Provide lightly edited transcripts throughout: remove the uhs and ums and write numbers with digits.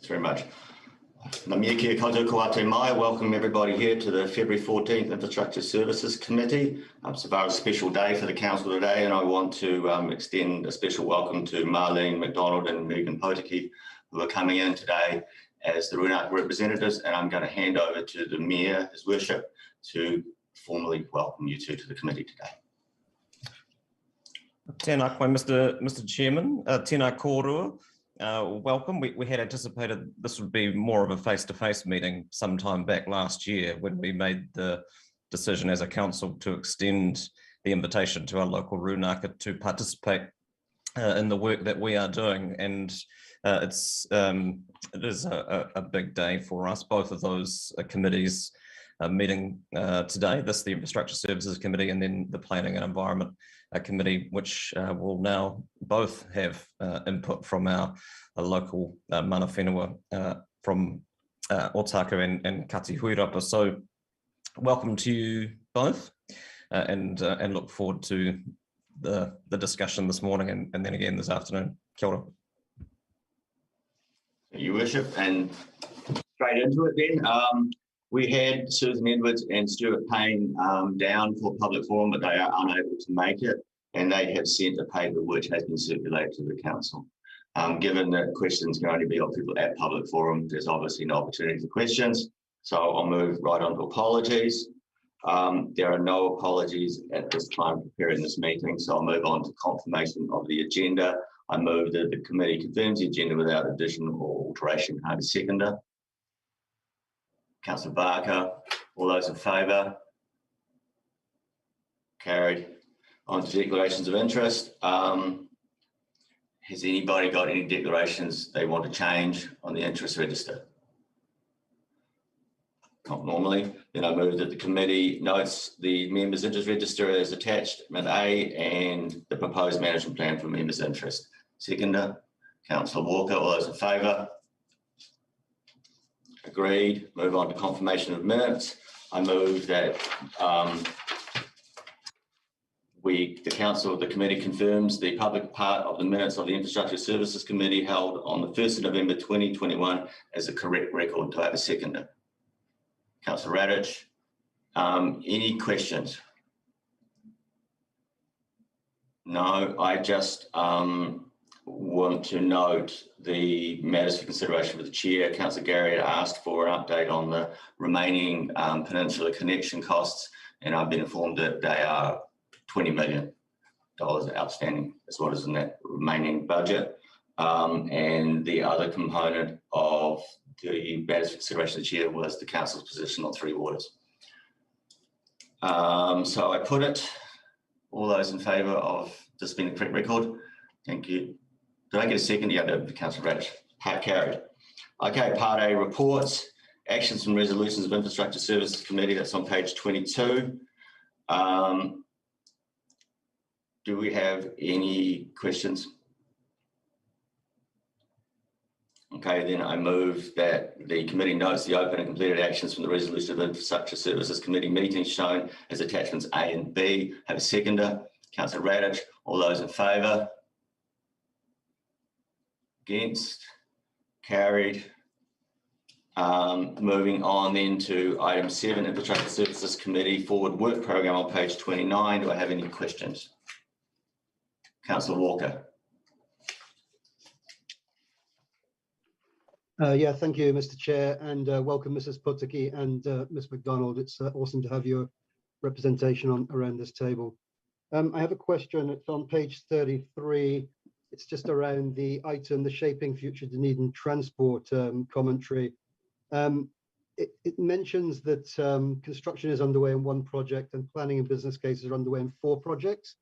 Thanks very much. Namia Koto Kawate Mai, welcome everybody here to the February 14th Infrastructure Services Committee. It's a very special day for the Council today, and I want to extend a special welcome to Marlene McDonald and Megan Poteke, who are coming in today as the Runaka representatives, and I'm going to hand over to the Mayor, His Worship, to formally welcome you two to the committee today. Tēnā koe, Mr. Chairman, tēnā kōrua. Welcome. We had anticipated this would be more of a face-to-face meeting sometime back last year when we made the decision as a council to extend the invitation to our local Runaka to participate in the work that we are doing, and it is a big day for us. Both of those committees are meeting today. This, the Infrastructure Services Committee, and then the Planning and Environment Committee, which will now both have input from our local mana whenua from Otaka and Katihuirapa. So welcome to you both, and look forward to the discussion this morning and then again this afternoon. Kia ora. Your Worship, and straight into it then. We had Susan Edwards and Stuart Payne down for public forum, but they are unable to make it, and they have sent a paper which has been circulated to the council. Given that questions can only be of people at public forum, there's obviously no opportunity for questions, so I'll move right on to apologies. There are no apologies at this time preparing this meeting, so I'll move on to confirmation of the agenda. I move that the committee confirms the agenda without addition or alteration. Can I have a seconder? Councillor Barker, all those in favour? Carried. On to declarations of interest. Has anybody got any declarations they want to change on the interest register? Not normally. Then I move that the committee notes the members' interest register as attached, Amendment A, and the proposed management plan for members' interest. Seconder, Councillor Walker, all those in favour? Agreed. Move on to confirmation of minutes. I move that the committee confirms the public part of the minutes of the Infrastructure Services Committee held on the 1st of November 2021 as a correct record. Do I have a seconder? Councillor Radich. Any questions? No, I just want to note the matters for consideration for the chair. Councillor Gary asked for an update on the remaining Peninsula connection costs, and I've been informed that they are $20 million outstanding, is what is in that remaining budget. And the other component of the matters for consideration of the chair was the council's position on Three Waters. So I put it, all those in favour of this being the correct record? Thank you. Did I get a second? Yeah, no, Councillor Radish. Part carried. Okay, Part A, reports, actions and resolutions of Infrastructure Services Committee. That's on page 22. Do we have any questions? Okay, then I move that the committee notes the open and completed actions from the resolution of Infrastructure Services Committee meetings shown as attachments A and B. Have a seconder. Councillor Radich. All those in favour? Against? Carried. Moving on then to item 7, Infrastructure Services Committee Forward Work Programme on page 29. Do I have any questions? Councillor Walker. Yeah, thank you, Mr. Chair, and welcome, Mrs. Poteke and Ms. McDonald. It's awesome to have your representation around this table. I have a question. It's on page 33. It's just around the item, the Shaping Future Dunedin Transport commentary. It mentions that construction is underway in 1 project and planning and business cases are underway in 4 projects.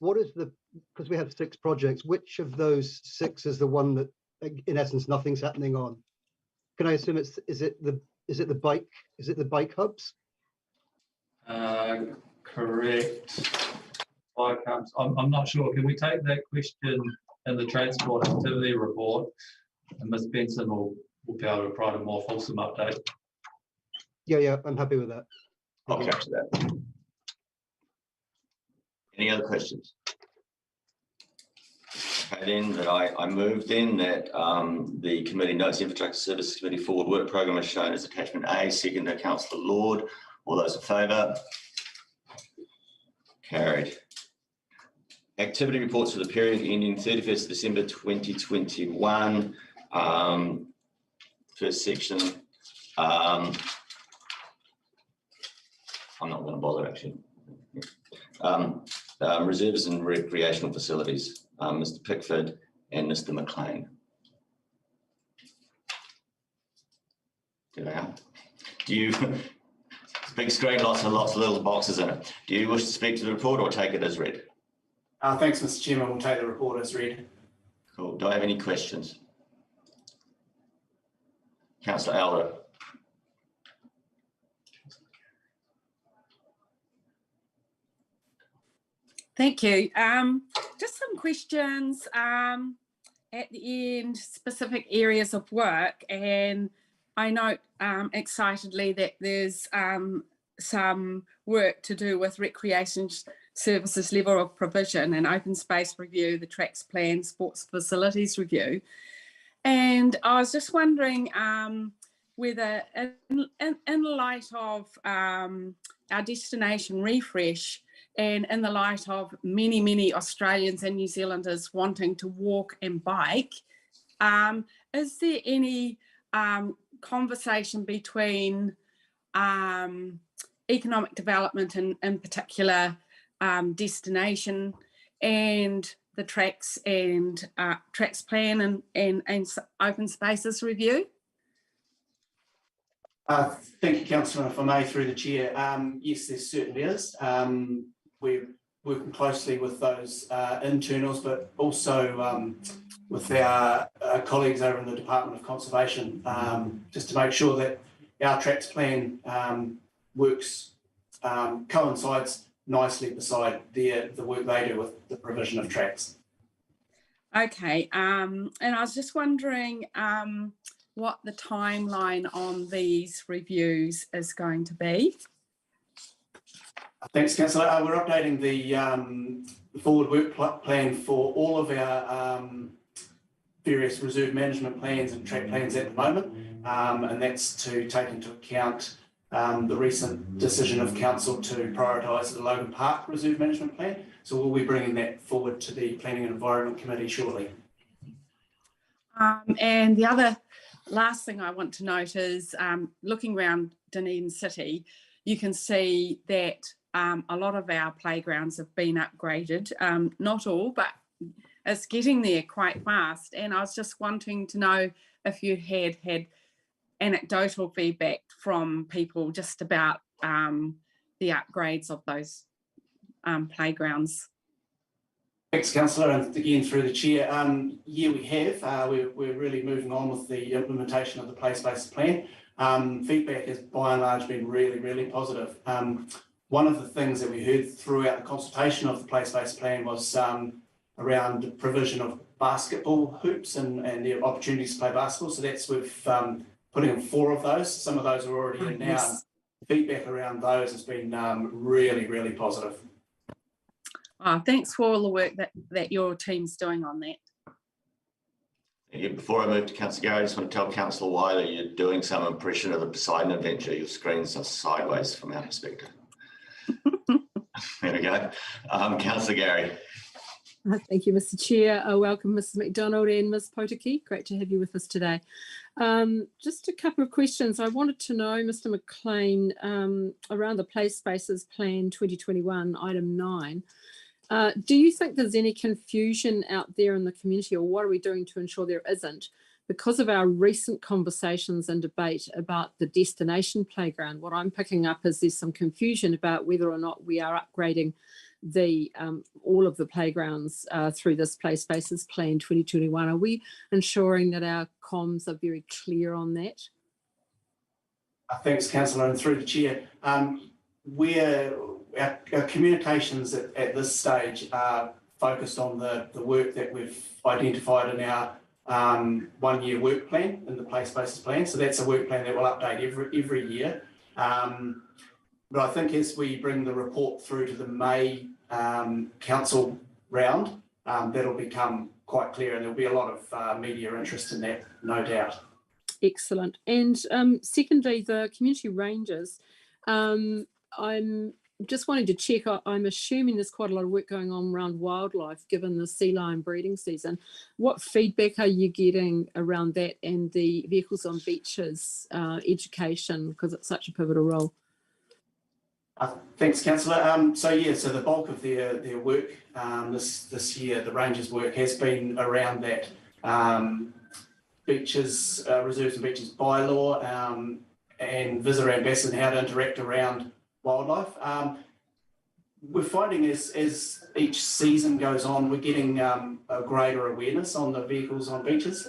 What is because we have 6 projects, which of those 6 is the one that, in essence, nothing's happening on? Can I assume is it the bike hubs? Correct. Bike hubs. I'm not sure. Can we take that question in the transport activity report, and Ms. Benson will be able to provide a more fulsome update? Yeah, I'm happy with that. I'll capture that. Any other questions? Okay, then that I move then that the committee notes the Infrastructure Services Committee forward work programme is shown as attachment A, second to Councillor Lord. All those in favour? Carried. Activity reports for the period ending 31st December 2021. First section. I'm not going to bother actually. Reserves and recreational facilities, Mr. Pickford and Mr. McLean. There they are. Do you, big screen, lots of little boxes in it. Do you wish to speak to the report or take it as read? Thanks, Mr. Chairman. We'll take the report as read. Cool. Do I have any questions? Councillor Elder. Thank you. Just some questions at the end, specific areas of work, and I note excitedly that there's some work to do with recreation services level of provision and open space review, the tracks plan, sports facilities review. And I was just wondering whether in light of our destination refresh, and in the light of many Australians and New Zealanders wanting to walk and bike, is there any conversation between economic development and in particular destination and the tracks and tracks plan and open spaces review? Thank you, Councillor. If I may, through the chair, yes, there certainly is. We're working closely with those internals, but also with our colleagues over in the Department of Conservation, just to make sure that our tracks plan works, coincides nicely beside the work they do with the provision of tracks. Okay, and I was just wondering what the timeline on these reviews is going to be. Thanks, Councillor. We're updating the forward work plan for all of our various reserve management plans and track plans at the moment, and that's to take into account the recent decision of Council to prioritise the Logan Park Reserve Management Plan. So we'll be bringing that forward to the Planning and Environment Committee shortly. And the other last thing I want to note is looking around Dunedin City, you can see that a lot of our playgrounds have been upgraded, not all, but it's getting there quite fast. And I was just wanting to know if you had anecdotal feedback from people just about the upgrades of those playgrounds. Thanks, Councillor, and again through the chair. Yeah, we have. We're really moving on with the implementation of the place-based plan. Feedback has by and large been really positive. One of the things that we heard throughout the consultation of the place-based plan was around the provision of basketball hoops and the opportunities to play basketball. So that's we've putting in 4 of those. Some of those are already in now. Yes. Feedback around those has been really positive. Thanks for all the work that your team's doing on that. Yeah, before I move to Councillor Gary, I just want to tell Councillor Wyler you're doing some impression of the Poseidon Adventure. Your screen's sideways from our perspective. There we go. Councillor Gary. Thank you, Mr. Chair. Welcome, Mrs. McDonald and Ms. Potiki. Great to have you with us today. Just a couple of questions. I wanted to know, Mr. McLean, around the Play Spaces Plan 2021, item 9. Do you think there's any confusion out there in the community, or what are we doing to ensure there isn't? Because of our recent conversations and debate about the destination playground, what I'm picking up is there's some confusion about whether or not we are upgrading the all of the playgrounds through this Play Spaces Plan 2021. Are we ensuring that our comms are very clear on that? Thanks, Councillor, and through the chair. Our communications at this stage are focused on the work that we've identified in our 1-year work plan in the Play Spaces Plan. So that's a work plan that will update every year. But I think as we bring the report through to the May council round, that'll become quite clear, and there'll be a lot of media interest in that, no doubt. Excellent. And secondly, the community rangers. I'm just wanting to check, I'm assuming there's quite a lot of work going on around wildlife given the sea lion breeding season. What feedback are you getting around that and the vehicles on beaches education, because it's such a pivotal role? Thanks, Councillor. So the bulk of their work this year, the Rangers' work, has been around that beaches, reserves and beaches bylaw, and visitor ambassador and how to interact around wildlife. We're finding as each season goes on, we're getting a greater awareness on the vehicles on beaches.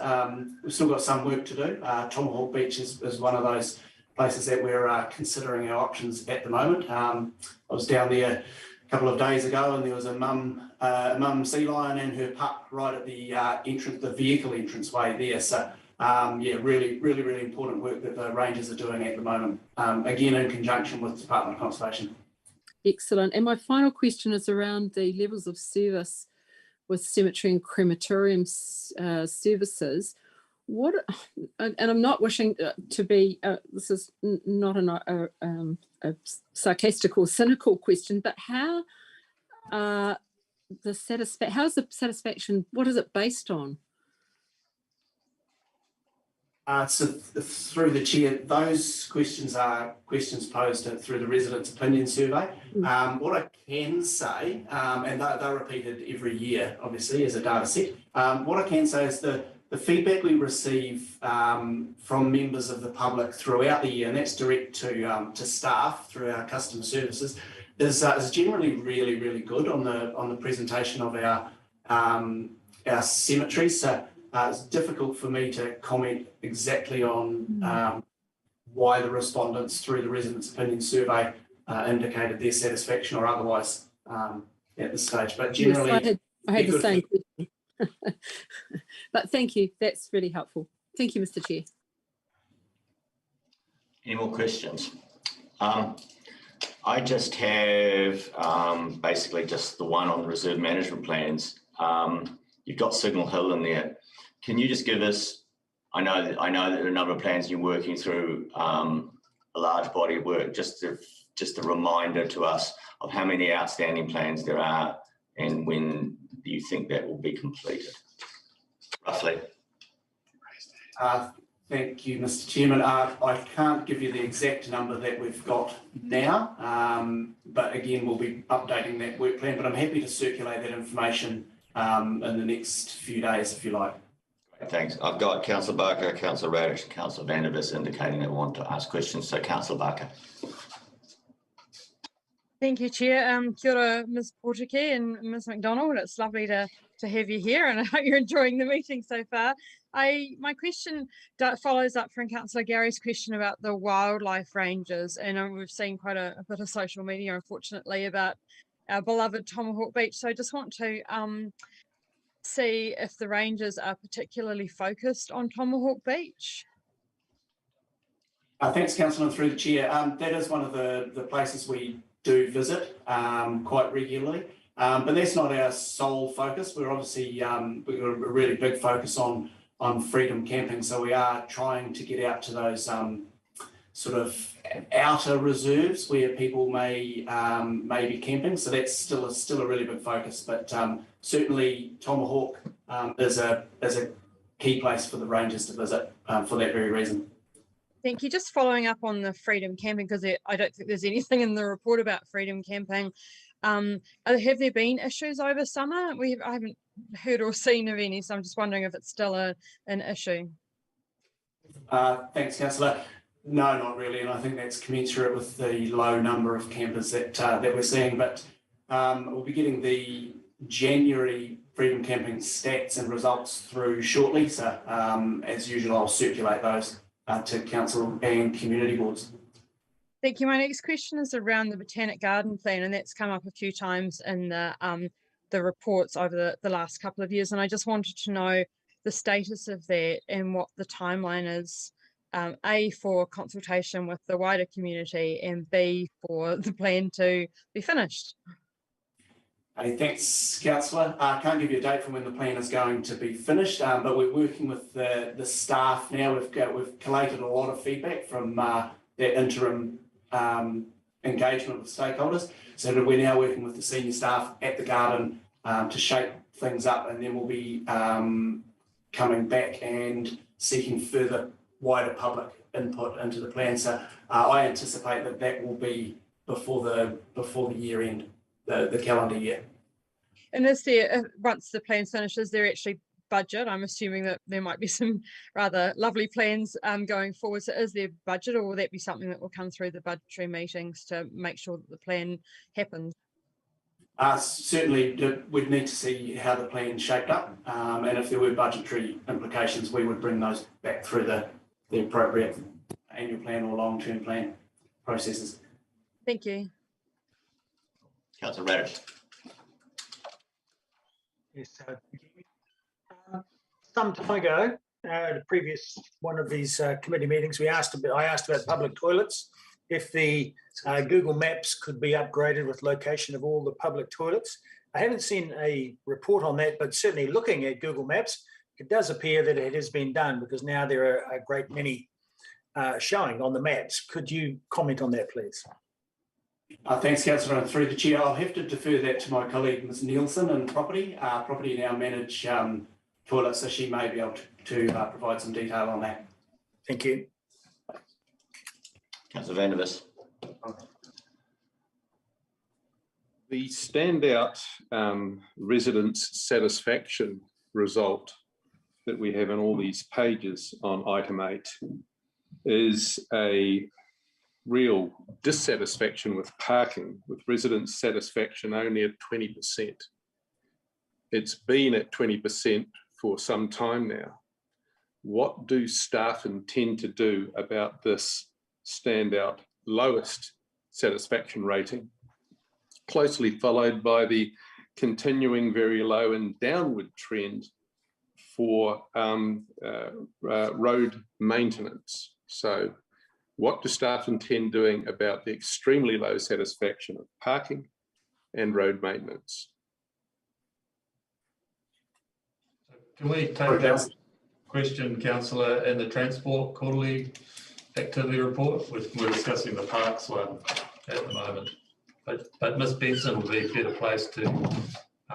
We've still got some work to do. Tomahawk Beach is one of those places that we're considering our options at the moment. I was down there a couple of days ago, and there was a mum sea lion and her pup right at the entrance, the vehicle entranceway there. So really important work that the rangers are doing at the moment. Again, in conjunction with the Department of Conservation. Excellent. And my final question is around the levels of service with cemetery and crematorium services. What, and I'm not wishing to be, this is not a sarcastic or cynical question, but how how's the satisfaction, what is it based on? So through the chair, those questions are questions posed through the residents' opinion survey. What I can say, and they're repeated every year, obviously, as a data set. What I can say is the feedback we receive from members of the public throughout the year, and that's direct to staff through our customer services, is generally really good on the presentation of our cemeteries. So it's difficult for me to comment exactly on why the respondents through the residents' opinion survey indicated their satisfaction or otherwise at this stage. But generally, yes, I had the same question. But thank you, that's really helpful. Thank you, Mr. Chair. Any more questions? I just have basically just the one on reserve management plans. You've got Signal Hill in there. Can you just give us, I know that there are a number of plans you're working through, a large body of work, just a reminder to us of how many outstanding plans there are and when do you think that will be completed, roughly? Thank you, Mr. Chairman. I can't give you the exact number that we've got now, but again, we'll be updating that work plan, but I'm happy to circulate that information in the next few days, if you like. Thanks. I've got Councillor Barker, Councillor Radish, Councillor Vandervis indicating they want to ask questions. So Councillor Barker. Thank you, Chair. Kia ora, Ms. Portuguese and Ms. McDonald. It's lovely to have you here, and I hope you're enjoying the meeting so far. My question follows up from Councillor Gary's question about the wildlife ranges, and we've seen quite a bit of social media, unfortunately, about our beloved Tomahawk Beach. So I just want to see if the rangers are particularly focused on Tomahawk Beach. Thanks, Councillor, through the chair. That is one of the places we do visit quite regularly, but that's not our sole focus. We're obviously we've got a really big focus on freedom camping, so we are trying to get out to those sort of outer reserves where people may be camping. So that's still a really big focus, but certainly Tomahawk is a key place for the rangers to visit for that very reason. Thank you. Just following up on the freedom camping, because I don't think there's anything in the report about freedom camping. Have there been issues over summer? I haven't heard or seen of any, so I'm just wondering if it's still an issue. Thanks, Councillor. No, not really, and I think that's commensurate with the low number of campers that we're seeing. But we'll be getting the January freedom camping stats and results through shortly. So as usual, I'll circulate those to council and community boards. Thank you. My next question is around the Botanic Garden Plan, and that's come up a few times in the reports over the last couple of years. And I just wanted to know the status of that and what the timeline is, A, for consultation with the wider community, and B, for the plan to be finished. Hey, thanks, councillor. I can't give you a date from when the plan is going to be finished, but we're working with the staff now. We've collated a lot of feedback from that interim engagement with stakeholders. So we're now working with the senior staff at the garden to shape things up, and then we'll be coming back and seeking further wider public input into the plan. So I anticipate that will be before the year end, the calendar year. And is there, once the plan's finished, is there actually budget? I'm assuming that there might be some rather lovely plans going forward. So is there budget, or will that be something that will come through the budgetary meetings to make sure that the plan happens? Certainly, we'd need to see how the plan shaped up, and if there were budgetary implications, we would bring those back through the appropriate annual plan or long-term plan processes. Thank you. Councillor Radish. Yes, some time ago, the previous one of these committee meetings, I asked about public toilets. If the Google Maps could be upgraded with location of all the public toilets. I haven't seen a report on that, but certainly looking at Google Maps, it does appear that it has been done, because now there are a great many showing on the maps. Could you comment on that, please? Thanks, Councillor. And through the chair, I'll have to defer that to my colleague, Ms. Nielsen, in property. Property now manage toilets, so she may be able to provide some detail on that. Thank you. Councillor Van der Vis. The standout residents' satisfaction result that we have in all these pages on item 8 is a real dissatisfaction with parking, with residents' satisfaction only at 20%. It's been at 20% for some time now. What do staff intend to do about this standout lowest satisfaction rating, closely followed by the continuing very low and downward trend for road maintenance? So what do staff intend doing about the extremely low satisfaction of parking and road maintenance? Can we take that question, councillor, in the transport quarterly activity report? We're discussing the parks one at the moment, but Ms. Benson will be a better place to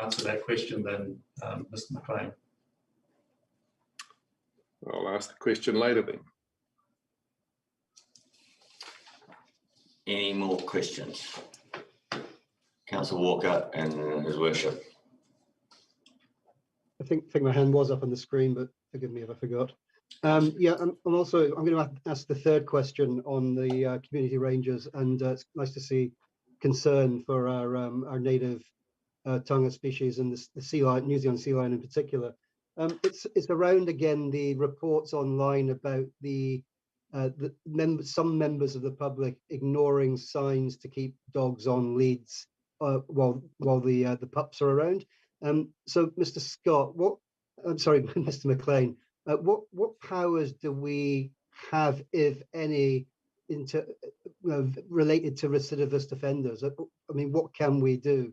answer that question than Mr. McLean. I'll ask the question later then. Any more questions? Councillor Walker and his worship. I think my hand was up on the screen, but forgive me if I forgot. Yeah, I'm going to ask the third question on the community rangers, and it's nice to see concern for our native tonga species and the sea lion, New Zealand sea lion in particular. It's around again the reports online about some members of the public ignoring signs to keep dogs on leads while the pups are around. So, Mr. Scott, Mr. McLean, what powers do we have, if any, related to recidivist offenders? I mean, what can we do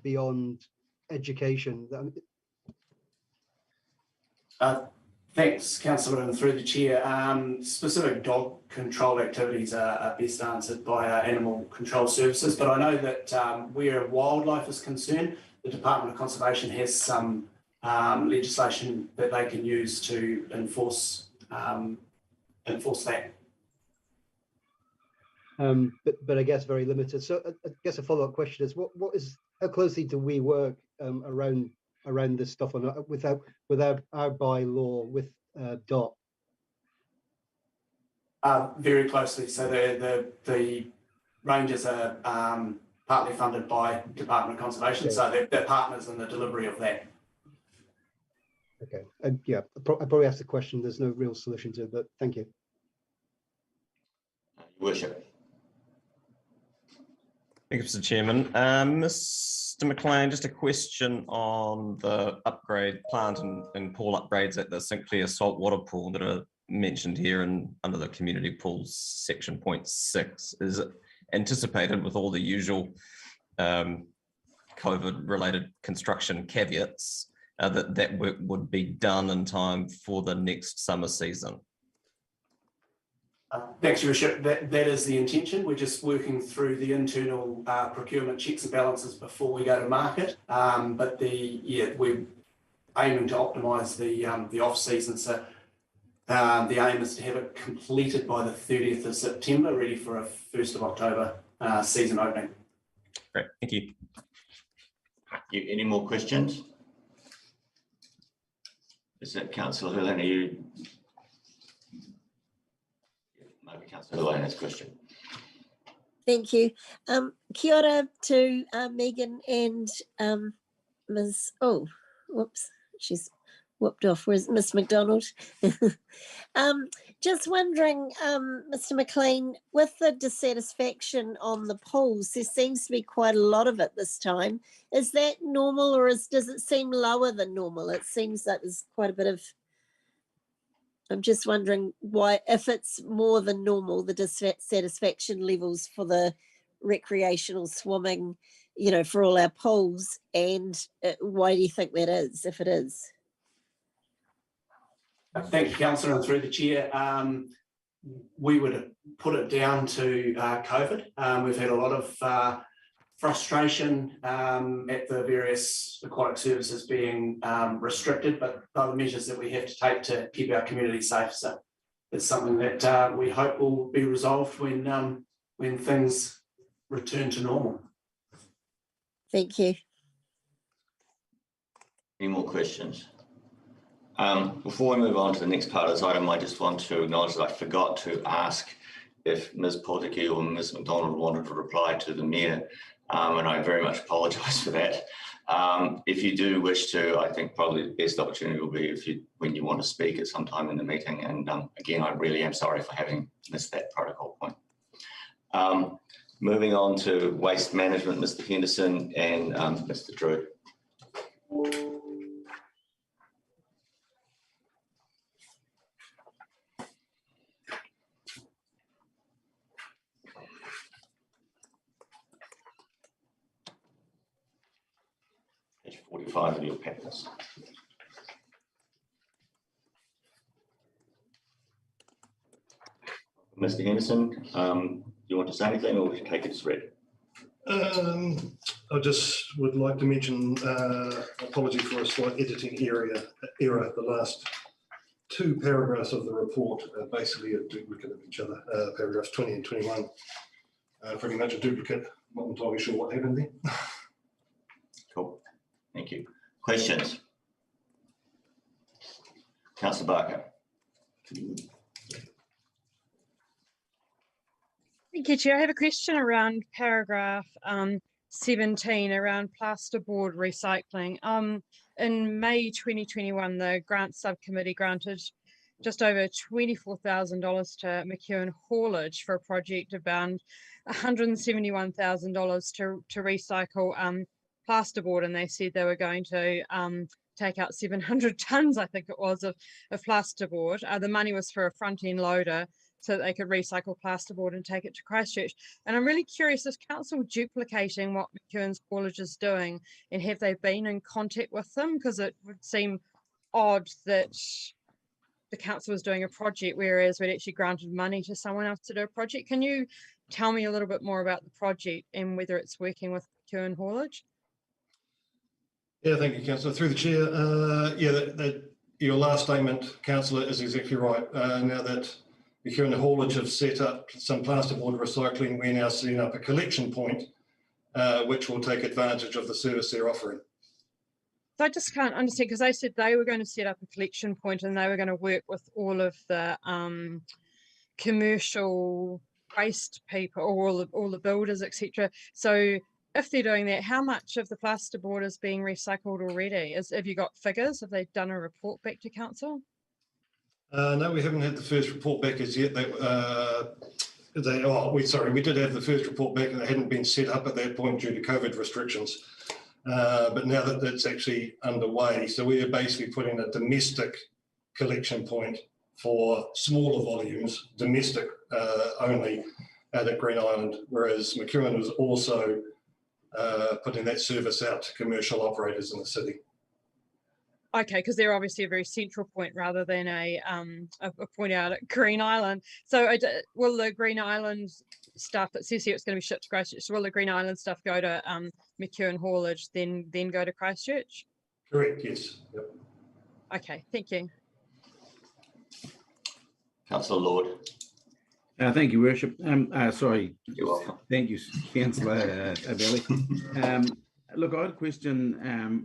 beyond education? Thanks, councillor, and through the chair. Specific dog control activities are best answered by our animal control services, but I know that where wildlife is concerned, the Department of Conservation has some legislation that they can use to enforce that. But I guess very limited. So I guess a follow-up question is, how closely do we work around this stuff without our bylaw with DOT? Very closely. So the rangers are partly funded by Department of Conservation, okay. So they're partners in the delivery of that. Okay, yeah, I probably asked the question. There's no real solution to it, but thank you. Your worship. Thank you, Mr. Chairman. Mr. McLean, just a question on the upgrade plant and pool upgrades at the St Clair saltwater pool that are mentioned here and under the community pools section 0.6. Is it anticipated with all the usual COVID-related construction caveats, that work would be done in time for the next summer season. Thanks, Your Worship. That is the intention. We're just working through the internal procurement checks and balances before we go to market. But we're aiming to optimise the off season. So the aim is to have it completed by the 30th of September, ready for a 1st of October season opening. Great, thank you. Any more questions? Is that Councillor Hurlane? Are you? Maybe Councillor Hurlane has a question. Thank you. Kia ora to Megan and Ms. Oh, whoops, she's whooped off. Where's Miss McDonald? Just wondering, Mr. McLean, with the dissatisfaction on the polls, there seems to be quite a lot of it this time. Is that normal, or does it seem lower than normal? It seems that there's quite a bit of. I'm just wondering why, if it's more than normal, the dissatisfaction levels for the recreational swimming, you know, for all our polls, and why do you think that is, if it is? Thank you, Councillor, and through the chair. We would put it down to COVID. We've had a lot of frustration at the various aquatic services being restricted, but other measures that we have to take to keep our community safe. So it's something that we hope will be resolved when things return to normal. Thank you. Any more questions? Before we move on to the next part of this item, I just want to acknowledge that I forgot to ask if Ms. Potiki or Ms. McDonald wanted to reply to the Mayor, and I very much apologise for that. If you do wish to, I think probably the best opportunity will be when you want to speak at some time in the meeting. And again, I really am sorry for having missed that protocol point. Moving on to waste management, Mr. Henderson and Mr. Drew. Page 45 of your packets. Mr. Henderson, do you want to say anything, or we can take it as read? I just would like to mention apology for a slight editing error. The last two paragraphs of the report are basically a duplicate of each other. Paragraphs 20 and 21 pretty much a duplicate. I'm not entirely sure what happened there. Cool. Thank you. Questions? Councillor Barker. Thank you, Chair. I have a question around paragraph 17 around plasterboard recycling. In May 2021, the grant subcommittee granted just over $24,000 to McEwen Haulage for a project around $171,000 to recycle plasterboard, and they said they were going to take out 700 tonnes, I think it was, of plasterboard. The money was for a front-end loader so that they could recycle plasterboard and take it to Christchurch. And I'm really curious, is council duplicating what McEwen's Haulage is doing, and have they been in contact with them? Because it would seem odd that the council was doing a project, whereas we'd actually granted money to someone else to do a project. Can you tell me a little bit more about the project and whether it's working with McEwen Haulage? Yeah, thank you, Councillor. Through the chair, your last statement, Councillor, is exactly right. Now that McEwen Haulage have set up some plasterboard recycling, we're now setting up a collection point, which will take advantage of the service they're offering. So I just can't understand, because they said they were going to set up a collection point and they were going to work with all of the commercial waste people, or all the builders, etc. So if they're doing that, how much of the plasterboard is being recycled already? Have you got figures? Have they done a report back to council? No, we haven't had the first report back as yet. We did have the first report back, and they hadn't been set up at that point due to COVID restrictions. But now that that's actually underway, so we are basically putting a domestic collection point for smaller volumes, domestic only, at Green Island, whereas McEwen was also putting that service out to commercial operators in the city. Okay, because they're obviously a very central point rather than a point out at Green Island. So will the Green Island stuff that says here it's going to be shipped to Christchurch, so will the Green Island stuff go to McEwen Haulage, then go to Christchurch? Correct, yes. Yep. Okay, thank you. Councillor Lord. Thank you, Worship. Sorry. You're welcome. Thank you, Councillor Abelli. Look, I had a question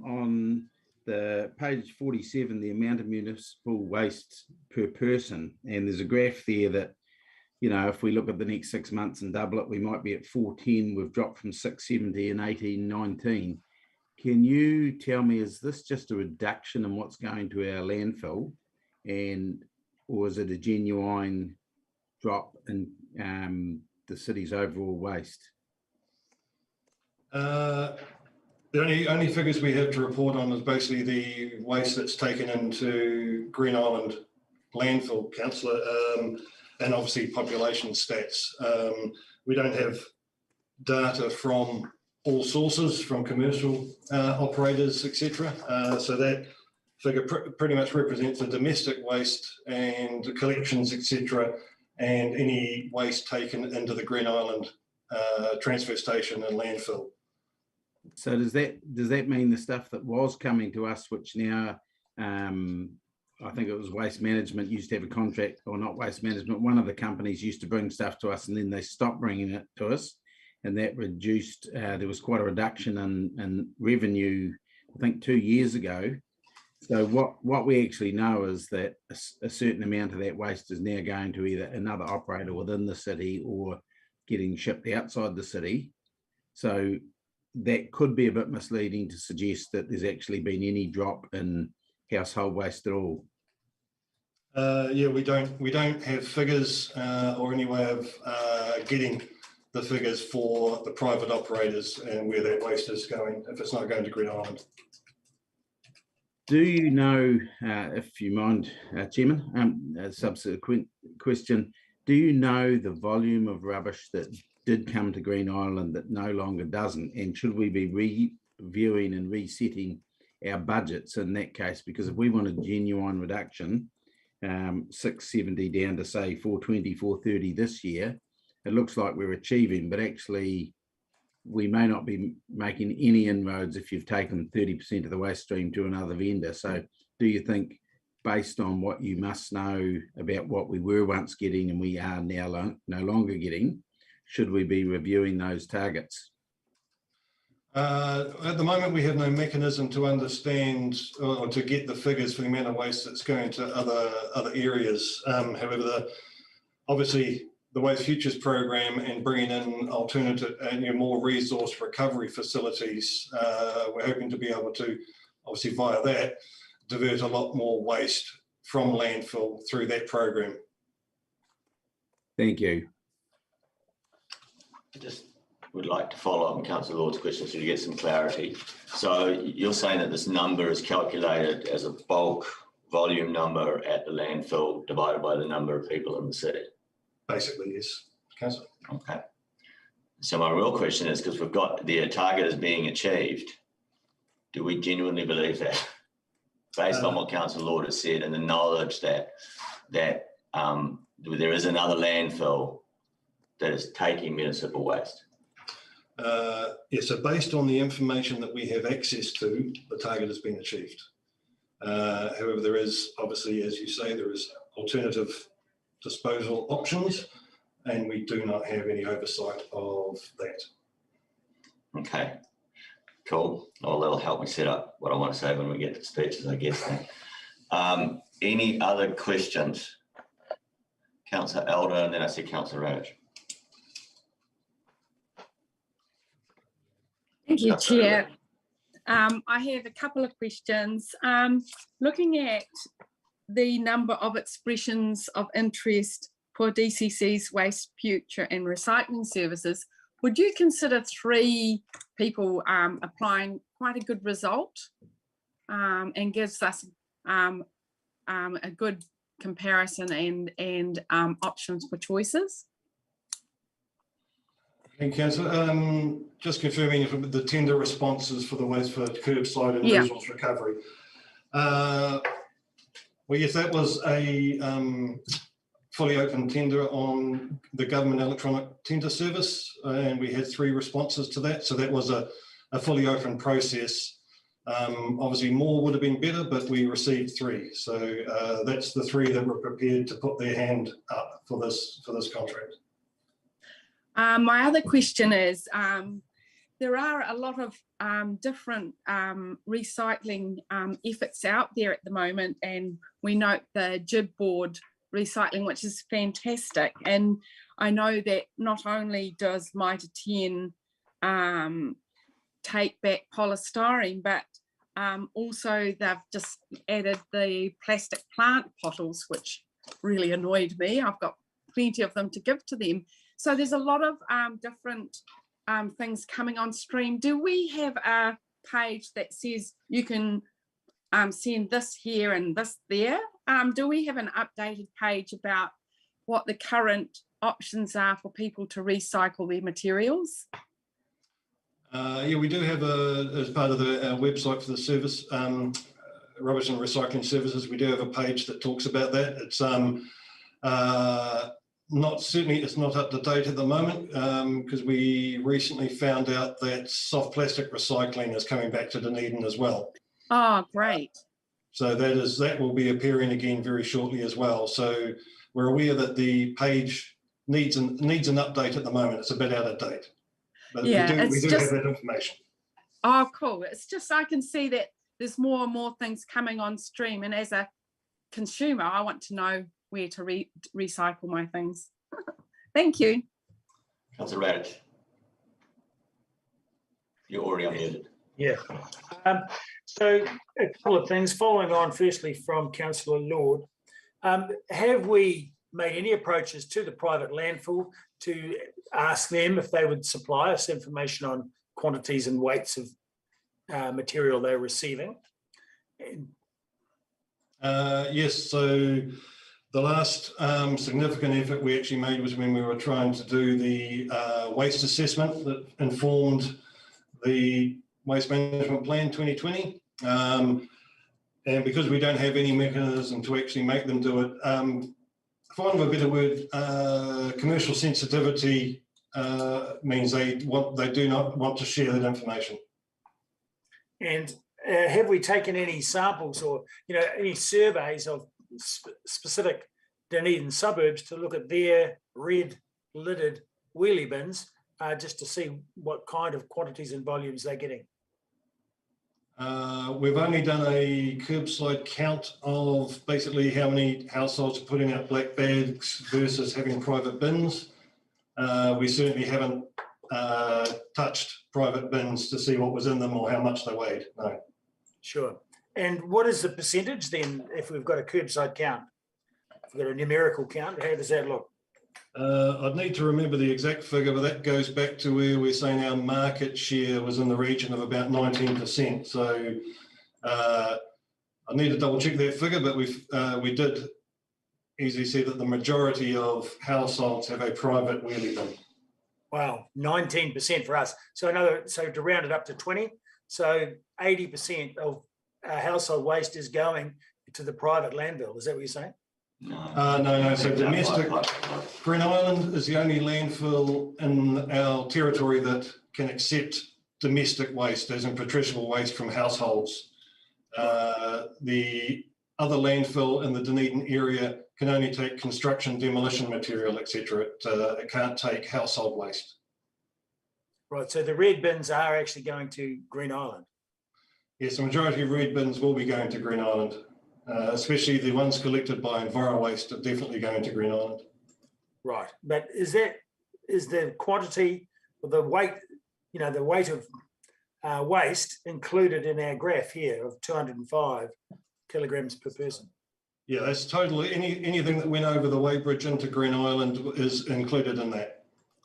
on the page 47, the amount of municipal waste per person, and there's a graph there that, you know, if we look at the next 6 months and double it, we might be at 410. We've dropped from 670 in 1819. Can you tell me, is this just a reduction in what's going to our landfill, or is it a genuine drop in the city's overall waste? The only figures we have to report on is basically the waste that's taken into Green Island landfill, Councillor, and obviously population stats. We don't have data from all sources, from commercial operators, etc. So that figure pretty much represents the domestic waste and the collections, etc., and any waste taken into the Green Island transfer station and landfill. So does that mean the stuff that was coming to us, which now I think it was Waste Management used to have a contract, or not Waste Management, one of the companies used to bring stuff to us and then they stopped bringing it to us, and that reduced, there was quite a reduction in revenue, I think 2 years ago. So what we actually know is that a certain amount of that waste is now going to either another operator within the city or getting shipped outside the city. So that could be a bit misleading to suggest that there's actually been any drop in household waste at all. Yeah, we don't have figures or any way of getting the figures for the private operators and where that waste is going, if it's not going to Green Island. Do you know, if you mind, Chairman, a subsequent question, do you know the volume of rubbish that did come to Green Island that no longer doesn't? And should we be reviewing and resetting our budgets in that case? Because if we want a genuine reduction, 670 down to say 420, 430 this year, it looks like we're achieving, but actually we may not be making any inroads if you've taken 30% of the waste stream to another vendor. So do you think, based on what you must know about what we were once getting and we are now no longer getting, should we be reviewing those targets? At the moment, we have no mechanism to understand or to get the figures for the amount of waste that's going to other areas. However, obviously, the Waste Futures program and bringing in alternative and more resource recovery facilities, we're hoping to be able to, obviously via that, divert a lot more waste from landfill through that program. Thank you. I just would like to follow up on Councillor Lord's question so you get some clarity. So you're saying that this number is calculated as a bulk volume number at the landfill divided by the number of people in the city? Basically, yes, Councillor. Okay. So my real question is, because we've got the target is being achieved, do we genuinely believe that? Based on what Councillor Lord has said and the knowledge that there is another landfill that is taking municipal waste? Yeah, so based on the information that we have access to, the target has been achieved. However, there is obviously, as you say, there is alternative disposal options, and we do not have any oversight of that. Okay, cool. Well, that'll help me set up what I want to say when we get to speeches, I guess. Any other questions? Councillor Elder, and then I see Councillor Roach. Thank you, Chair. I have a couple of questions. Looking at the number of expressions of interest for DCC's waste, future and recycling services, would you consider 3 people applying quite a good result and gives us a good comparison and options for choices? Thank you, Councillor. Just confirming the tender responses for the waste for curbside and resource recovery. Well, yes, that was a fully open tender on the government electronic tender service, and we had 3 responses to that. So that was a fully open process. Obviously more would have been better, but we received 3. So that's the 3 that were prepared to put their hand up for this contract. My other question is, there are a lot of different recycling efforts out there at the moment, and we note the jib board recycling, which is fantastic. And I know that not only does Mitre 10 take back polystyrene, but also they've just added the plastic plant bottles, which really annoyed me. I've got plenty of them to give to them. So there's a lot of different things coming on stream. Do we have a page that says you can send this here and this there? Do we have an updated page about what the current options are for people to recycle their materials? Yeah, we do have as part of our website for the service, rubbish and recycling services, we do have a page that talks about that. It's it's not up to date at the moment, because we recently found out that soft plastic recycling is coming back to Dunedin as well. Oh, great. So that will be appearing again very shortly as well. So we're aware that the page needs an update at the moment. It's a bit out of date, but yeah, we do have that information. Oh, cool. It's just I can see that there's more and more things coming on stream, and as a consumer, I want to know where to recycle my things. Thank you. Councillor Radich. You're already unmuted. Yeah. So a couple of things following on, firstly from Councillor Lord. Have we made any approaches to the private landfill to ask them if they would supply us information on quantities and weights of material they're receiving? Yes, so the last significant effort we actually made was when we were trying to do the waste assessment that informed the Waste Management Plan 2020. And because we don't have any mechanism to actually make them do it, for want of a better word, commercial sensitivity means they do not want to share that information. And have we taken any samples or any surveys of specific Dunedin suburbs to look at their red lidded wheelie bins just to see what kind of quantities and volumes they're getting? We've only done a curbside count of basically how many households are putting out black bags versus having private bins. We certainly haven't touched private bins to see what was in them or how much they weighed. No. Sure. And what is the percentage then if we've got a curbside count? If we've got a numerical count, how does that look? I'd need to remember the exact figure, but that goes back to where we're saying our market share was in the region of about 19%. So I need to double check that figure, but we did easily see that the majority of households have a private wheelie bin. Wow, 19% for us. So to round it up to 20, so 80% of household waste is going to the private landfill. Is that what you're saying? No. So domestic, Green Island is the only landfill in our territory that can accept domestic waste, as in patriciable waste from households. The other landfill in the Dunedin area can only take construction, demolition material, etc. It can't take household waste. Right, so the red bins are actually going to Green Island? Yes, the majority of red bins will be going to Green Island. Especially the ones collected by EnviroWaste are definitely going to Green Island. Right, but is the quantity or the weight, the weight of waste included in our graph here of 205 kilograms per person? Yeah, that's totally anything that went over the weighbridge into Green Island is included in that.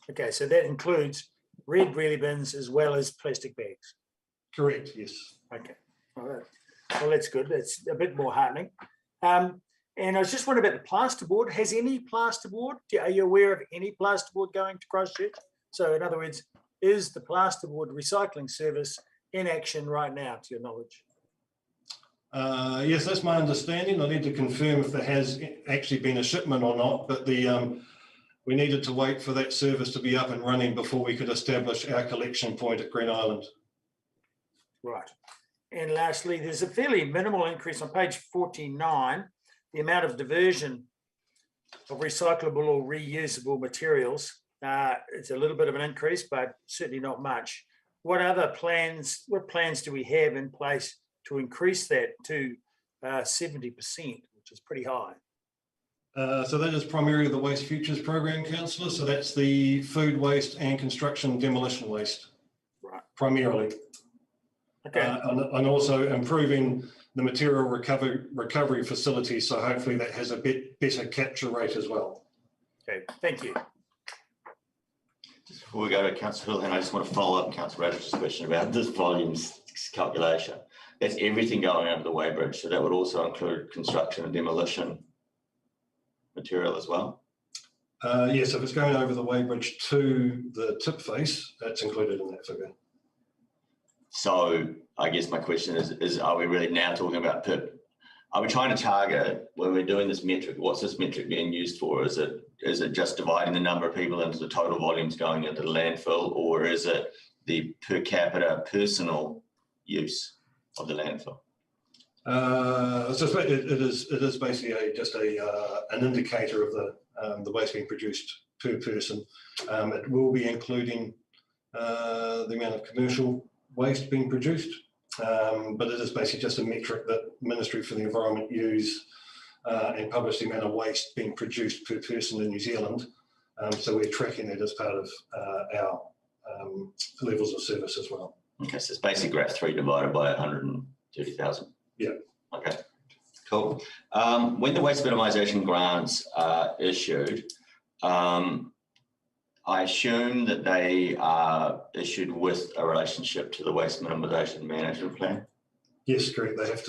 Okay, so that includes red wheelie bins as well as plastic bags. Correct. Yes. Okay. All right. Well, that's good. That's a bit more heartening. And I was just wondering about the plasterboard. Has any plasterboard? Are you aware of any plasterboard going to Christchurch So in other words, is the plasterboard recycling service in action right now, to your knowledge? Yes, that's my understanding. I need to confirm if there has actually been a shipment or not, but we needed to wait for that service to be up and running before we could establish our collection point at Green Island. Right. And lastly, there's a fairly minimal increase on page 49, the amount of diversion of recyclable or reusable materials. It's a little bit of an increase, but certainly not much. What plans do we have in place to increase that to 70%, which is pretty high? So that is primarily the Waste Futures Program, Councillor. So that's the food waste and construction demolition waste, right? Primarily. Okay. And also improving the material recovery facility. So hopefully that has a bit better capture rate as well. Okay, thank you. Just before we go to Councillor Hill, I just want to follow up Councillor Radish's question about this volumes calculation. That's everything going over the weighbridge. So that would also include construction and demolition material as well? Yes, if it's going over the weighbridge to the tip face, that's included in that figure. So I guess my question is are we really now talking about PIP? Are we trying to target, when we're doing this metric, what's this metric being used for? Is it just dividing the number of people into the total volumes going into the landfill, or is it the per capita personal use of the landfill? So it is basically just an indicator of the waste being produced per person. It will be including the amount of commercial waste being produced, but it is basically just a metric that Ministry for the Environment use and publish the amount of waste being produced per person in New Zealand. So we're tracking that as part of our levels of service as well. Okay, so it's basically graph 3 divided by 130,000. Yeah. Okay, cool. When the waste minimisation grants are issued, I assume that they are issued with a relationship to the waste minimisation management plan. Yes, correct. They have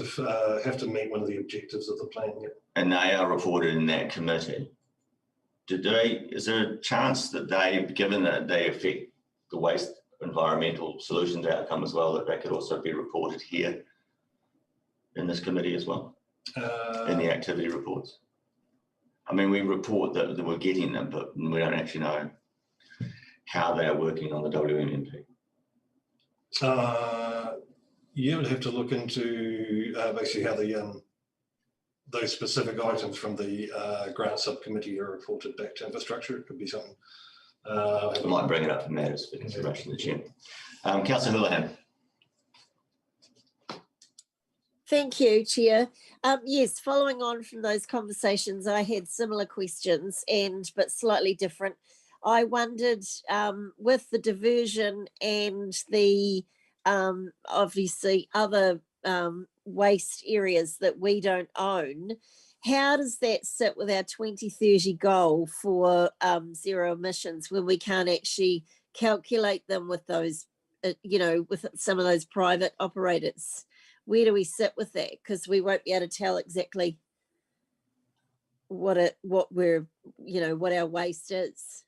to meet one of the objectives of the plan. Yeah. And they are reported in that committee. Is there a chance that given that they affect the waste environmental solutions outcome as well, that they could also be reported here in this committee as well, in the activity reports? I mean, we report that we're getting them, but we don't actually know how they are working on the WMMP. You would have to look into basically how those specific items from the grant subcommittee are reported back to infrastructure. It could be something. I might bring it up for matters for consideration of the chair. Councillor Houlihan. Thank you, Chair. Yes, following on from those conversations, I had similar questions but slightly different. I wondered with the diversion and the obviously other waste areas that we don't own, how does that sit with our 2030 goal for zero emissions when we can't actually calculate them with those, with some of those private operators? Where do we sit with that? Because we won't be able to tell exactly what our waste is.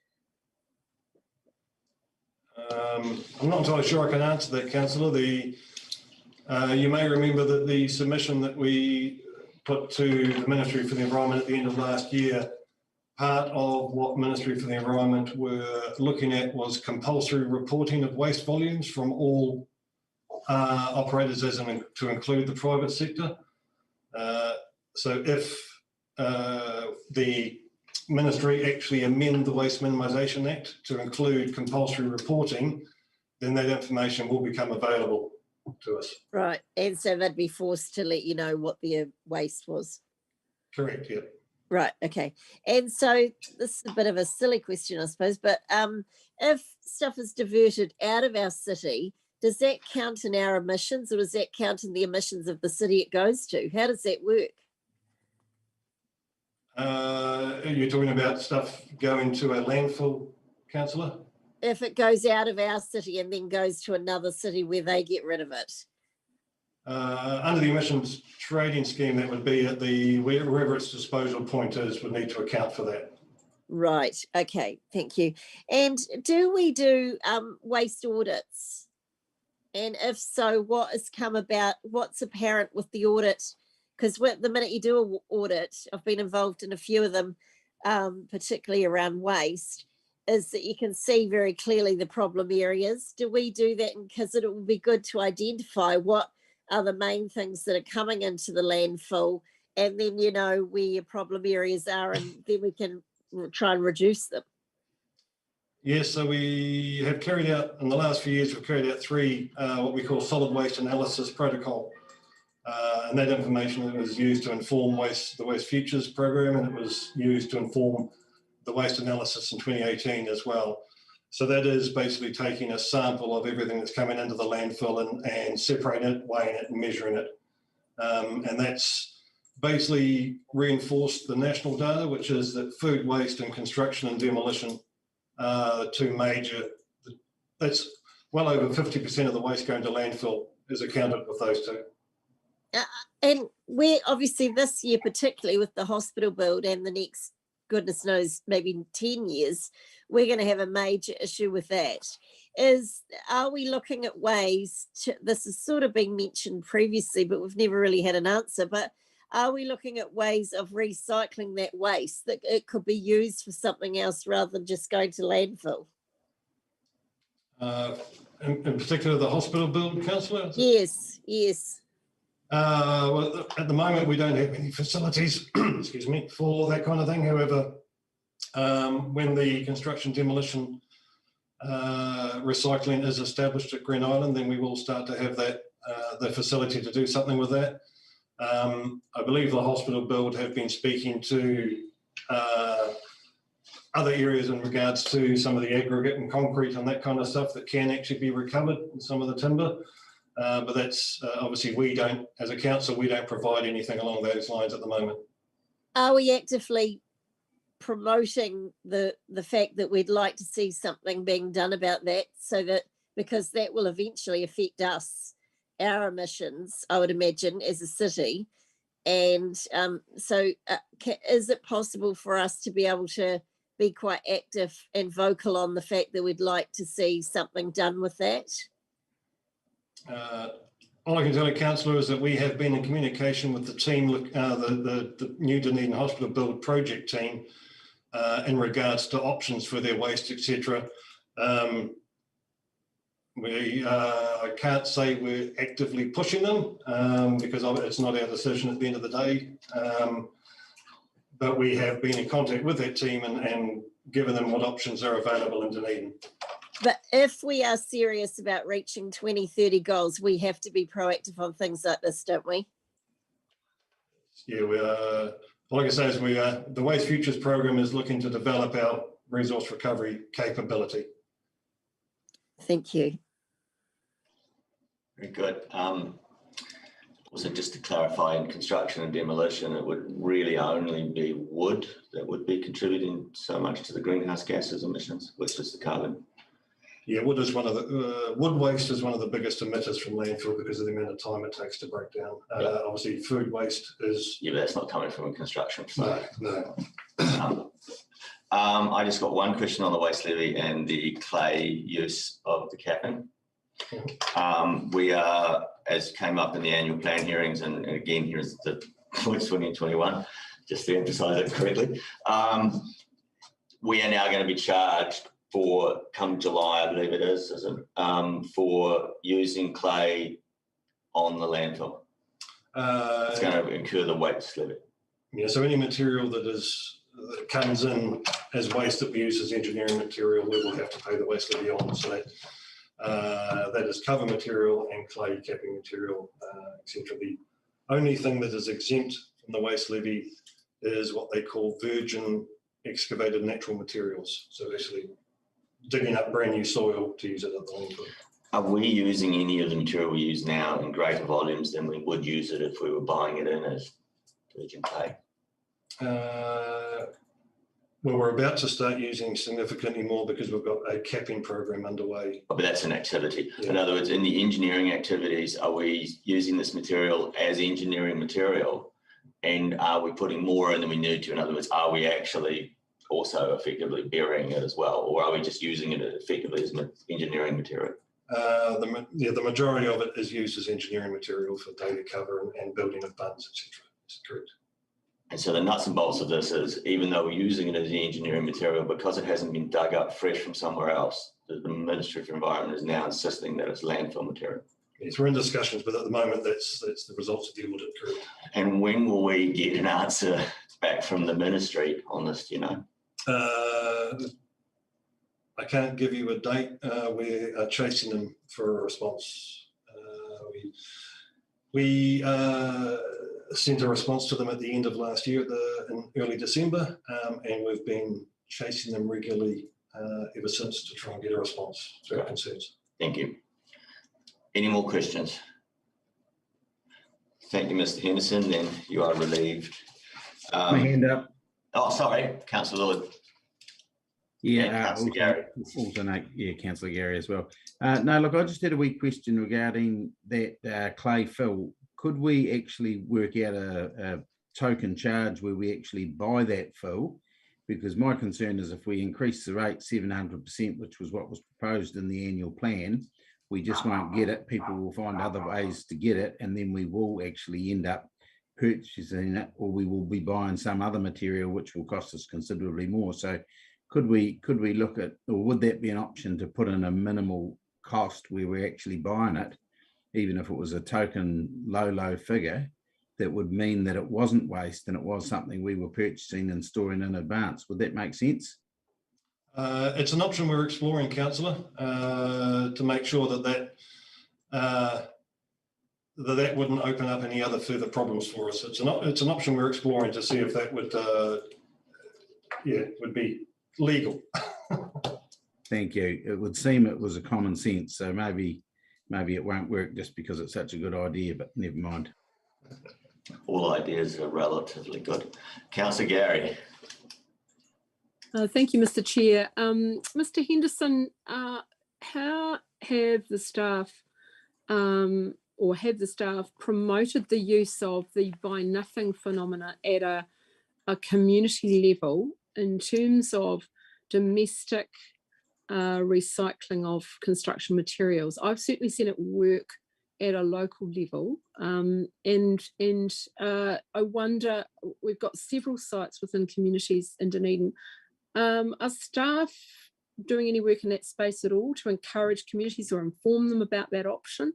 I'm not entirely sure I can answer that, Councillor. You may remember that the submission that we put to the Ministry for the Environment at the end of last year, part of what Ministry for the Environment were looking at was compulsory reporting of waste volumes from all operators, to include the private sector. So if the Ministry actually amend the Waste Minimisation Act to include compulsory reporting, then that information will become available to us. Right, and so they'd be forced to let you know what their waste was. Correct, yeah. Right, okay. And so this is a bit of a silly question, I suppose, but if stuff is diverted out of our city, does that count in our emissions, or does that count in the emissions of the city it goes to? How does that work? You're talking about stuff going to a landfill, Councillor? If it goes out of our city and then goes to another city where they get rid of it? Under the emissions trading scheme, that would be at wherever its disposal point is, would need to account for that. Right, okay, thank you. And do we do waste audits? And if so, what has come about, what's apparent with the audit? Because the minute you do an audit, I've been involved in a few of them, particularly around waste, is that you can see very clearly the problem areas. Do we do that? Because it would be good to identify what are the main things that are coming into the landfill, and then you know where your problem areas are, and then we can try and reduce them. Yes, so we have carried out, in the last few years, we've carried out 3 what we call solid waste analysis protocol. And that information was used to inform the Waste Futures program, and it was used to inform the waste analysis in 2018 as well. So that is basically taking a sample of everything that's coming into the landfill and separating it, weighing it and measuring it. And that's basically reinforced the national data, which is that food waste and construction and demolition are the 2 major, that's well over 50% of the waste going to landfill is accounted with those 2. And we're obviously this year, particularly with the hospital build and the next, goodness knows, maybe 10 years, we're going to have a major issue with that. Are we looking at ways to, this has sort of been mentioned previously, but we've never really had an answer, but are we looking at ways of recycling that waste, that it could be used for something else rather than just going to landfill? In particular, the hospital build, Councillor? Yes, yes. Well, at the moment, we don't have any facilities, excuse me, for that kind of thing. However, when the construction demolition recycling is established at Green Island, then we will start to have that the facility to do something with that. I believe the hospital build have been speaking to other areas in regards to some of the aggregate and concrete and that kind of stuff that can actually be recovered in some of the timber. But that's obviously we don't, as a council, we don't provide anything along those lines at the moment. Are we actively promoting the fact that we'd like to see something being done about that, so that, because that will eventually affect us, our emissions, I would imagine, as a city. And so is it possible for us to be able to be quite active and vocal on the fact that we'd like to see something done with that? All I can tell you, Councillor, is that we have been in communication with the team, the new Dunedin Hospital Build project team, in regards to options for their waste, etc. I can't say we're actively pushing them because it's not our decision at the end of the day. But we have been in contact with that team and given them what options are available in Dunedin. But if we are serious about reaching 2030 goals, we have to be proactive on things like this, don't we? Yeah, we are. Like I say, is the Waste Futures program is looking to develop our resource recovery capability. Thank you. Very good. Also, just to clarify, in construction and demolition, it would really only be wood that would be contributing so much to the greenhouse gases emissions, which is the carbon. Yeah, wood is one of the wood waste is one of the biggest emitters from landfill because of the amount of time it takes to break down. Obviously, food waste is. Yeah, but that's not coming from a construction site. No. I just got one question on the waste levy and the clay use of the capping. We are, as came up in the annual plan hearings, and again here is the points 2021, just to emphasise it correctly. We are now going to be charged for, come July, I believe it is, isn't it? For using clay on the landfill. It's going to incur the waste levy. Yeah, so any material that comes in as waste that we use as engineering material, we will have to pay the waste levy on. So that is cover material and clay capping material, etc. The only thing that is exempt from the waste levy is what they call virgin excavated natural materials. So actually digging up brand new soil to use it at the landfill. Are we using any of the material we use now in greater volumes than we would use it if we were buying it in as virgin clay? Well, we're about to start using significantly more because we've got a capping program underway. But that's an activity. Yeah. In other words, in the engineering activities, are we using this material as engineering material? And are we putting more in than we need to? In other words, are we actually also effectively burying it as well, or are we just using it effectively as engineering material? The majority of it is used as engineering material for data cover and building of bunds, etc. That's correct. And so the nuts and bolts of this is, even though we're using it as the engineering material, because it hasn't been dug up fresh from somewhere else, the Ministry for Environment is now insisting that it's landfill material. Yes, we're in discussions, but at the moment, that's the results of the audit. Correct. And when will we get an answer back from the ministry on this, do you know? I can't give you a date. We are chasing them for a response. We sent a response to them at the end of last year, in early December, and we've been chasing them regularly ever since to try and get a response to our concerns. Thank you. Any more questions? Thank you, Mr. Henderson. Then you are relieved. My hand up. Oh, sorry, Councillor Lloyd. Yeah, Councillor Gary. Councillor Gary as well. No, look, I just had a wee question regarding that clay fill. Could we actually work out a token charge where we actually buy that fill? Because my concern is if we increase the rate 700%, which was what was proposed in the annual plan, we just won't get it. People will find other ways to get it, and then we will actually end up purchasing it, or we will be buying some other material which will cost us considerably more. So could we look at, or would that be an option to put in a minimal cost where we're actually buying it, even if it was a token low figure, that would mean that it wasn't waste and it was something we were purchasing and storing in advance? Would that make sense? It's an option we're exploring, Councillor, to make sure that wouldn't open up any other further problems for us. It's an option we're exploring to see if that would be legal. Thank you. It would seem it was a common sense, so maybe it won't work just because it's such a good idea, but never mind. All ideas are relatively good. Councillor Gary. Thank you, Mr. Chair. Mr. Henderson, how have the staff promoted the use of the buy nothing phenomena at a community level in terms of domestic recycling of construction materials? I've certainly seen it work at a local level, and I wonder, we've got several sites within communities in Dunedin. Are staff doing any work in that space at all to encourage communities or inform them about that option?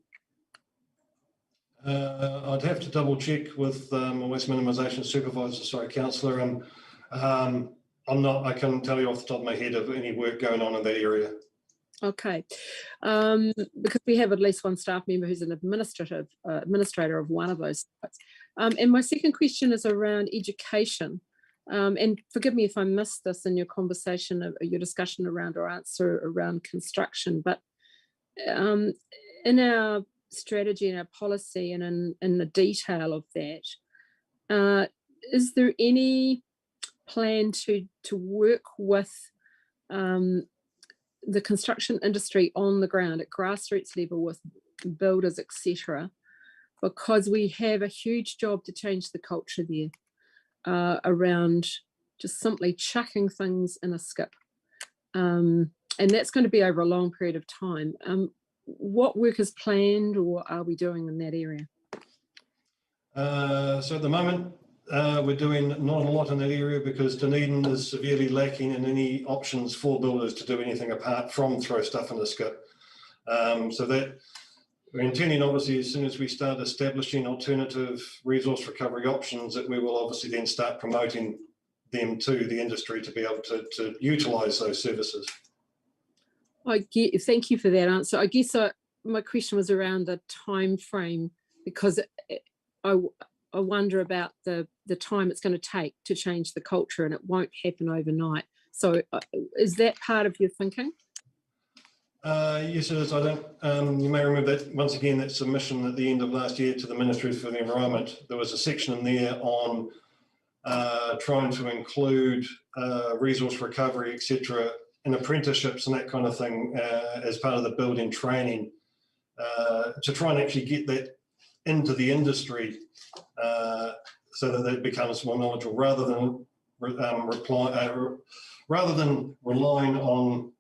I'd have to double check with my West Minimisation supervisor, sorry, Councillor. I can't tell you off the top of my head of any work going on in that area. Okay, because we have at least one staff member who's an administrator of one of those sites. And my second question is around education. And forgive me if I missed this in your conversation, your discussion around or answer around construction, but in our strategy and our policy and in the detail of that, is there any plan to work with the construction industry on the ground at grassroots level with builders, etc., because we have a huge job to change the culture there around just simply chucking things in a skip, and that's going to be over a long period of time. What work is planned or are we doing in that area? So at the moment, we're doing not a lot in that area because Dunedin is severely lacking in any options for builders to do anything apart from throw stuff in the skip. So that we're intending, obviously, as soon as we start establishing alternative resource recovery options, that we will obviously then start promoting them to the industry to be able to utilise those services. Thank you for that answer. I guess my question was around the time frame, because I wonder about the time it's going to take to change the culture, and it won't happen overnight. So is that part of your thinking? Yes, it is. I don't. You may remember that once again, that submission at the end of last year to the Ministry for the Environment. There was a section in there on trying to include resource recovery, etc., and apprenticeships and that kind of thing as part of the building training to try and actually get that into the industry so that it becomes more knowledgeable, rather than rather than relying on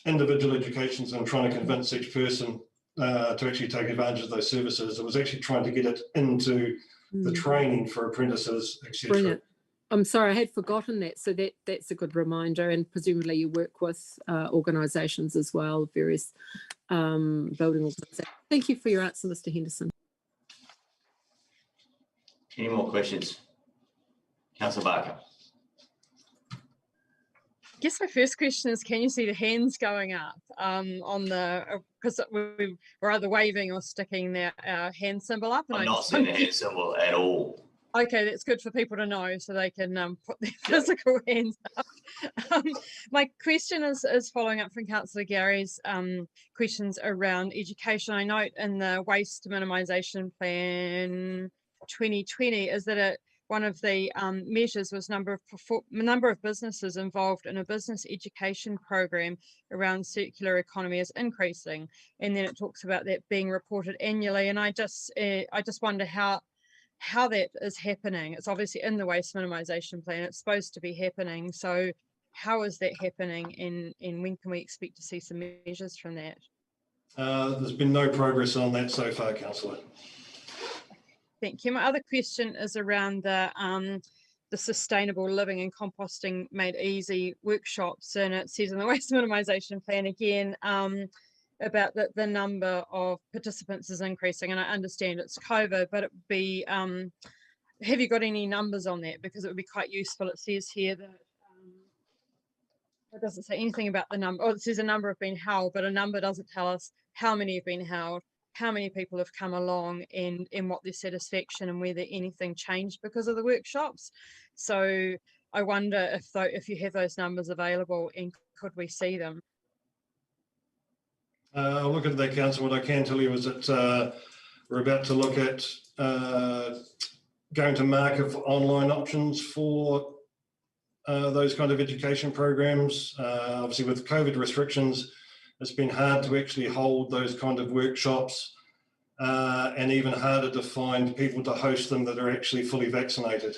individual educations and trying to convince each person to actually take advantage of those services, it was actually trying to get it into the training for apprentices, etc. Brilliant. I'm sorry, I had forgotten that. So that's a good reminder. And presumably you work with organisations as well, various building organisations. Thank you for your answer, Mr. Henderson. Any more questions? Councillor Barker. I guess my first question is, can you see the hands going up on the, because we're either waving or sticking their hand symbol up? And I'm not seeing the hand symbol at all. Okay, that's good for people to know so they can put their physical hands up. My question is following up from Councillor Gary's questions around education. I note in the Waste Minimisation Plan 2020 is that one of the measures was number of businesses involved in a business education program around circular economy is increasing, and then it talks about that being reported annually. And I just wonder how that is happening. It's obviously in the waste minimisation plan. It's supposed to be happening. So how is that happening, and when can we expect to see some measures from that? There's been no progress on that so far, Councillor. Thank you. My other question is around the sustainable living and composting made easy workshops, and it says in the waste minimisation plan again about the number of participants is increasing, and I understand it's COVID, but it would be, have you got any numbers on that? Because it would be quite useful. It says here that it doesn't say anything about the number. Oh, it says a number have been held, but a number doesn't tell us how many have been held, how many people have come along, and what their satisfaction and whether anything changed because of the workshops. So I wonder if you have those numbers available, and could we see them? I'll look at that, Councillor. What I can tell you is that we're about to look at going to market for online options for those kind of education programs. Obviously, with COVID restrictions, it's been hard to actually hold those kind of workshops, and even harder to find people to host them that are actually fully vaccinated.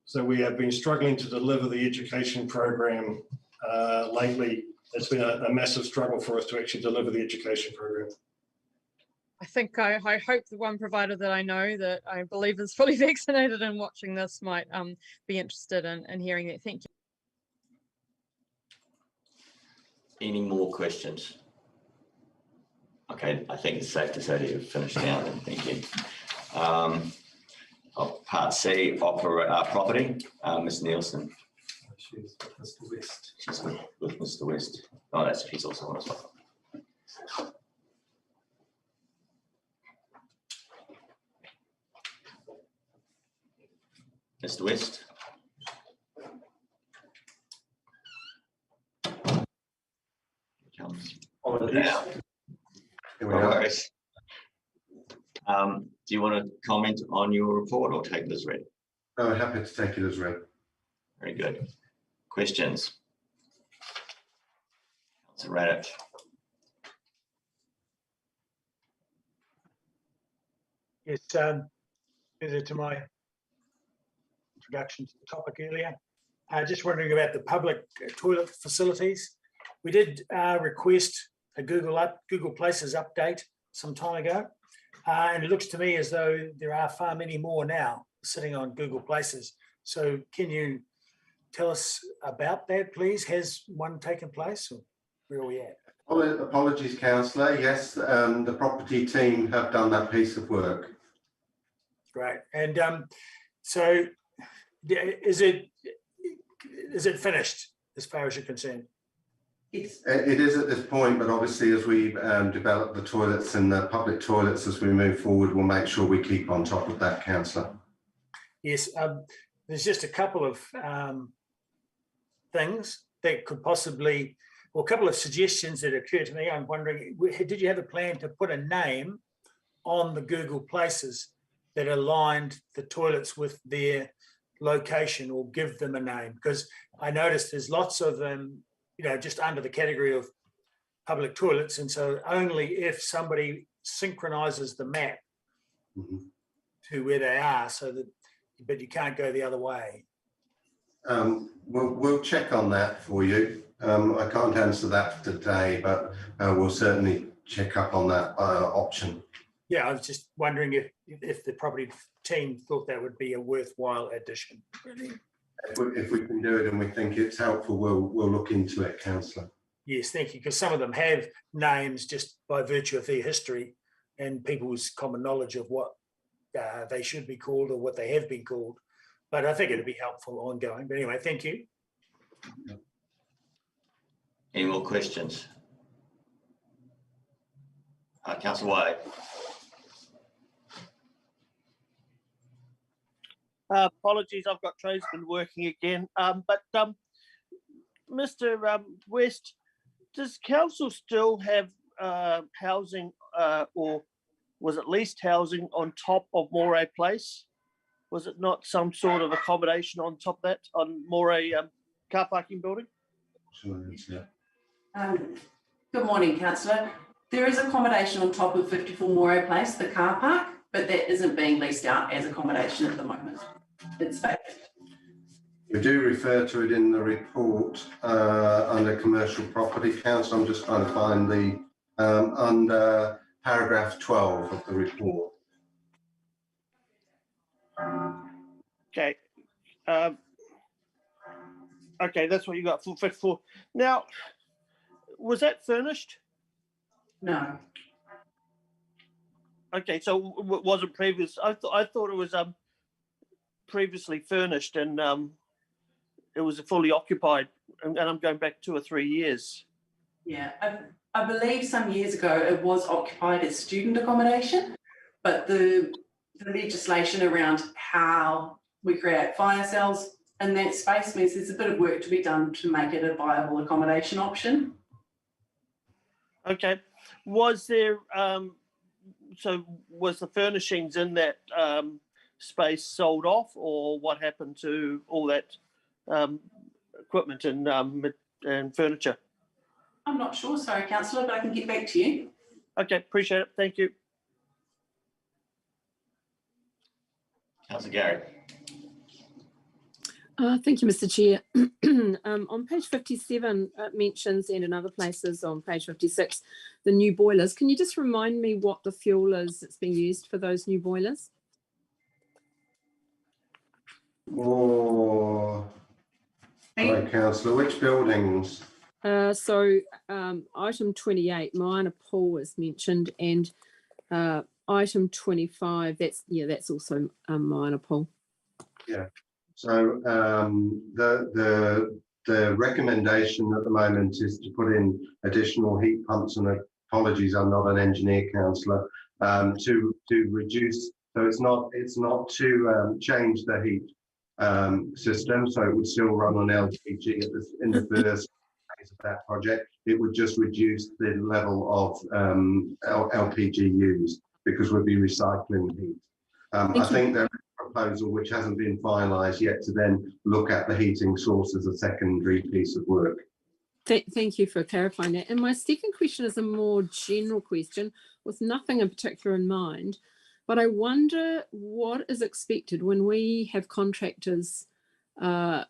So we have been struggling to deliver the education program lately. It's been a massive struggle for us to actually deliver the education program. I hope the one provider that I know that I believe is fully vaccinated and watching this might be interested in hearing that. Thank you. Any more questions? Okay, I think it's safe to say that you've finished now then. Thank you. Part C, property, Ms. Nielsen. She's with Mr. West. She's with Mr. West. Oh, he's also on as well. Mr. West. Do you want to comment on your report or take it as read? Oh, happy to take it as read. Very good. Questions? Councillor Raddick. Yes, further to my introduction to the topic earlier, just wondering about the public toilet facilities. We did request a Google Places update some time ago, and it looks to me as though there are far many more now sitting on Google Places. So can you tell us about that, please? Has one taken place, or where are we at? Apologies, Councillor. Yes, the property team have done that piece of work. Great. And so is it finished as far as you're concerned? It is at this point, but obviously as we develop the toilets and the public toilets as we move forward, we'll make sure we keep on top of that, Councillor. Yes, there's just a couple of things that could possibly, well, a couple of suggestions that occur to me. I'm wondering, did you have a plan to put a name on the Google Places that aligned the toilets with their location, or give them a name? Because I noticed there's lots of them, just under the category of public toilets. And so only if somebody synchronizes the map to where they are, so that, but you can't go the other way. We'll check on that for you. I can't answer that today, but we'll certainly check up on that option. Yeah, I was just wondering if the property team thought that would be a worthwhile addition. If we can do it and we think it's helpful, we'll look into it, councillor. Yes, thank you, because some of them have names just by virtue of their history and people's common knowledge of what they should be called or what they have been called. But I think it'd be helpful ongoing. But anyway, thank you. Any more questions? Councillor Wiley. Apologies, I've got tradesmen working again. Mr. West, does council still have housing or was it leased housing on top of Moray Place? Was it not some sort of accommodation on top of that on Moray car parking building? Good morning, councillor. There is accommodation on top of 54 Moray Place, the car park, but that isn't being leased out as accommodation at the moment. It's vacant. We do refer to it in the report under commercial property council. I'm just trying to find the under paragraph 12 of the report. Okay. Okay, that's what you got for 54. Now, was that furnished? No. Okay, so it wasn't previous. I thought it was previously furnished and it was fully occupied, and I'm going back 2 or 3 years. Yeah, I believe some years ago it was occupied as student accommodation, but the legislation around how we create fire cells in that space means there's a bit of work to be done to make it a viable accommodation option. Okay, was there so was the furnishings in that space sold off, or what happened to all that equipment and furniture? I'm not sure, sorry, councillor, but I can get back to you. Okay, appreciate it. Thank you. Councillor Gary. Thank you, Mr. Chair. On page 57, it mentions, and in other places on page 56, the new boilers. Can you just remind me what the fuel is that's being used for those new boilers? Oh, right, councillor, which buildings? Item 28, minor pool is mentioned, and item 25, that's also a minor pool. Yeah. So the recommendation at the moment is to put in additional heat pumps, and apologies, I'm not an engineer, councillor, to reduce. So it's not to change the heat system. So it would still run on LPG in the first phase of that project. It would just reduce the level of LPG used because we'd be recycling the heat. I think there is a proposal which hasn't been finalised yet to then look at the heating source as a secondary piece of work. Thank you for clarifying that. And my second question is a more general question with nothing in particular in mind, but I wonder what is expected when we have contractors that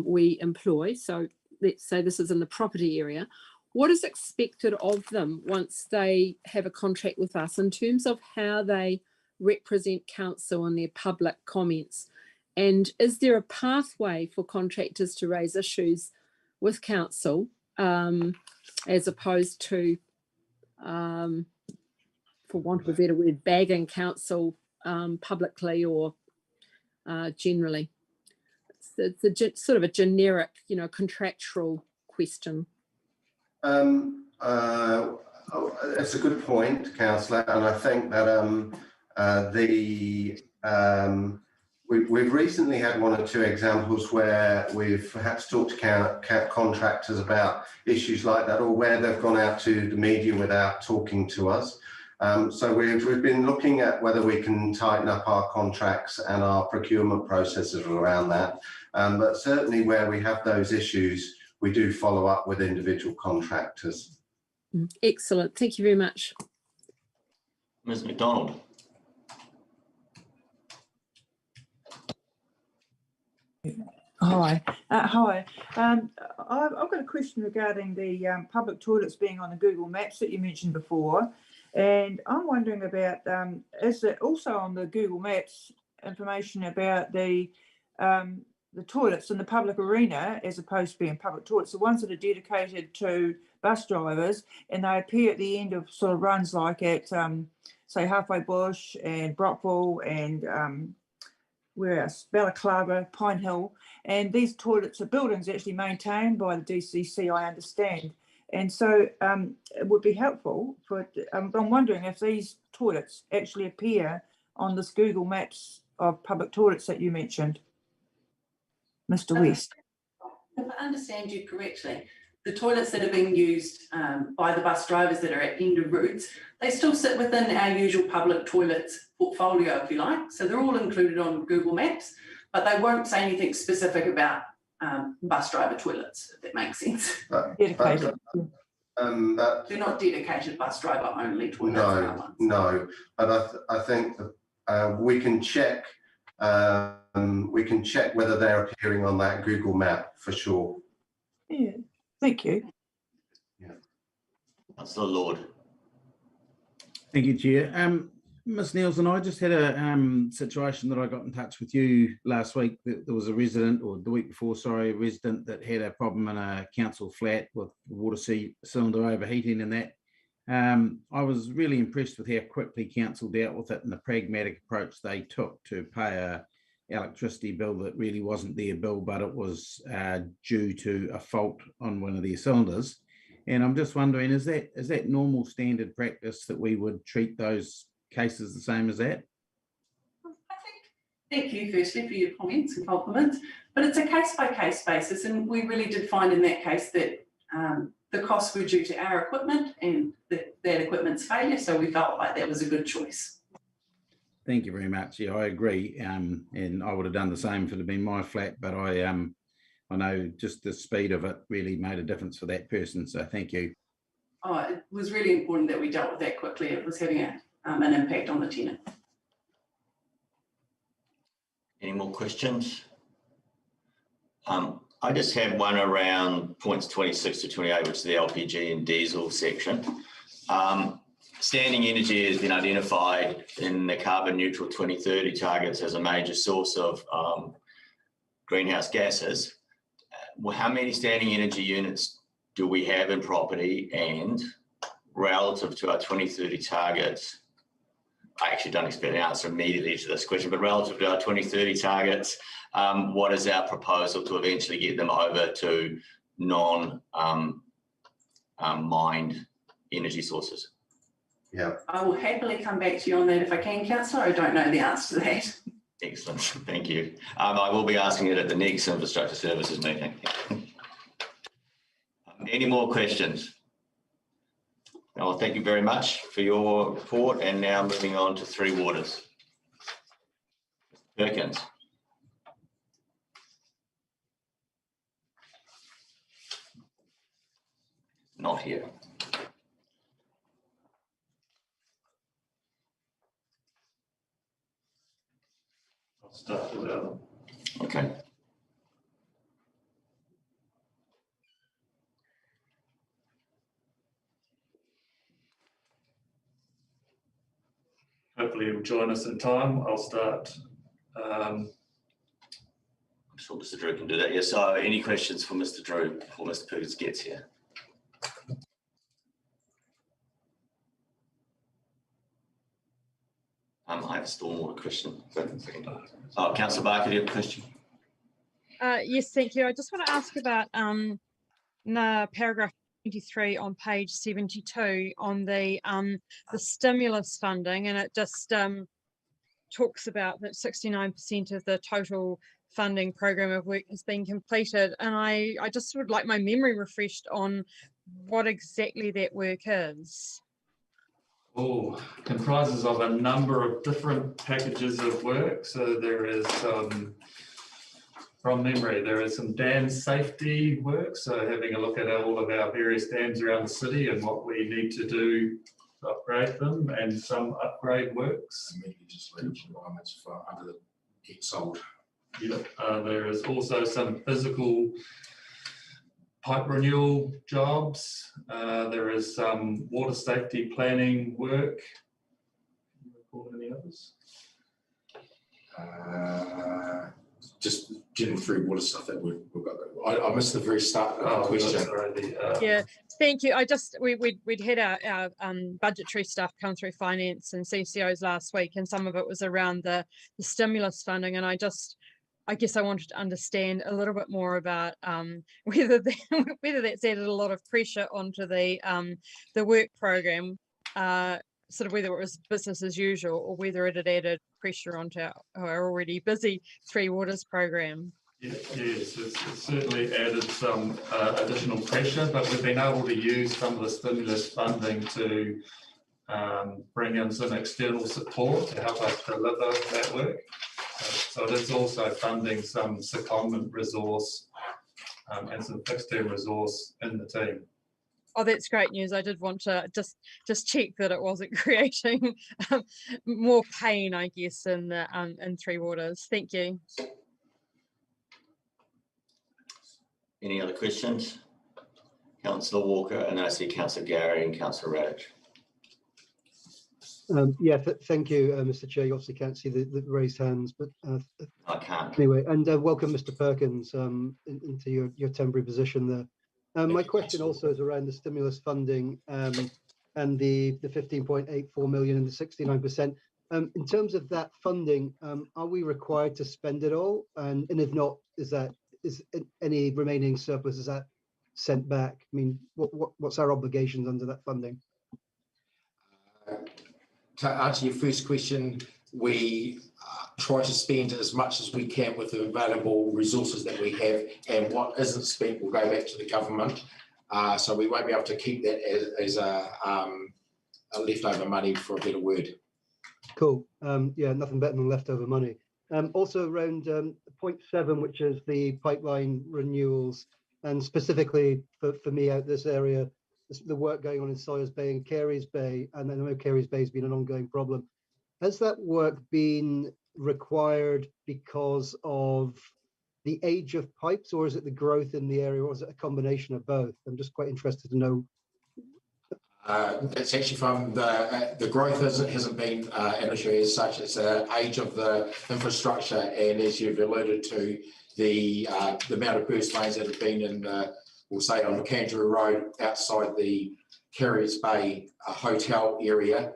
we employ. So let's say this is in the property area. What is expected of them once they have a contract with us in terms of how they represent council in their public comments? And is there a pathway for contractors to raise issues with council as opposed to, for want of a better word, bagging council publicly or generally? It's a sort of a generic, contractual question. It's a good point, councillor, and I think that we've recently had 1 or 2 examples where we've had to talk to contractors about issues like that, or where they've gone out to the media without talking to us. So we've been looking at whether we can tighten up our contracts and our procurement processes around that. But certainly where we have those issues, we do follow up with individual contractors. Excellent. Thank you very much. Ms. McDonald. Hi. Hi. I've got a question regarding the public toilets being on the Google Maps that you mentioned before. And I'm wondering about, is it also on the Google Maps information about the toilets in the public arena as opposed to being public toilets, the ones that are dedicated to bus drivers, and they appear at the end of sort of runs like at, say, Halfway Bush and Brockville and where else? Balaclava, Pine Hill, and these toilets are buildings actually maintained by the DCC, I understand. And so it would be helpful for, I'm wondering if these toilets actually appear on this Google Maps of public toilets that you mentioned, Mr. West. If I understand you correctly, the toilets that are being used by the bus drivers that are at end of routes, they still sit within our usual public toilets portfolio, if you like. So they're all included on Google Maps, but they won't say anything specific about bus driver toilets, if that makes sense. Dedicated. They're not dedicated bus driver only toilets. No, but I think that we can check. We can check whether they're appearing on that Google map for sure. Yeah, thank you. Yeah. Councillor Lord. Thank you, Chair. Ms. Nielsen, I just had a situation that I got in touch with you last week. There was a resident, or the week before, sorry, a resident that had a problem in a council flat with water cylinder overheating and that. I was really impressed with how quickly council dealt with it and the pragmatic approach they took to pay a electricity bill that really wasn't their bill, but it was due to a fault on one of their cylinders. And I'm just wondering, is that normal standard practice that we would treat those cases the same as that? Thank you firstly for your comments and compliments, but it's a case-by-case basis, and we really did find in that case that the costs were due to our equipment and that equipment's failure, so we felt like that was a good choice. Thank you very much. Yeah, I agree, and I would have done the same if it had been my flat, but I know just the speed of it really made a difference for that person, so thank you. Oh, it was really important that we dealt with that quickly. It was having an impact on the tenant. Any more questions? I just have one around points 26 to 28, which is the LPG and diesel section. Standing energy has been identified in the carbon neutral 2030 targets as a major source of greenhouse gases. Well, how many standing energy units do we have in property, and relative to our 2030 targets? I actually don't expect an answer immediately to this question, but relative to our 2030 targets, what is our proposal to eventually get them over to non-mined energy sources? Yeah. I will happily come back to you on that if I can, Councillor. I don't know the answer to that. Excellent, thank you. I will be asking it at the next infrastructure services meeting. Any more questions? Well, thank you very much for your report, and now moving on to Three Waters. Perkins. Not here. I'll start with that one. Okay. Hopefully he'll join us in time. I'll start. I'm sure Mr. Drew can do that. Yeah, so any questions for Mr. Drew before Mr. Perkins gets here? I have a stormwater question. Oh, Councillor Barker, do you have a question? Yes, thank you. I just want to ask about paragraph 23 on page 72 on the stimulus funding, and it just talks about that 69% of the total funding program of work has been completed, and I just would like my memory refreshed on what exactly that work is. Oh, comprises of a number of different packages of work. So there is from memory, there is some dam safety work. So having a look at all of our various dams around the city and what we need to do to upgrade them, and some upgrade works. Legislation requirements for under the get sold There is also some physical pipe renewal jobs. There is some water safety planning work. Can you recall any others? Just general free water stuff that we've got. I missed the very start of the question. Yeah, thank you. We'd had our budgetary stuff come through finance and CCOs last week, and some of it was around the stimulus funding, and I guess I wanted to understand a little bit more about whether that's added a lot of pressure onto the work program, sort of whether it was business as usual or whether it had added pressure onto our already busy Three Waters program. Yes, it's certainly added some additional pressure, but we've been able to use some of the stimulus funding to bring in some external support to help us deliver that work. So it is also funding some secondment resource and some fixed term resource in the team. Oh, that's great news. I did want to just check that it wasn't creating more pain, I guess, in Three Waters. Thank you. Any other questions? Councillor Walker, and I see Councillor Gary and Councillor Radich. Thank you, Mr. Chair. You obviously can't see the raised hands, but I can't. Anyway, and welcome, Mr. Perkins, into your temporary position there. My question also is around the stimulus funding and the 15.84 million and the 69%. In terms of that funding, are we required to spend it all? And if not, is any remaining surplus, is that sent back? I mean, what's our obligations under that funding? To answer your first question, we try to spend as much as we can with the available resources that we have, and what isn't spent will go back to the government. So we won't be able to keep that as a leftover money, for a better word. Cool. Yeah, nothing better than leftover money. Also around point 7, which is the pipeline renewals, and specifically for me out this area, the work going on in Sawyers Bay and Carey's Bay, and I know Carey's Bay has been an ongoing problem. Has that work been required because of the age of pipes, or is it the growth in the area, or is it a combination of both? I'm just quite interested to know. It's actually from the growth hasn't been an issue as such. It's the age of the infrastructure, and as you've alluded to, the amount of burst mains that have been in, we'll say, on Canterbury Road outside the Carey's Bay hotel area.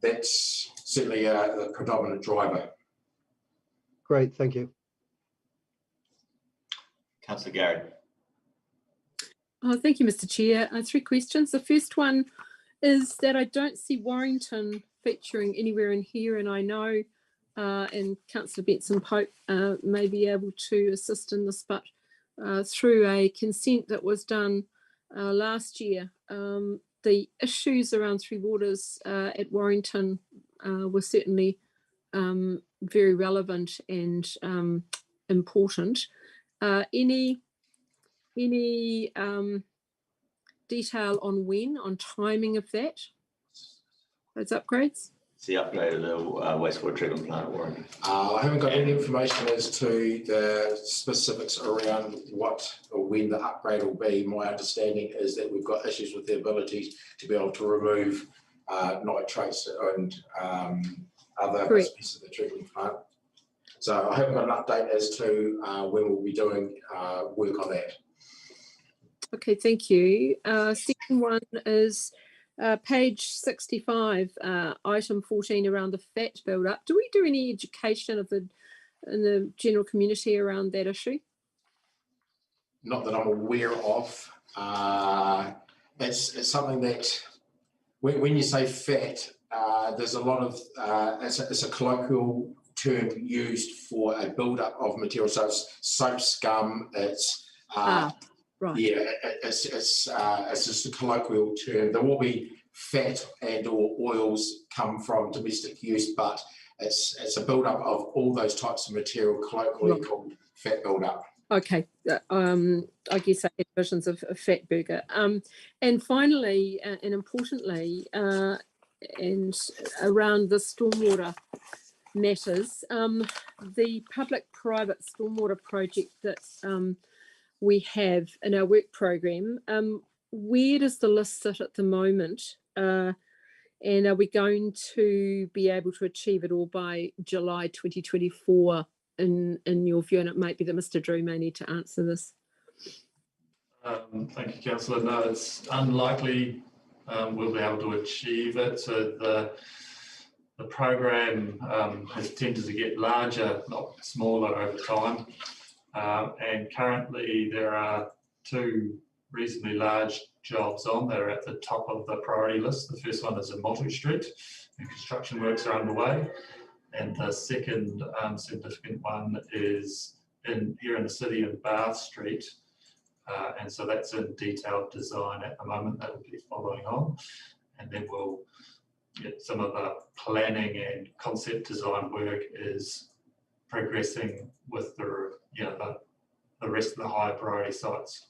That's certainly the predominant driver. Great, thank you. Councillor Gary. Oh, thank you, Mr. Chair. 3 questions. The first one is that I don't see Warrington featuring anywhere in here, and I know, and Councillor Benson Pope may be able to assist in this, but through a consent that was done last year, the issues around Three Waters at Warrington were certainly very relevant and important. Any detail on timing of that? Those upgrades? It's the upgrade of the wastewater treatment plant at Warrington. I haven't got any information as to the specifics around what or when the upgrade will be. My understanding is that we've got issues with the ability to be able to remove nitrates and other pieces of the treatment plant. So I haven't got an update as to when we'll be doing work on that. Okay, thank you. Second one is page 65, item 14, around the fat build-up. Do we do any education in the general community around that issue? Not that I'm aware of. It's something that when you say fat, there's a lot of it's a colloquial term used for a build-up of material. So it's soap scum. It's right. Yeah, it's just a colloquial term. There will be fat and or oils come from domestic use, but it's a build-up of all those types of material, colloquially called fat build-up. Okay, I guess I had visions of fat burger. And finally, and importantly, and around the stormwater matters. The public-private stormwater project that we have in our work program, where does the list sit at the moment? And are we going to be able to achieve it all by July 2024 in your view? And it might be that Mr. Drew may need to answer this. Thank you, Councillor. No, it's unlikely we'll be able to achieve it. So the program has tended to get larger, not smaller over time. And currently there are 2 reasonably large jobs on that are at the top of the priority list. The first one is in Motu Street, and construction works are underway. And the second significant one is here in the city in Bath Street. And so that's in detailed design at the moment. That will be following on. And then we'll get some of the planning and concept design work is progressing with the rest of the high priority sites.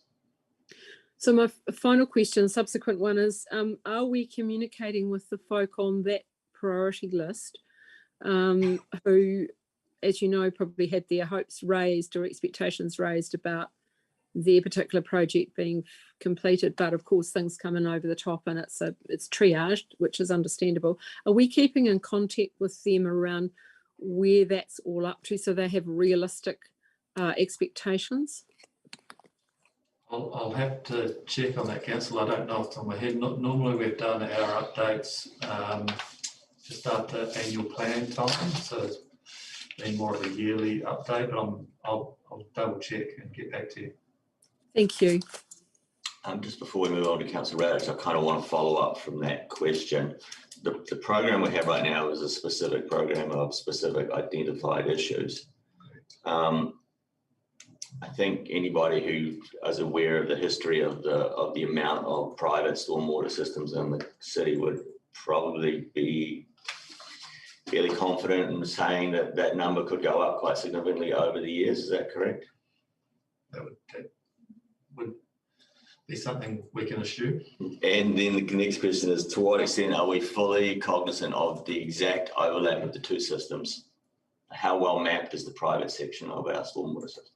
So my final question, subsequent one is, are we communicating with the folk on that priority list who, as you know, probably had their hopes raised or expectations raised about their particular project being completed, but of course things come in over the top and it's triaged, which is understandable. Are we keeping in contact with them around where that's all up to so they have realistic expectations? I'll have to check on that, Council. I don't know off the top of my head. Normally we've done our updates just after annual planning time, so it's been more of a yearly update, but I'll double check and get back to you. Thank you. Just before we move on to Councillor Radich, I kind of want to follow up from that question. The program we have right now is a specific program of specific identified issues. I think anybody who is aware of the history of the amount of private stormwater systems in the city would probably be fairly confident in saying that that number could go up quite significantly over the years. Is that correct? That would be something we can assume. And then the next question is, to what extent are we fully cognizant of the exact overlap of the 2 systems? How well mapped is the private section of our stormwater system?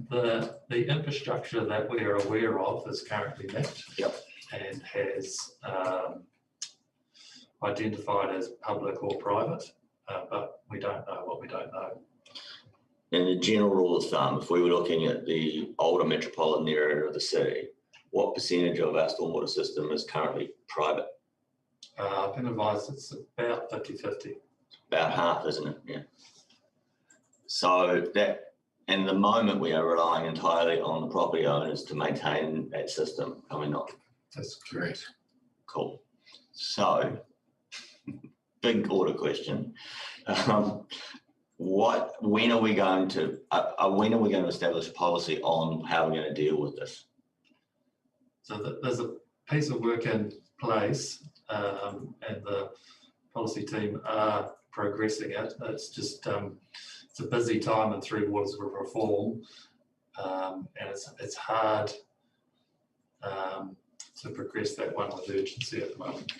The infrastructure that we're aware of is currently mapped. Yep. And has identified as public or private, but we don't know what we don't know. And the general rule of thumb, if we were looking at the older metropolitan area of the city, what percentage of our stormwater system is currently private? I've been advised it's about 50-50. About half, isn't it? Yeah. So that, and at the moment we are relying entirely on the property owners to maintain that system, are we not? That's correct. Cool. So, big order question. When are we going to establish a policy on how we're going to deal with this? So there's a piece of work in place, and the policy team are progressing it. It's just it's a busy time in Three Waters of Reform, and it's hard to progress that one with urgency at the moment.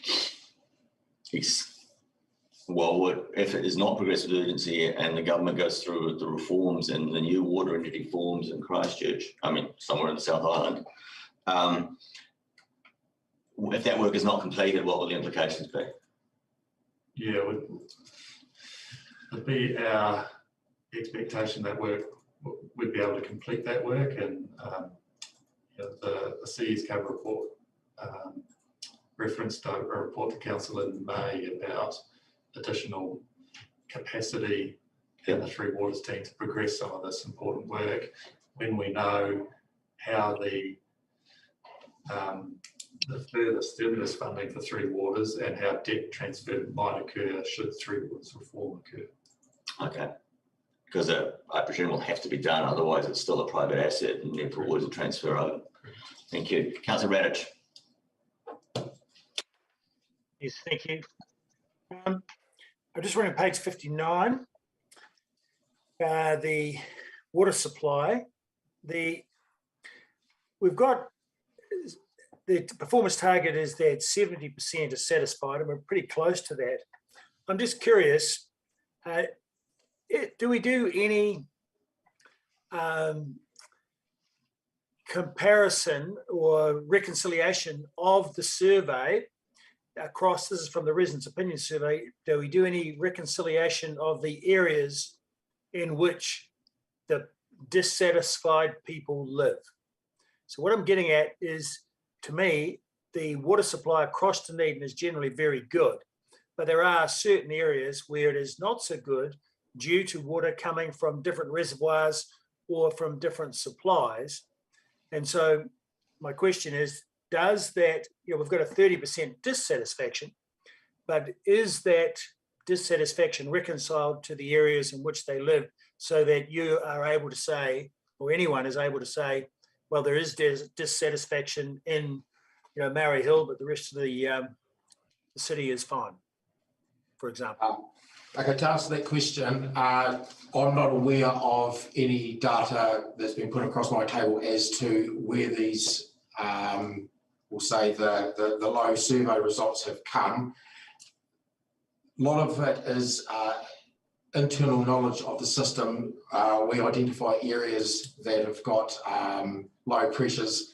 Yes. Well, if it is not progressive urgency and the government goes through with the reforms and the new water entity forms in Christchurch, I mean, somewhere in the South Island, if that work is not completed, what will the implications be? Yeah, it'd be our expectation that we'd be able to complete that work, and the Seas Cover report referenced a report to Council in May about additional capacity in the Three Waters team to progress some of this important work. When we know how the further stimulus funding for Three Waters and how debt transfer might occur should Three Waters reform occur. Okay, because I presume will have to be done, otherwise it's still a private asset and therefore it wouldn't transfer over. Thank you. Councillor Radich. Yes, thank you. I'm just reading page 59. The water supply. We've got the performance target is that 70% is satisfied, and we're pretty close to that. I'm just curious, do we do any comparison or reconciliation of the survey across, this is from the Residents' Opinion Survey, do we do any reconciliation of the areas in which the dissatisfied people live? So what I'm getting at is, to me, the water supply across Dunedin is generally very good, but there are certain areas where it is not so good due to water coming from different reservoirs or from different supplies. And so my question is, does that, we've got a 30% dissatisfaction, but is that dissatisfaction reconciled to the areas in which they live so that you are able to say, or anyone is able to say, well, there is dissatisfaction in, Murray Hill, but the rest of the city is fine, for example? Okay, to answer that question, I'm not aware of any data that's been put across my table as to where these, we'll say the low survey results have come. A lot of it is internal knowledge of the system. We identify areas that have got low pressures.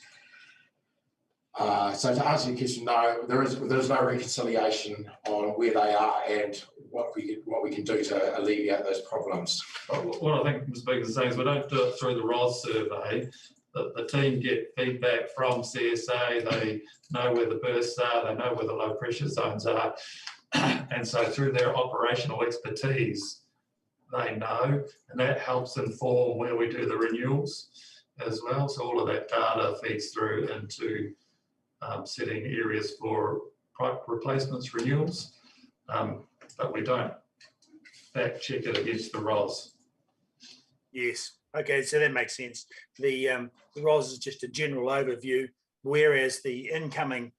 So to answer your question, no, there is no reconciliation on where they are and what we can do to alleviate those problems. What I think Ms. Beaker is saying is we don't do it through the ROS survey. The team get feedback from CSA, they know where the bursts are, they know where the low pressure zones are. And so through their operational expertise, they know, and that helps inform where we do the renewals as well. So all of that data feeds through into setting areas for pipe replacements, renewals, but we don't fact check it against the ROS. Yes. Okay, so that makes sense. The ROS is just a general overview, whereas the incoming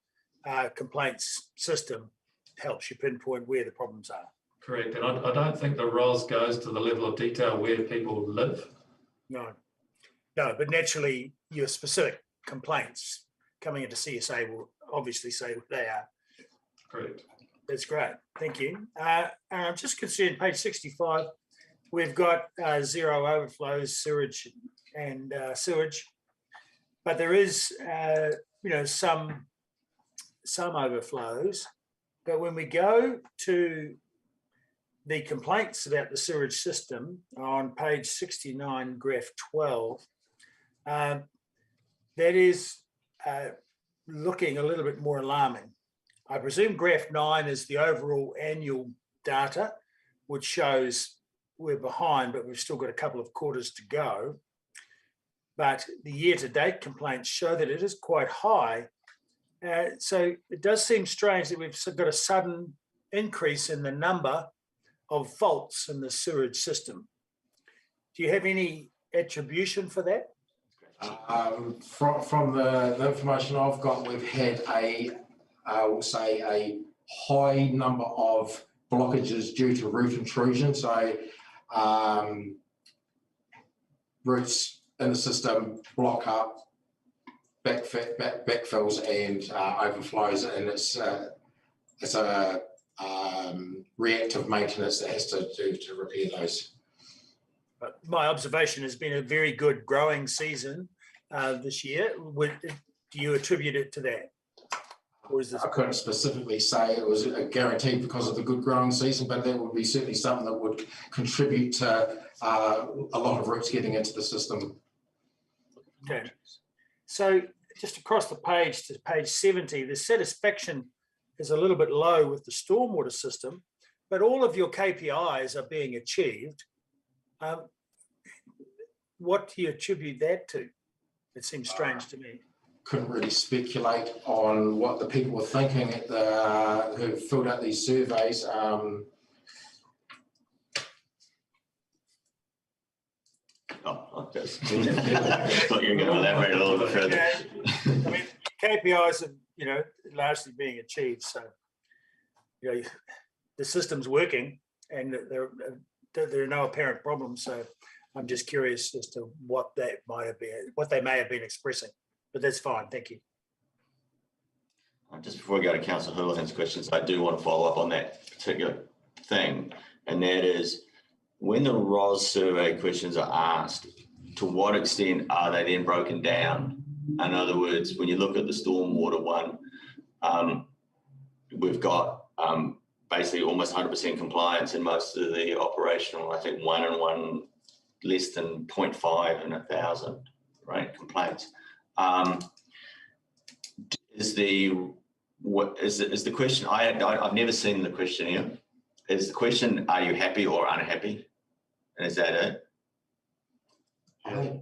complaints system helps you pinpoint where the problems are. Correct, and I don't think the ROS goes to the level of detail where people live. No, but naturally your specific complaints coming into CSA will obviously say what they are. Correct. That's great, thank you. I'm just concerned, page 65, we've got zero overflows, sewage and sewage, but there is, some overflows. But when we go to the complaints about the sewage system on page 69, graph 12, that is looking a little bit more alarming. I presume graph 9 is the overall annual data, which shows we're behind, but we've still got a couple of quarters to go. But the year-to-date complaints show that it is quite high. So it does seem strange that we've got a sudden increase in the number of faults in the sewage system. Do you have any attribution for that? From the information I've got, we've had we'll say a high number of blockages due to root intrusion. So roots in the system block up, backfills and overflows, and it's a reactive maintenance that has to do to repair those. But my observation has been a very good growing season this year. Do you attribute it to that? Or is this? I couldn't specifically say it was guaranteed because of the good growing season, but that would be certainly something that would contribute to a lot of roots getting into the system. Okay. So just across the page to page 70, the satisfaction is a little bit low with the stormwater system, but all of your KPIs are being achieved. What do you attribute that to? It seems strange to me. Couldn't really speculate on what the people were thinking at who filled out these surveys. I thought you were going to elaborate a little bit further. I mean, KPIs are, largely being achieved. So, the system's working, and there are no apparent problems. So, I'm just curious as to what that might have been, what they may have been expressing. But that's fine. Thank you. Just before we go to Councillor Houlihan's questions, I do want to follow up on that particular thing, and that is when the ROS survey questions are asked, to what extent are they then broken down? In other words, when you look at the stormwater one, we've got basically almost 100% compliance in most of the operational, I think 1 and 1 less than 0.5 in 1,000, right, complaints. Is the question, I've never seen the questionnaire. Is the question, are you happy or unhappy? And is that it? I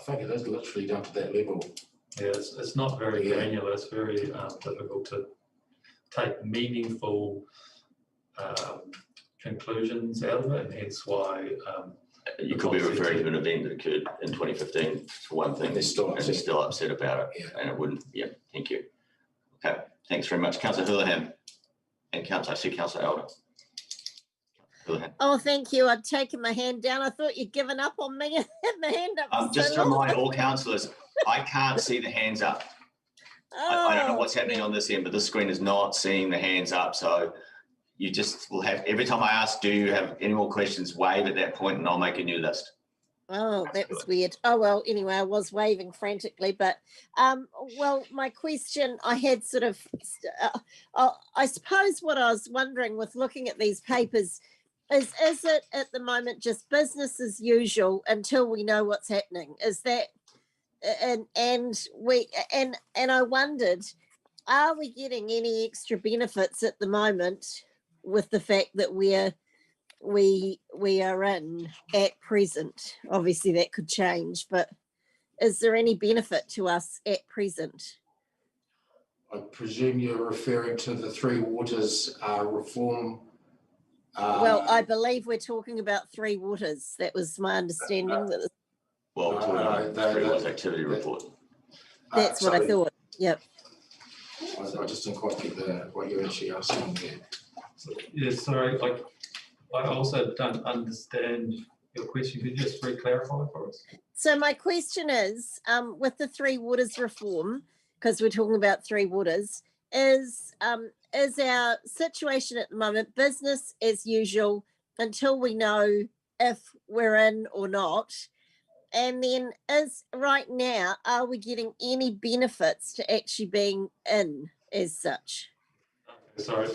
think it is literally down to that level. Yeah, it's not very granular. It's very difficult to take meaningful conclusions out of it, and hence why you could be referring to an event that occurred in 2015 for one thing, and they're still upset about it, and it wouldn't. Yeah, thank you. Okay, thanks very much, Councillor Houlihan, and Councillor Elder. Oh, thank you. I'd taken my hand down. I thought you'd given up on me. Had my hand up. Just to remind all councillors, I can't see the hands up. I don't know what's happening on this end, but this screen is not seeing the hands up. So you just will have, every time I ask, do you have any more questions, wave at that point and I'll make a new list. Oh, that was weird. Oh, well, anyway, I was waving frantically, but, well, my question, I had sort of, I suppose what I was wondering with looking at these papers is it at the moment just business as usual until we know what's happening? Is that, and I wondered, are we getting any extra benefits at the moment with the fact that we are in at present? Obviously that could change, but is there any benefit to us at present? I presume you're referring to the Three Waters reform. Well, I believe we're talking about Three Waters. That was my understanding. Well, the Three Waters activity report. That's what I thought. Yep. I just didn't quite get what you're actually asking there. Yeah, sorry. I also don't understand your question. Could you just re-clarify for us? So my question is, with the Three Waters reform, because we're talking about Three Waters, is our situation at the moment business as usual until we know if we're in or not? And then right now, are we getting any benefits to actually being in as such? Sorry.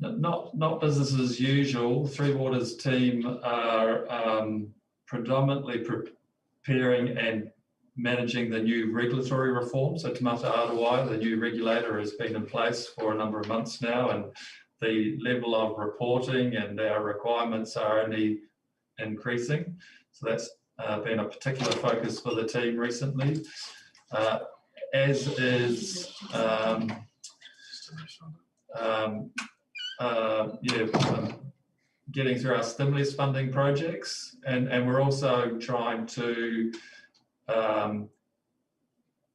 Not business as usual. Three Waters team are predominantly preparing and managing the new regulatory reform. So Te Mata Arawai, the new regulator, has been in place for a number of months now, and the level of reporting and our requirements are only increasing. So that's been a particular focus for the team recently, as is getting through our stimulus funding projects, and we're also trying to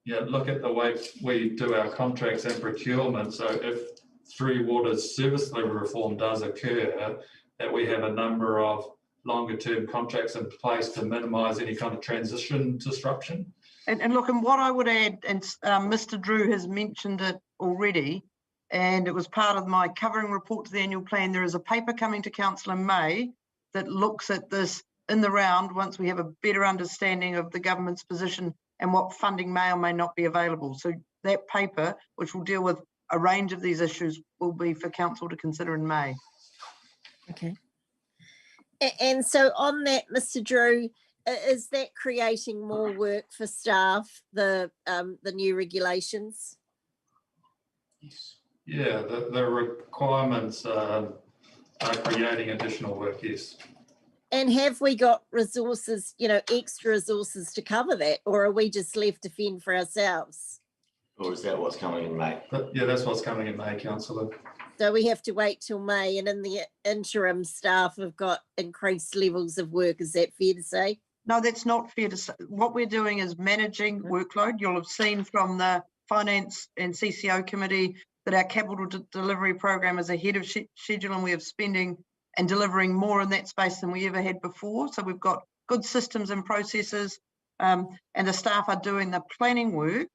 look at the way we do our contracts and procurement. So if Three Waters service level reform does occur, that we have a number of longer term contracts in place to minimise any kind of transition disruption. And look, and what I would add, and Mr. Drew has mentioned it already, and it was part of my covering report to the annual plan, there is a paper coming to Council in May that looks at this in the round once we have a better understanding of the government's position and what funding may or may not be available. So that paper, which will deal with a range of these issues, will be for Council to consider in May. Okay. And so on that, Mr. Drew, is that creating more work for staff, the new regulations? Yes. Yeah, the requirements are creating additional work, yes. And have we got resources, extra resources to cover that, or are we just left to fend for ourselves? Or is that what's coming in May? Yeah, that's what's coming in May, Councillor. So we have to wait till May, and in the interim, staff have got increased levels of work. Is that fair to say? No, that's not fair to say. What we're doing is managing workload. You'll have seen from the Finance and CCO Committee that our capital delivery program is ahead of schedule, and we have spending and delivering more in that space than we ever had before. So we've got good systems and processes, and the staff are doing the planning work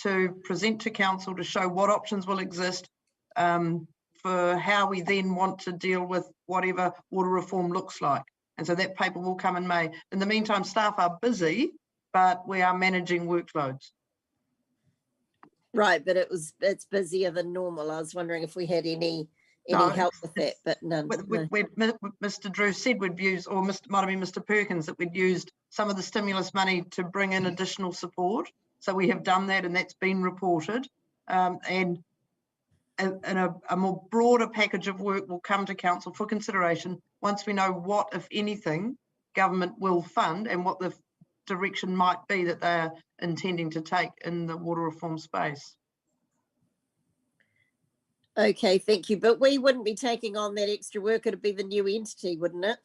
to present to council to show what options will exist for how we then want to deal with whatever water reform looks like. And so that paper will come in May. In the meantime, staff are busy, but we are managing workloads. Right, but it's busier than normal. I was wondering if we had any No, help with that, but none. No. Mr. Drew said we'd use, or might have been Mr. Perkins, that we'd used some of the stimulus money to bring in additional support. So we have done that, and that's been reported. And a more broader package of work will come to council for consideration once we know what, if anything, government will fund and what the direction might be that they're intending to take in the water reform space. Okay, thank you. But we wouldn't be taking on that extra work. It'd be the new entity, wouldn't it?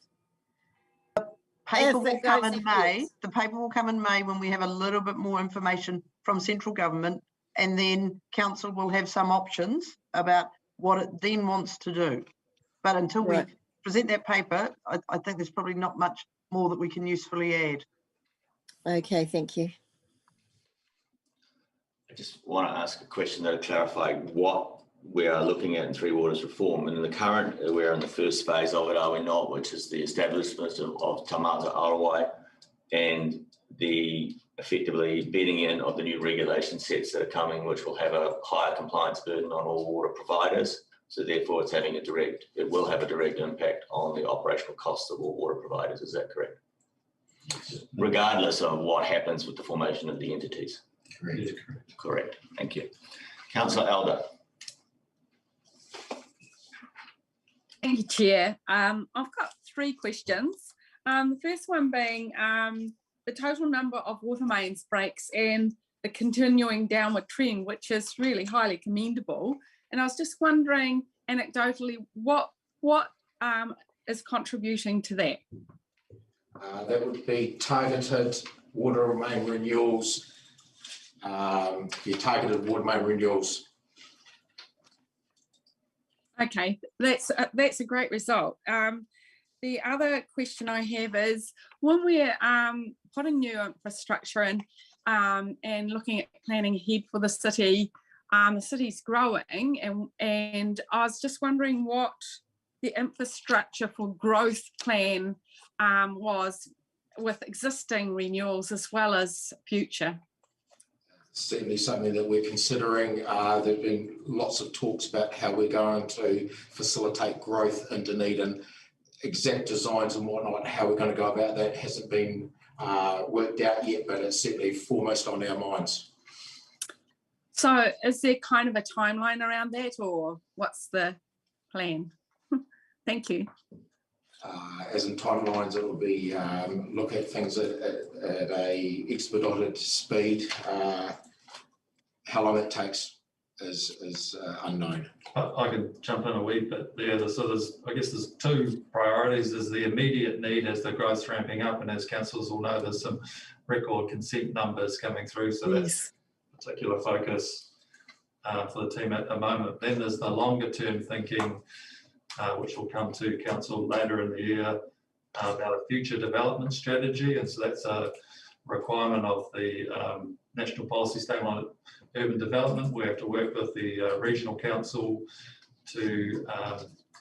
Paper will come in May. The paper will come in May when we have a little bit more information from central government, and then council will have some options about what it then wants to do. But until we present that paper, I think there's probably not much more that we can usefully add. Okay, thank you. I just want to ask a question to clarify what we are looking at in Three Waters reform. And in the current, we're in the first phase of it, are we not? Which is the establishment of Tamata Arawai and the effectively bedding in of the new regulation sets that are coming, which will have a higher compliance burden on all water providers. So therefore, it will have a direct impact on the operational costs of all water providers. Is that correct? Regardless of what happens with the formation of the entities. Correct. Correct. Thank you. Councillor Elder. Thank you, Chair. I've got 3 questions. The first one being the total number of water mains breaks and the continuing downward trend, which is really highly commendable. And I was just wondering, anecdotally, what is contributing to that? That would be targeted water main renewals. Targeted water main renewals. Okay, that's a great result. The other question I have is when we're putting new infrastructure in and looking at planning ahead for the city's growing, and I was just wondering what the infrastructure for growth plan was with existing renewals as well as future. Certainly something that we're considering. There've been lots of talks about how we're going to facilitate growth in Dunedin. Exact designs and whatnot, how we're going to go about that hasn't been worked out yet, but it's certainly foremost on our minds. So is there kind of a timeline around that, or what's the plan? Thank you. As in timelines, it will be look at things at a expedited speed. How long it takes is unknown. I can jump in a wee bit there. So I guess there's 2 priorities. There's the immediate need as the growth's ramping up, and as councillors will know, there's some record consent numbers coming through. So that's particular focus for the team at the moment. Then there's the longer term thinking, which will come to council later in the year about a future development strategy. And so that's a requirement of the National Policy Statement on Urban Development. We have to work with the regional council to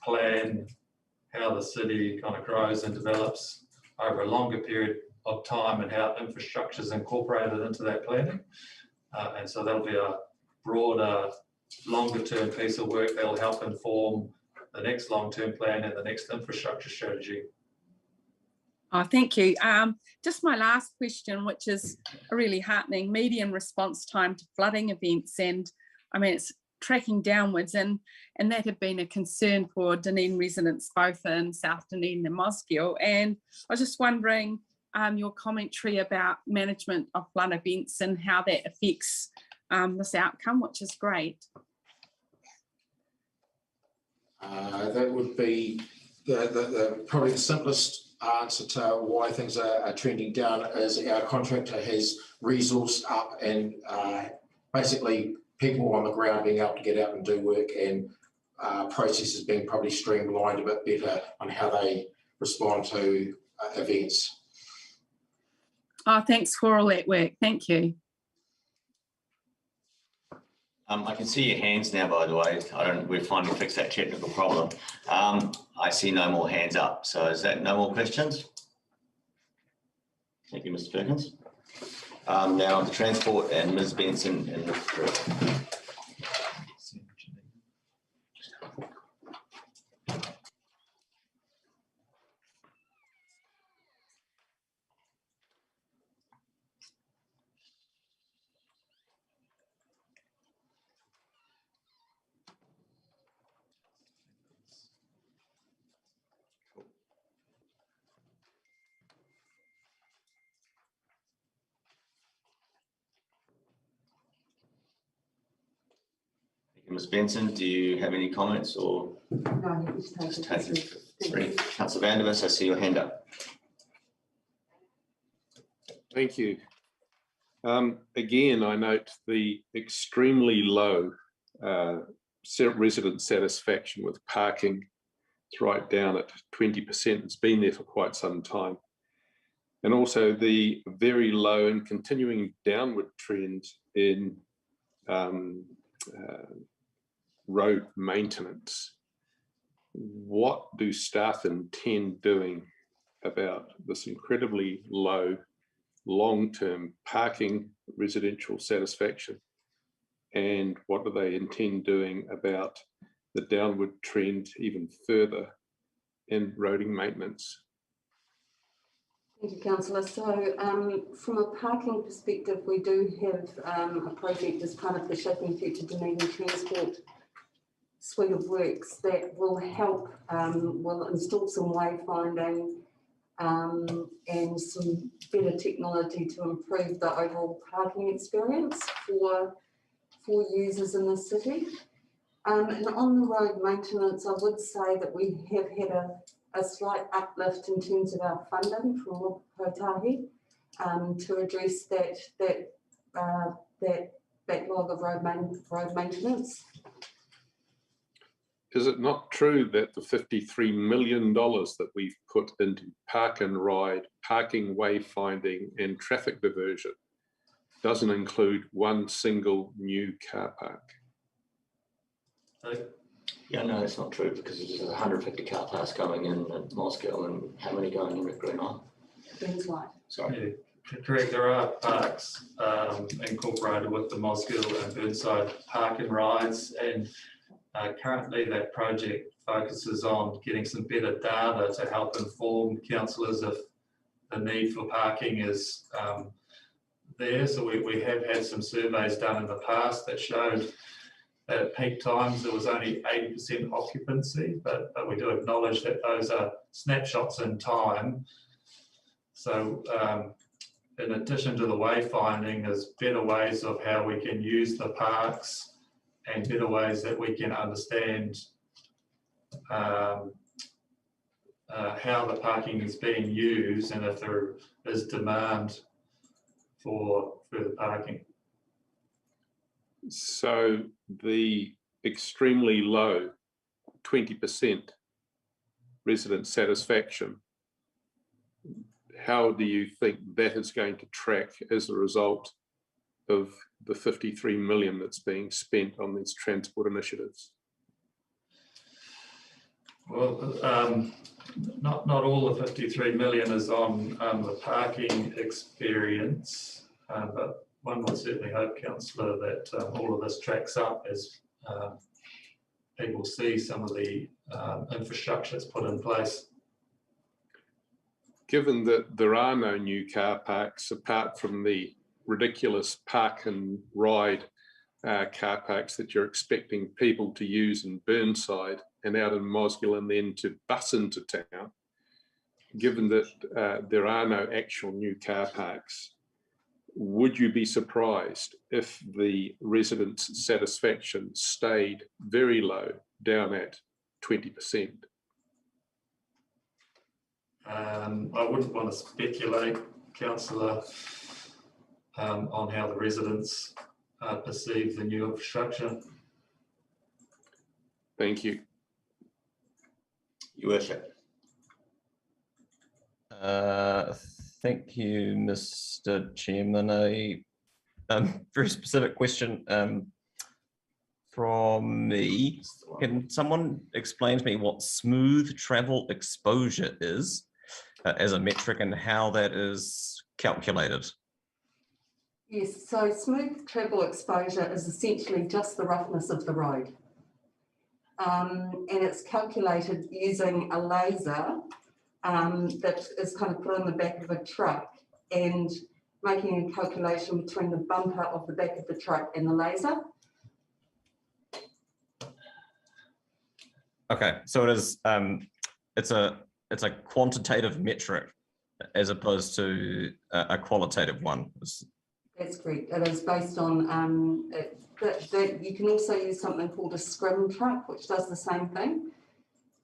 plan how the city kind of grows and develops over a longer period of time and how infrastructure is incorporated into that planning. And so that'll be a broader, longer term piece of work that'll help inform the next long-term plan and the next infrastructure strategy. Oh, thank you. Just my last question, which is a really heartening median response time to flooding events. And I mean, it's tracking downwards, and that had been a concern for Dunedin residents, both in South Dunedin and Mosgiel. And I was just wondering your commentary about management of flood events and how that affects this outcome, which is great. That would be probably the simplest answer to why things are trending down is our contractor has resourced up and basically people on the ground being able to get out and do work, and processes being probably streamlined a bit better on how they respond to events. Oh, thanks for all that work. Thank you. I can see your hands now, by the way. We've finally fixed that technical problem. I see no more hands up. So is that no more questions? Thank you, Mr. Perkins. Now the transport and Ms. Benson in the group. Ms. Benson, do you have any comments or? No, just take it. Councillor Vandervis, I see your hand up. Thank you. Again, I note the extremely low resident satisfaction with parking. It's right down at 20%. It's been there for quite some time. And also the very low and continuing downward trend in road maintenance. What do staff intend doing about this incredibly low long-term parking residential satisfaction? And what do they intend doing about the downward trend even further in roading maintenance? Thank you, Councillor. So from a parking perspective, we do have a project as part of the Shaping Future Dunedin Transport suite of works that will help, will install some wayfinding and some better technology to improve the overall parking experience for users in the city. And on the road maintenance, I would say that we have had a slight uplift in terms of our funding from Kotahi to address that backlog of road maintenance. Is it not true that the $53 million that we've put into park and ride, parking wayfinding and traffic diversion doesn't include one single new car park? Yeah, no, that's not true because there's 150 car parks going in at Moscow and how many going in at Green Island? Things like. Sorry. Yeah, correct. There are parks incorporated with the Mosgiel and Burnside park and rides, and currently that project focuses on getting some better data to help inform councillors if the need for parking is there. So we have had some surveys done in the past that showed that at peak times there was only 80% occupancy, but we do acknowledge that those are snapshots in time. So in addition to the wayfinding, there's better ways of how we can use the parks and better ways that we can understand how the parking is being used and if there is demand for further parking. So the extremely low 20% resident satisfaction, how do you think that is going to track as a result of the 53 million that's being spent on these transport initiatives? Well, not all the 53 million is on the parking experience, but one would certainly hope, Councillor, that all of this tracks up as people see some of the infrastructure that's put in place. Given that there are no new car parks apart from the ridiculous park and ride car parks that you're expecting people to use in Burnside and out in Mosgiel and then to bus into town, given that there are no actual new car parks, would you be surprised if the residents' satisfaction stayed very low, down at 20%? I wouldn't want to speculate, Councillor, on how the residents perceive the new infrastructure. Thank you. Your Worship. Thank you, Mr. Chairman. A very specific question. from me. Can someone explain to me what smooth travel exposure is as a metric and how that is calculated? Yes, so smooth travel exposure is essentially just the roughness of the road. And it's calculated using a laser that is kind of put on the back of a truck and making a calculation between the bumper of the back of the truck and the laser. Okay, so it is it's a quantitative metric as opposed to a qualitative one. That's correct. It is based on you can also use something called a scrim truck, which does the same thing.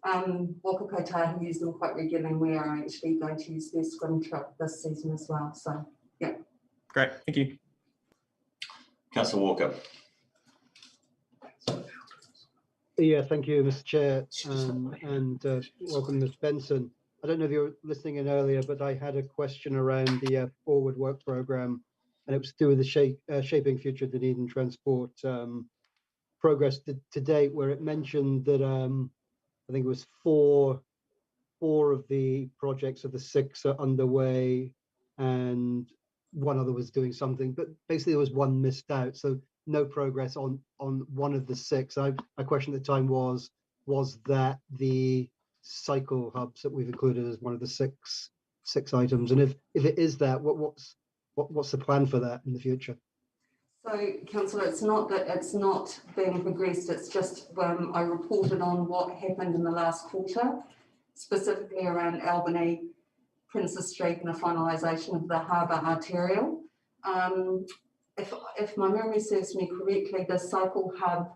Waka Kotahi use them quite regularly, and we are actually going to use their scrim truck this season as well. So, yeah. Great, thank you. Councillor Walker. Yeah, thank you, Mr. Chair, and welcome, Ms. Benson. I don't know if you were listening in earlier, but I had a question around the forward work programme, and it was to do with the Shaping Future Dunedin Transport progress to date, where it mentioned that I think it was four of the projects of the 6 are underway, and one other was doing something, but basically there was one missed out. So no progress on one of the 6. My question at the time was that the cycle hubs that we've included as one of the six items, and if it is that, what's the plan for that in the future? So, Councillor, it's not that it's not being progressed, it's just I reported on what happened in the last quarter, specifically around Albany, Princess Street and the finalisation of the Harbour Arterial. If my memory serves me correctly, the cycle hub,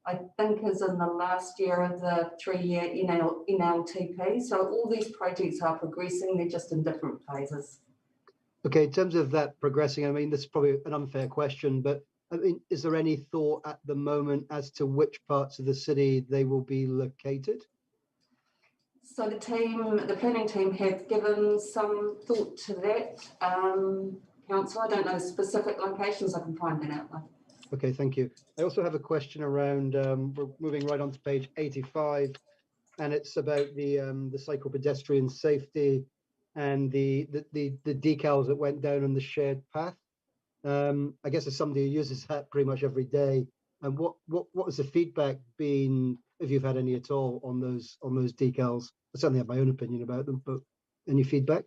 I think, is in the last year of the 3-year NLTP. So all these projects are progressing, they're just in different phases. Okay, in terms of that progressing, I mean, this is probably an unfair question, but I mean, is there any thought at the moment as to which parts of the city they will be located? So the planning team have given some thought to that. Council, I don't know specific locations, I can find that out though. Okay, thank you. I also have a question around, we're moving right on to page 85, and it's about the cycle pedestrian safety and the decals that went down on the shared path. I guess as somebody who uses that pretty much every day, and what has the feedback been, if you've had any at all, on those decals? I certainly have my own opinion about them, but any feedback?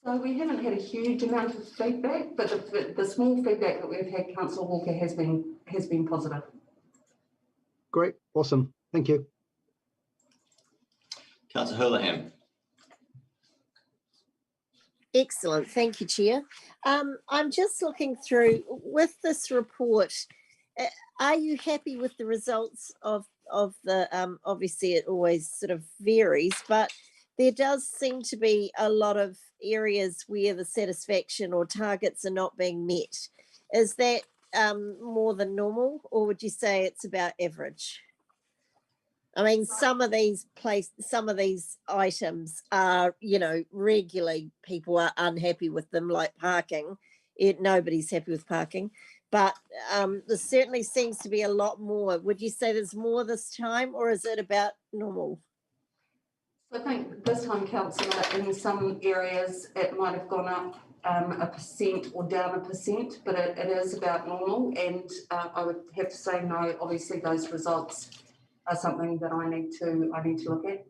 So we haven't had a huge amount of feedback, but the small feedback that we've had, Councillor Walker, has been positive. Great, awesome, thank you. Councillor Hurleham. Excellent, thank you, Chair. I'm just looking through with this report. Are you happy with the results of the? Obviously, it always sort of varies, but there does seem to be a lot of areas where the satisfaction or targets are not being met. Is that more than normal, or would you say it's about average? I mean, some of these items are, you know, regularly people are unhappy with them, like parking. Nobody's happy with parking, but there certainly seems to be a lot more. Would you say there's more this time, or is it about normal? I think this time, Councillor, in some areas it might have gone up 1% or down 1%, but it is about normal. And I would have to say no. Obviously, those results are something that I need to look at.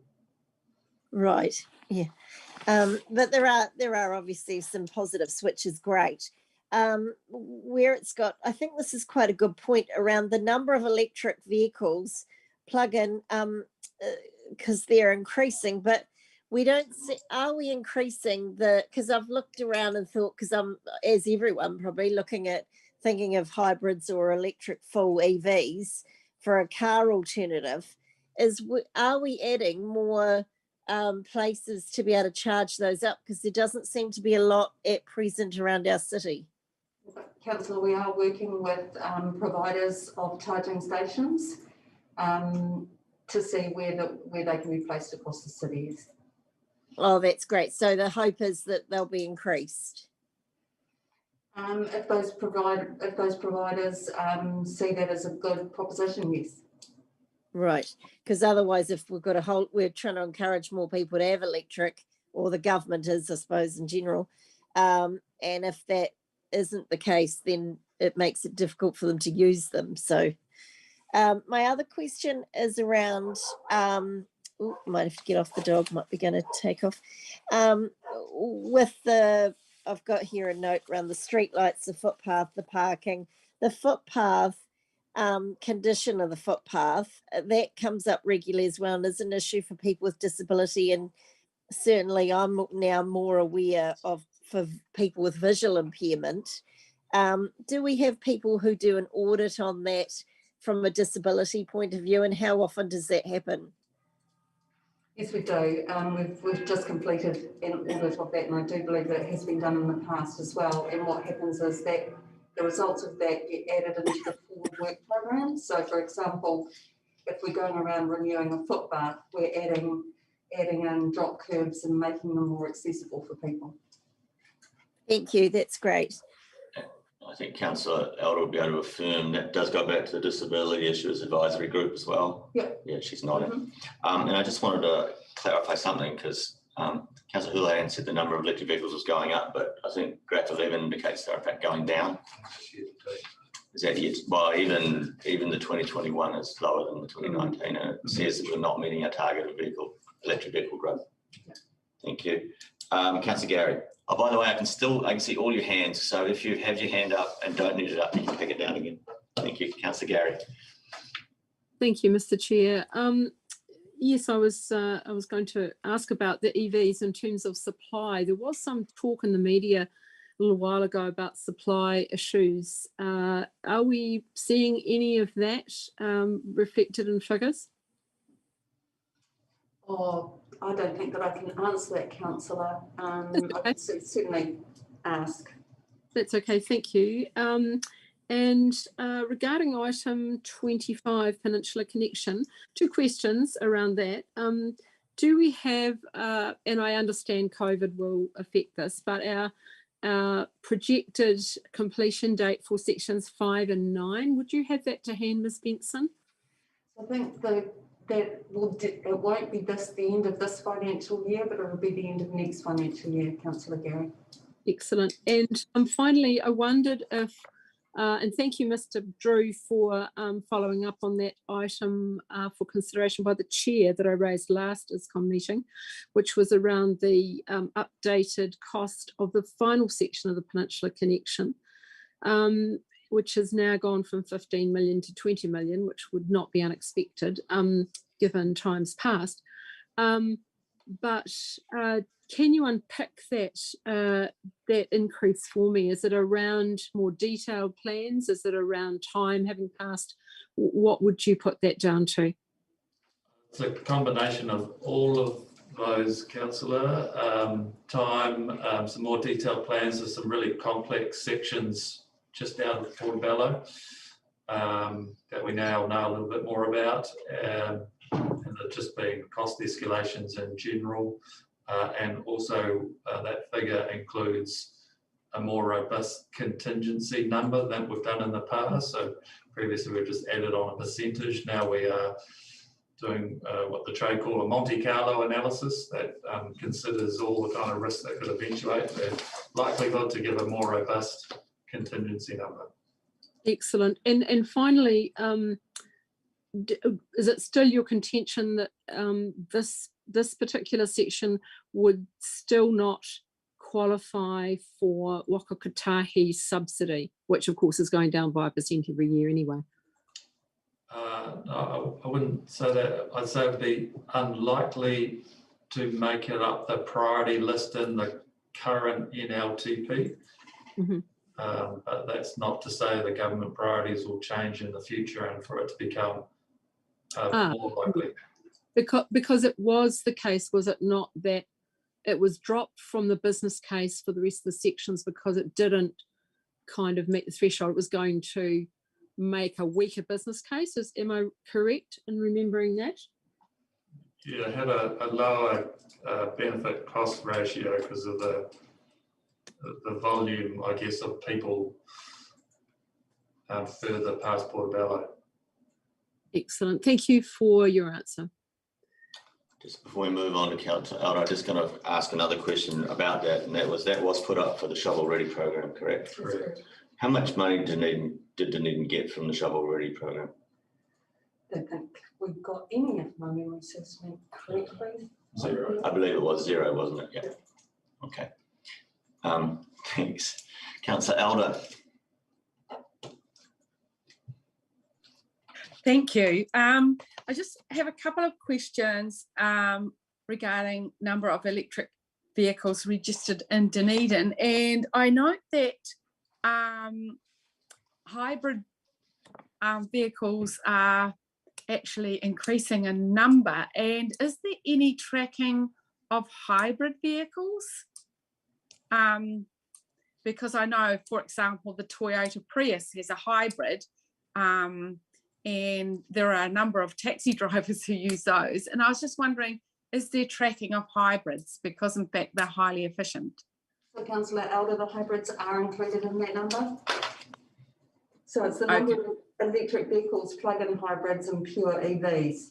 Right. Yeah. But there are obviously some positives, which is great. Where it's got, I think this is quite a good point around the number of electric vehicles plug-in. Because they're increasing, but we don't see, are we increasing because I've looked around and thought, because I'm, as everyone, probably thinking of hybrids or electric full EVs for a car alternative, are we adding more places to be able to charge those up? Because there doesn't seem to be a lot at present around our city. Councillor, we are working with providers of charging stations to see where they can be placed across the cities. Oh, that's great. So the hope is that they'll be increased. If those providers see that as a good proposition, yes. Right, because otherwise, if we've got a whole, we're trying to encourage more people to have electric, or the government is, I suppose, in general. And if that isn't the case, then it makes it difficult for them to use them. So my other question is around, might have to get off the dog, might be going to take off. With the, I've got here a note around the street lights, the footpath, the parking, the footpath, condition of the footpath, that comes up regularly as well and is an issue for people with disability. And certainly I'm now more aware of for people with visual impairment. Do we have people who do an audit on that from a disability point of view, and how often does that happen? Yes, we do. We've just completed an audit of that, and I do believe that it has been done in the past as well. And what happens is that the results of that get added into the forward work program. So, for example, if we're going around renewing a footpath, we're adding in drop curbs and making them more accessible for people. Thank you. That's great. I think Councillor Elder will be able to affirm that does go back to the Disability Issues Advisory Group as well. Yeah. Yeah, she's nodding. And I just wanted to clarify something, because Councillor Houlihan said the number of electric vehicles was going up, but I think graph 11 indicates they're in fact going down. Is that it? Well, even the 2021 is lower than the 2019, and it says that we're not meeting our target of electric vehicle growth. Thank you. Councillor Gary. Oh, by the way, I can see all your hands. So if you have your hand up and don't need it up, you can pick it down again. Thank you, Councillor Gary. Thank you, Mr. Chair. Yes, I was going to ask about the EVs in terms of supply. There was some talk in the media a little while ago about supply issues. Are we seeing any of that reflected in figures? Oh, I don't think that I can answer that, Councillor. I can certainly ask. That's okay, thank you. And regarding item 25, Peninsula Connection, 2 questions around that. Do we have, and I understand COVID will affect this, but our projected completion date for sections 5 and 9, would you have that to hand, Ms. Benson? I think it won't be the end of this financial year, but it will be the end of next financial year, Councillor Gary. Excellent. And finally, I wondered if, and thank you, Mr. Drew, for following up on that item for consideration by the chair that I raised last ISCOM meeting, which was around the updated cost of the final section of the Peninsula Connection, which has now gone from 15 million to 20 million, which would not be unexpected given times past. But can you unpick that increase for me? Is it around more detailed plans? Is it around time having passed? What would you put that down to? It's a combination of all of those, Councillor. Time, some more detailed plans. There's some really complex sections just out of Portobello that we now know a little bit more about, and they're just being cost escalations in general. And also that figure includes a more robust contingency number than we've done in the past. So previously we just added on a percentage. Now we are doing what the trade call a Monte Carlo analysis that considers all the kind of risks that could eventuate the likelihood to give a more robust contingency number. Excellent. And finally, is it still your contention that this particular section would still not qualify for Waka Kotahi subsidy, which of course is going down by 1% every year anyway? No, I wouldn't say that. I'd say it would be unlikely to make it up the priority list in the current NLTP. Mm-hmm. But that's not to say the government priorities will change in the future and for it to become more likely. Because it was the case, was it not, that it was dropped from the business case for the rest of the sections because it didn't kind of meet the threshold? It was going to make a weaker business case. Am I correct in remembering that? Yeah, it had a lower benefit cost ratio because of the the volume, I guess, of people further past Portobello. Excellent. Thank you for your answer. Just before we move on to Councillor Elder, I'm just going to ask another question about that, and that was put up for the Shovel Ready program, correct? Correct. How much money did Dunedin get from the Shovel Ready program? I don't think we've got any, if my memory serves me correctly. Zero. I believe it was zero, wasn't it? Yeah. Okay. Thanks. Councillor Elder. Thank you. I just have a couple of questions regarding number of electric vehicles registered in Dunedin, and I note that hybrid vehicles are actually increasing in number. And is there any tracking of hybrid vehicles? Because I know, for example, the Toyota Prius has a hybrid, and there are a number of taxi drivers who use those. And I was just wondering, is there tracking of hybrids? Because in fact, they're highly efficient. So Councillor Elder, the hybrids are included in that number. So it's the number of electric vehicles, plug-in hybrids and pure EVs.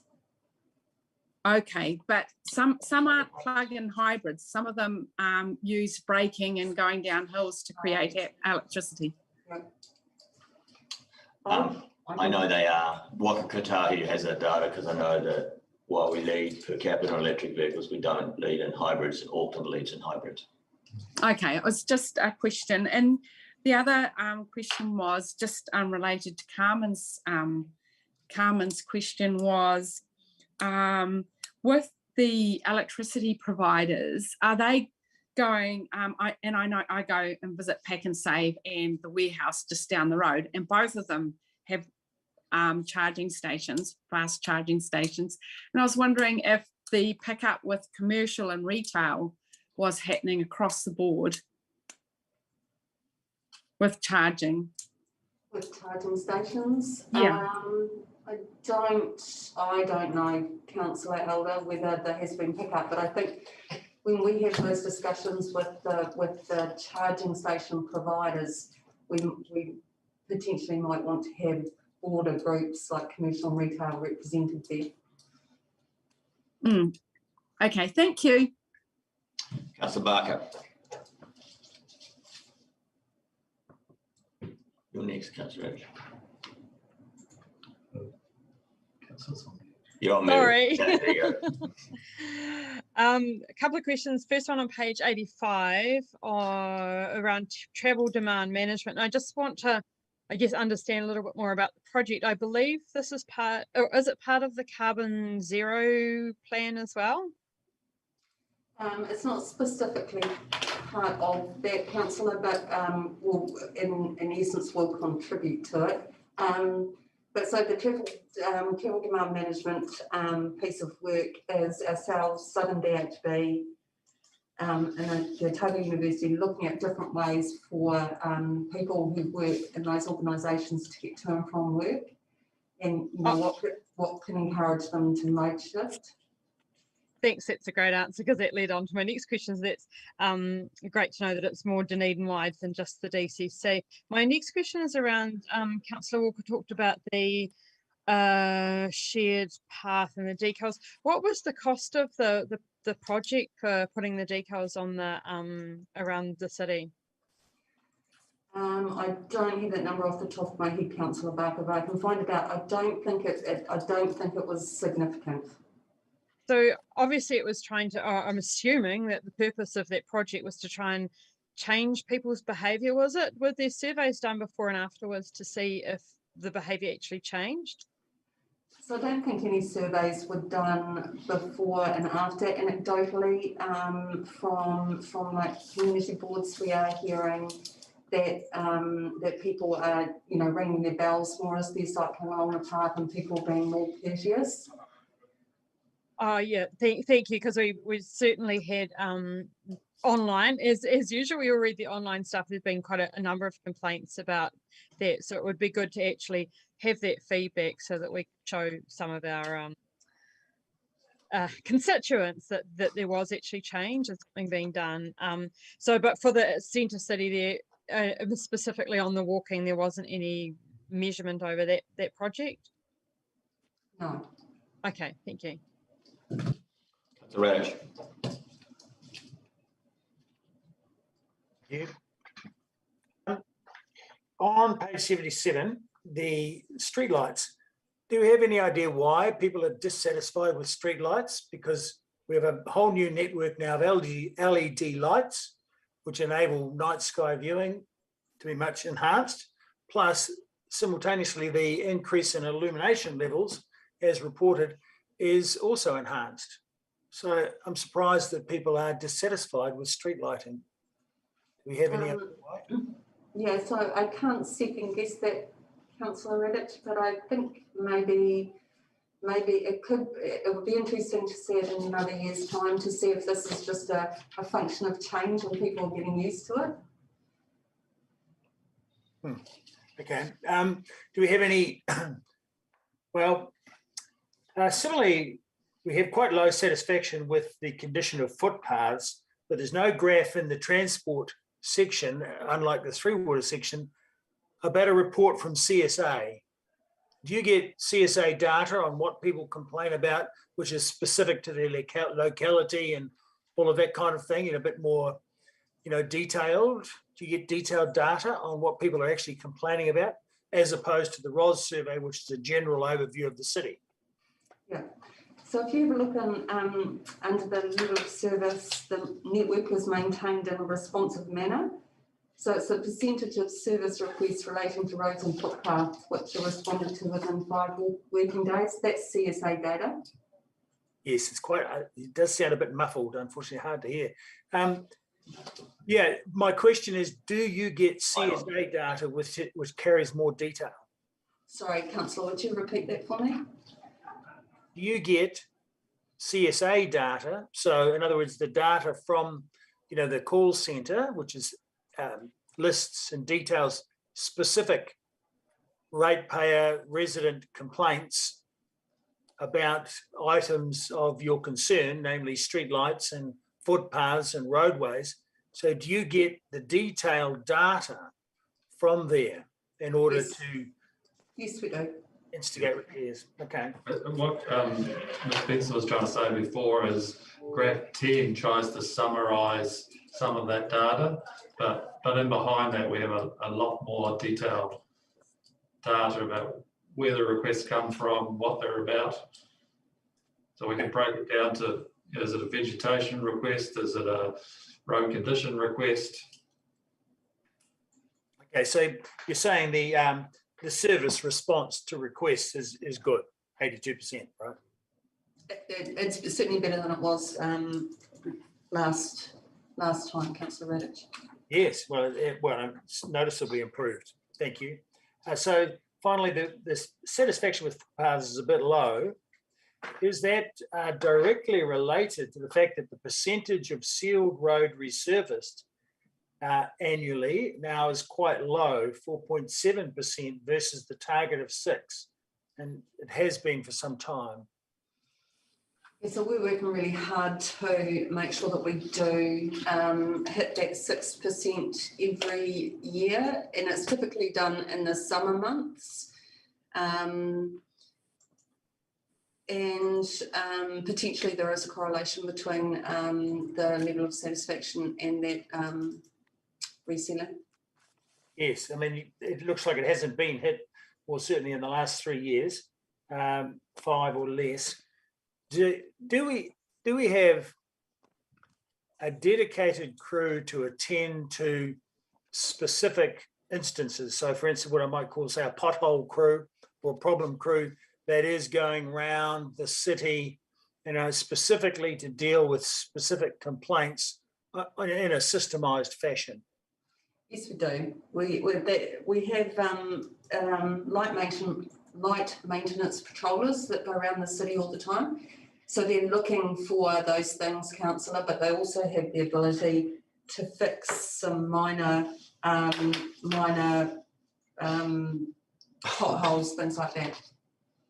Okay, but some aren't plug-in hybrids. Some of them use braking and going down hills to create electricity. I know they are. Waka Kotahi has that data because I know that while we lead per capita on electric vehicles, we don't lead in hybrids, and Auckland leads in hybrids. Okay, it was just a question. And the other question was just unrelated to Carmen's question was, with the electricity providers, are they going, I know I go and visit Pack and Save and the warehouse just down the road, and both of them have charging stations, fast charging stations. And I was wondering if the pickup with commercial and retail was happening across the board with charging. With charging stations? Yeah. I don't know, Councillor Elder, whether there has been pickup, but I think when we have those discussions with the charging station providers, we potentially might want to have broader groups like commercial and retail represented there. Okay, thank you. Councillor Barker. You're next, Councillor. You're on Sorry. There you go. A couple of questions. First one on page 85 around travel demand management. And I just want to, I guess, understand a little bit more about the project. I believe this is part, or is it part of the carbon zero plan as well? It's not specifically part of that, Councillor, but will, in essence, will contribute to it. But so the travel demand management piece of work is ourselves, Southern DHB, and the Otago University, looking at different ways for people who work in those organisations to get to and from work, and you know, what can encourage them to mode shift. Thanks, that's a great answer, because that led on to my next question. That's great to know that it's more Dunedin-wide than just the DCC. My next question is around, Councillor Walker talked about the shared path and the decals. What was the cost of the project for putting the decals on the around the city? I don't have that number off the top of my head, Councillor Barker, but I can find it out. I don't think it was significant. So obviously it was trying to, I'm assuming that the purpose of that project was to try and change people's behaviour, was it? Were there surveys done before and afterwards to see if the behaviour actually changed? So I don't think any surveys were done before and after. Anecdotally, from like community boards, we are hearing that that people are, you know, ringing their bells more as they're cycling along the path and people being more courteous. Oh yeah, thank you, because we certainly had online, as usual, we all read the online stuff. There's been quite a number of complaints about that, so it would be good to actually have that feedback so that we could show some of our constituents that there was actually change and something being done. So, but for the centre city there, specifically on the walking, there wasn't any measurement over that project? No. Okay, thank you. Raj. Yeah. On page 77, the streetlights. Do you have any idea why people are dissatisfied with streetlights? Because we have a whole new network now of LED lights, which enable night sky viewing to be much enhanced. Plus, simultaneously, the increase in illumination levels, as reported, is also enhanced. So I'm surprised that people are dissatisfied with street lighting. Do we have any other why? Yeah, so I can't second guess that, Councillor Redditch, but I think maybe it would be interesting to see it in another year's time to see if this is just a function of change and people are getting used to it. Okay. Do we have any? Well, similarly, we have quite low satisfaction with the condition of footpaths, but there's no graph in the transport section, unlike the Three Water section, about a report from CSA. Do you get CSA data on what people complain about, which is specific to their locality and all of that kind of thing, and a bit more, detailed? Do you get detailed data on what people are actually complaining about, as opposed to the ROS survey, which is a general overview of the city? Yeah. So if you have a look under the level of service, the network is maintained in a responsive manner. So it's a percentage of service requests relating to roads and footpaths which are responded to within 5 working days. That's CSA data. Yes, it does sound a bit muffled, unfortunately, hard to hear. Yeah, my question is, do you get CSA data which carries more detail? Sorry, Councillor, would you repeat that for me? Do you get CSA data? So in other words, the data from, the call centre, which is lists and details specific ratepayer resident complaints about items of your concern, namely streetlights and footpaths and roadways. So do you get the detailed data from there in order to Yes, we do. instigate repairs? Okay. What Ms. Spencer was trying to say before is graph 10 tries to summarise some of that data, but in behind that we have a lot more detailed data about where the requests come from, what they're about. So we can break it down to, is it a vegetation request? Is it a road condition request? Okay, so you're saying the service response to requests is good, 82%, right? It's certainly better than it was last time, Councillor Redditch. Yes, well, it's noticeably improved. Thank you. So finally, the satisfaction with footpaths is a bit low. Is that directly related to the fact that the percentage of sealed road resurfaced annually now is quite low, 4.7% versus the target of 6%, and it has been for some time? Yeah, so we're working really hard to make sure that we do hit that 6% every year, and it's typically done in the summer months. And potentially there is a correlation between the level of satisfaction and that resealing. Yes, I mean, it looks like it hasn't been hit, well, certainly in the last 3 years, 5 or less. Do we have a dedicated crew to attend to specific instances? So for instance, what I might call, say, a pothole crew or problem crew that is going around the city, specifically to deal with specific complaints in a systemised fashion? Yes, we do. We have light maintenance patrollers that go around the city all the time. So they're looking for those things, Councillor, but they also have the ability to fix some minor potholes, things like that.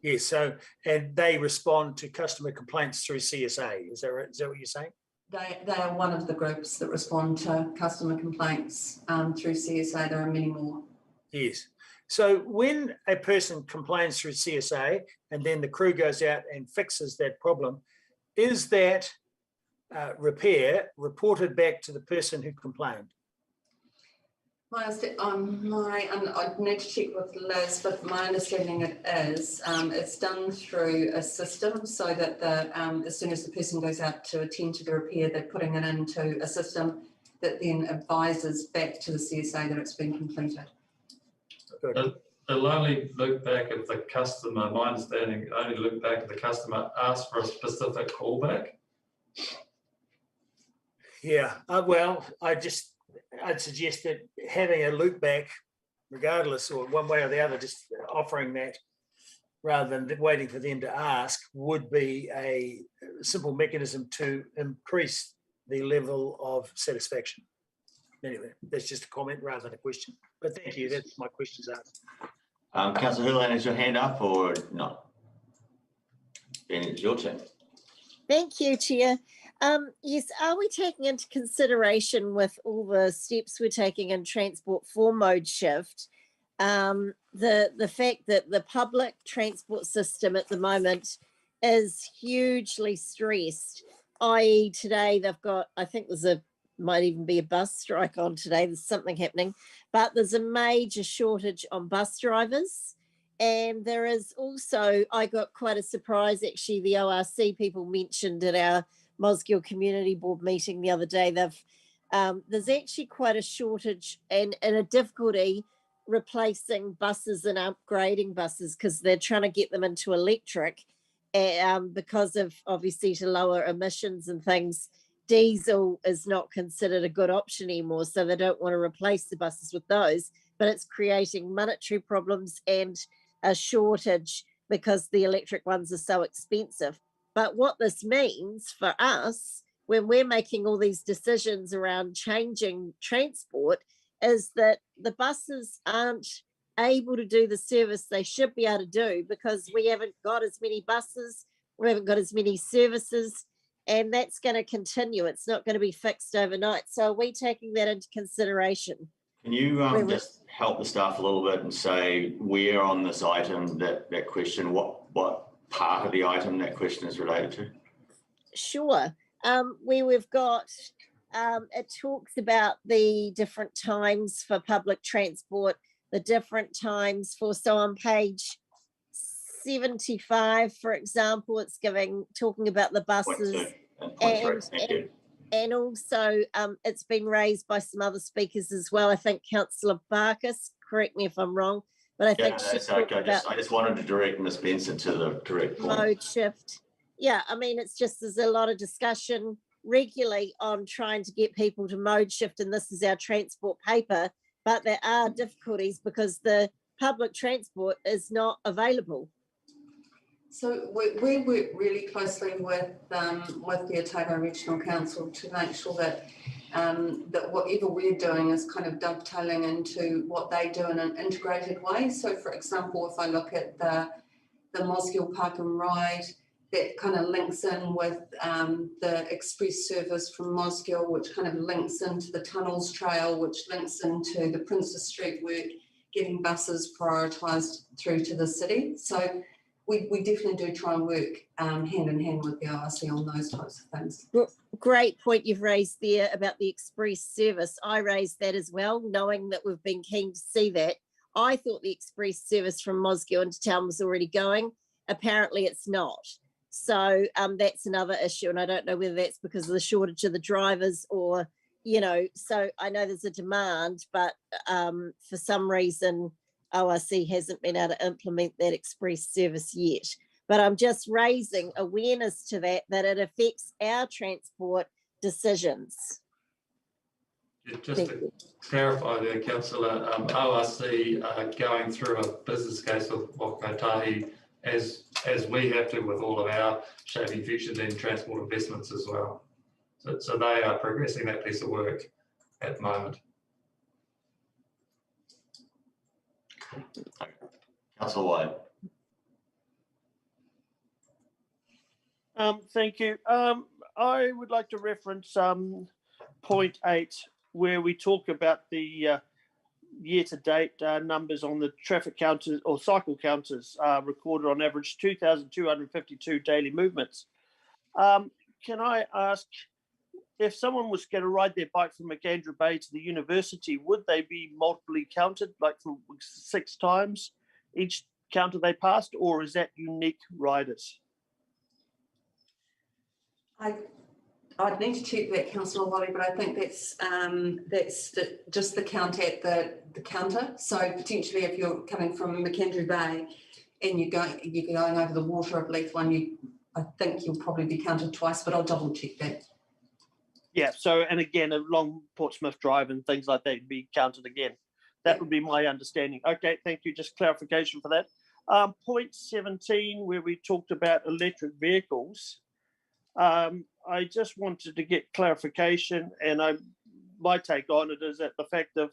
Yes, so, and they respond to customer complaints through CSA. Is that right? Is that what you're saying? They are one of the groups that respond to customer complaints through CSA. There are many more. Yes. So when a person complains through CSA and then the crew goes out and fixes that problem, is that repair reported back to the person who complained? I'd need to check with Liz, but my understanding it is it's done through a system so that as soon as the person goes out to attend to the repair, they're putting it into a system that then advises back to the CSA that it's been completed. It'll only look back if the customer, my understanding, only look back if the customer asks for a specific callback. Yeah, well, I'd suggest that having a loop back, regardless, or one way or the other, just offering that rather than waiting for them to ask, would be a simple mechanism to increase the level of satisfaction. Anyway, that's just a comment rather than a question. But thank you, that's my questions asked. Councillor Hurlan, is your hand up or not? Ben, it's your turn. Thank you, Chair. Yes, are we taking into consideration with all the steps we're taking in transport for mode shift, the fact that the public transport system at the moment is hugely stressed, i.e. today they've got, I think might even be a bus strike on today, there's something happening, but there's a major shortage on bus drivers. And there is also, I got quite a surprise actually, the ORC people mentioned at our Mosgiel Community Board meeting the other day, there's actually quite a shortage and a difficulty replacing buses and upgrading buses because they're trying to get them into electric because of obviously to lower emissions and things. Diesel is not considered a good option anymore, so they don't want to replace the buses with those, but it's creating monetary problems and a shortage because the electric ones are so expensive. But what this means for us when we're making all these decisions around changing transport is that the buses aren't able to do the service they should be able to do because we haven't got as many buses, we haven't got as many services, and that's going to continue. It's not going to be fixed overnight. So are we taking that into consideration? Can you just help the staff a little bit and say where on this item that question, what part of the item that question is related to? Sure. Where we've got, it talks about the different times for public transport, the different times for, so on page 75, for example, it's talking about the buses and also it's been raised by some other speakers as well. I think Councillor Barkis, correct me if I'm wrong, but I think that's okay. I just wanted to direct Ms. Benson to the correct point. Mode shift. Yeah, I mean, it's just there's a lot of discussion regularly on trying to get people to mode shift, and this is our transport paper, but there are difficulties because the public transport is not available. So we work really closely with the Otago Regional Council to make sure that that whatever we're doing is kind of dovetailing into what they do in an integrated way. So, for example, if I look at the Mosgiel Park and Ride, that kind of links in with the express service from Mosgiel, which kind of links into the Tunnels Trail, which links into the Princess Street work, getting buses prioritised through to the city. So we definitely do try and work hand in hand with the ORC on those types of things. Great point you've raised there about the express service. I raised that as well, knowing that we've been keen to see that. I thought the express service from Mosgiel into town was already going. Apparently it's not. So that's another issue. And I don't know whether that's because of the shortage of the drivers or, you know, so I know there's a demand, but for some reason, ORC hasn't been able to implement that express service yet. But I'm just raising awareness to that it affects our transport decisions. Just to clarify there, Councillor, ORC are going through a business case with Kotahi as we have to with all of our shaping future and transport investments as well. So they are progressing that piece of work at the moment. Councillor White. Thank you. I would like to reference point 8, where we talk about the year-to-date numbers on the traffic counters or cycle counters recorded on average 2,252 daily movements. Can I ask, if someone was going to ride their bike from McAndrew Bay to the university, would they be multiply counted, like for 6 times each counter they passed, or is that unique riders? I'd need to check that, Councillor Wally, but I think that's just the count at the counter. So potentially, if you're coming from McAndrew Bay and you're going over the water of Leith 1, I think you'll probably be counted twice, but I'll double check that. Yeah. So, and again, along Portsmouth Drive and things like that would be counted again. That would be my understanding. Okay, thank you. Just clarification for that. Point 17, where we talked about electric vehicles. I just wanted to get clarification, and my take on it is that the fact of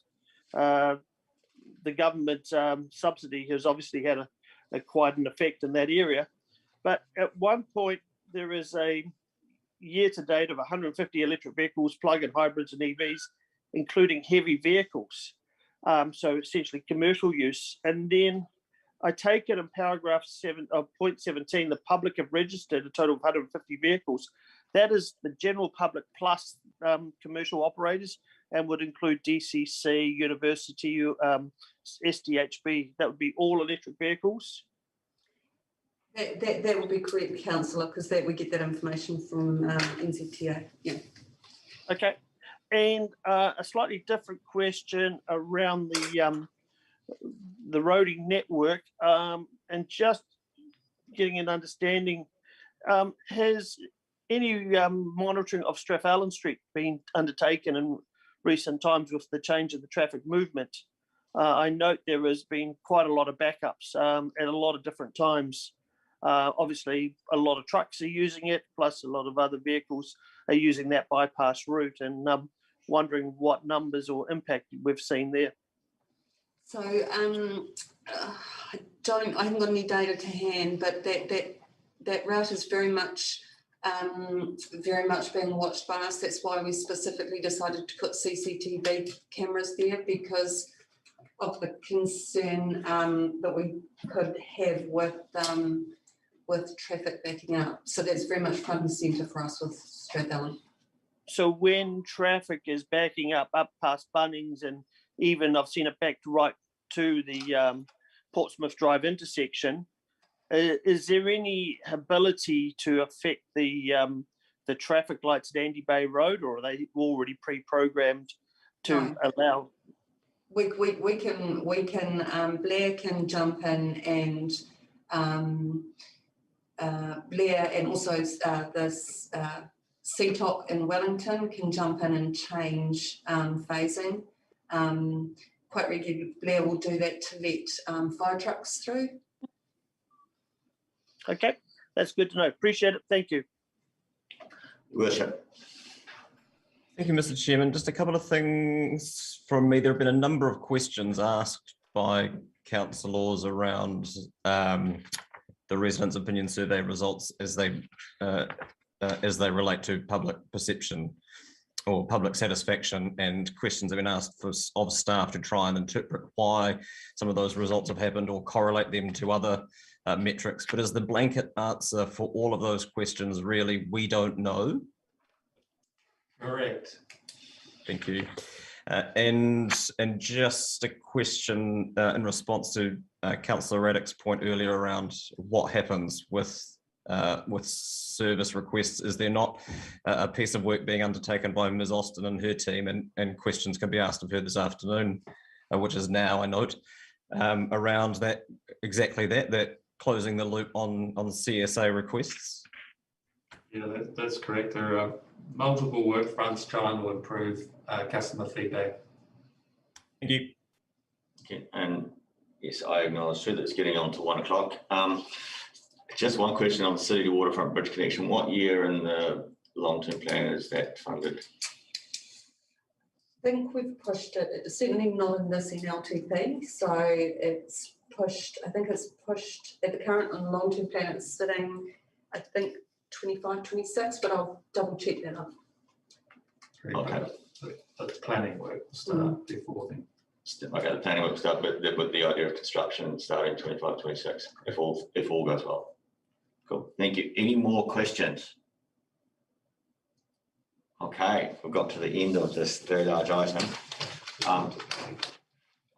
the government subsidy has obviously had quite an effect in that area. But at one point, there is a year-to-date of 150 electric vehicles, plug-in hybrids and EVs, including heavy vehicles. So essentially commercial use. And then I take it in paragraph 7 of point 17, the public have registered a total of 150 vehicles. That is the general public plus commercial operators, and would include DCC, university, SDHB. That would be all electric vehicles. That would be correct, Councillor, because we get that information from NZTA. Yeah. Okay. And a slightly different question around the roading network, and just getting an understanding, has any monitoring of Strathallan Street been undertaken in recent times with the change of the traffic movement? I note there has been quite a lot of backups at a lot of different times. Obviously, a lot of trucks are using it, plus a lot of other vehicles are using that bypass route, and wondering what numbers or impact we've seen there. So I haven't got any data to hand, but that route is very much being watched by us. That's why we specifically decided to put CCTV cameras there, because of the concern that we could have with traffic backing up. So that's very much front and centre for us with Strathallan. So when traffic is backing up past Bunnings, and even I've seen it backed right to the Portsmouth Drive intersection, is there any ability to affect the traffic lights at Andy Bay Road, or are they already pre-programmed to allow? We can Blair can jump in, and Blair and also this CTOC in Wellington can jump in and change phasing. Quite regularly, Blair will do that to let fire trucks through. Okay, that's good to know. Appreciate it. Thank you. Worship. Thank you, Mr. Chairman. Just a couple of things from me. There have been a number of questions asked by councillors around the residents' opinion survey results as they relate to public perception or public satisfaction, and questions have been asked of staff to try and interpret why some of those results have happened or correlate them to other metrics. But as the blanket answer for all of those questions, really, we don't know. Correct. Thank you. And just a question in response to Councillor Raddick's point earlier around what happens with service requests. Is there not a piece of work being undertaken by Ms. Austin and her team, and questions can be asked of her this afternoon, which is now, I note, around that, exactly that closing the loop on CSA requests? Yeah, that's correct. There are multiple work fronts trying to improve customer feedback. Thank you. Okay, and yes, I acknowledge too that it's getting on to 1 o'clock. Just one question on the City to Waterfront Bridge connection. What year in the long-term plan is that funded? I think we've pushed it. It's certainly not in this NLTP, so it's pushed. I think it's pushed at the current and long-term plan. It's sitting, I think, 25-26, but I'll double check that up. Okay. But the planning work will start before then. Okay, the planning work start with the idea of construction starting 25-26, if all goes well. Cool, thank you. Any more questions? Okay, we've got to the end of this very large item.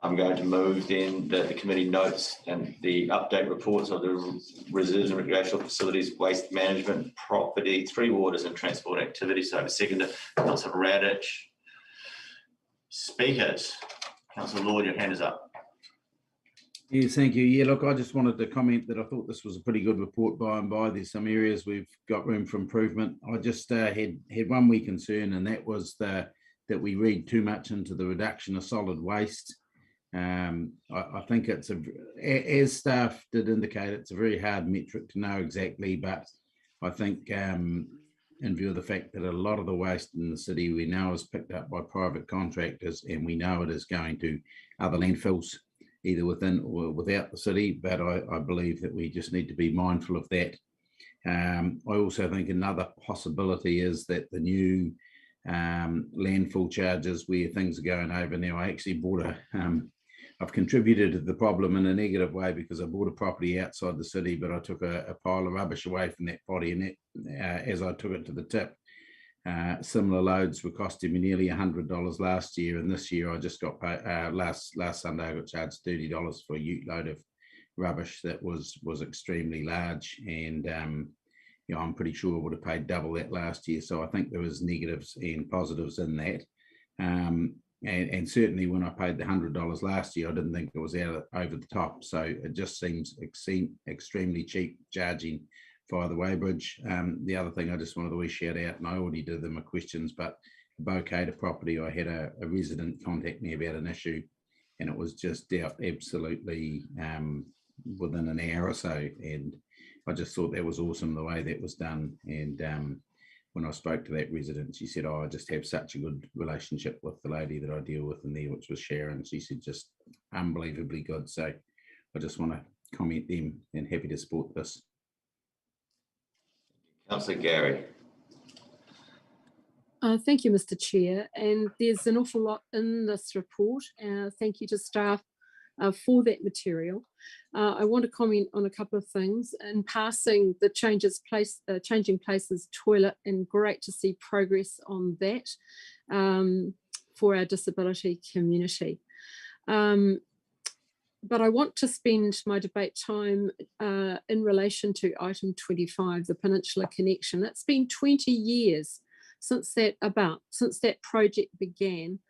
I'm going to move then the committee notes and the update reports of the reserves and recreational facilities, waste management, property, three waters and transport activities. So I have a second, Councillor Radich. Speakers, Councillor Lord, your hand is up. Yes, thank you. Yeah, look, I just wanted to comment that I thought this was a pretty good report by and by. There's some areas we've got room for improvement. I just had one wee concern, and that was that we read too much into the reduction of solid waste. I think it's as staff did indicate, it's a very hard metric to know exactly, but I think in view of the fact that a lot of the waste in the city we know is picked up by private contractors, and we know it is going to other landfills, either within or without the city, but I believe that we just need to be mindful of that. I also think another possibility is that the new landfill charges where things are going over now. I actually bought I've contributed to the problem in a negative way because I bought a property outside the city, but I took a pile of rubbish away from that body, and as I took it to the tip, similar loads were costing me nearly $100 last year, and this year I just got paid, last Sunday I got charged $30 for a ute load of rubbish that was extremely large, and you know, I'm pretty sure I would have paid double that last year. So I think there was negatives and positives in that. And certainly when I paid the $100 last year, I didn't think it was over the top. So it just seems extremely cheap charging via the weighbridge. The other thing I just wanted to shout out, and I already did them my questions, but the Bocata property, I had a resident contact me about an issue, and it was just dealt absolutely within an hour or so. And I just thought that was awesome the way that was done. And when I spoke to that resident, she said, "Oh, I just have such a good relationship with the lady that I deal with in there," which was Sharon. She said, "Just unbelievably good." So I just want to comment them, and happy to support this. Councillor Gary. Thank you, Mr. Chair. And there's an awful lot in this report. Thank you to staff for that material. I want to comment on a couple of things. In passing, the changing places toilet, and great to see progress on that for our disability community. But I want to spend my debate time in relation to item 25, the Peninsula connection. It's been 20 years since that project began,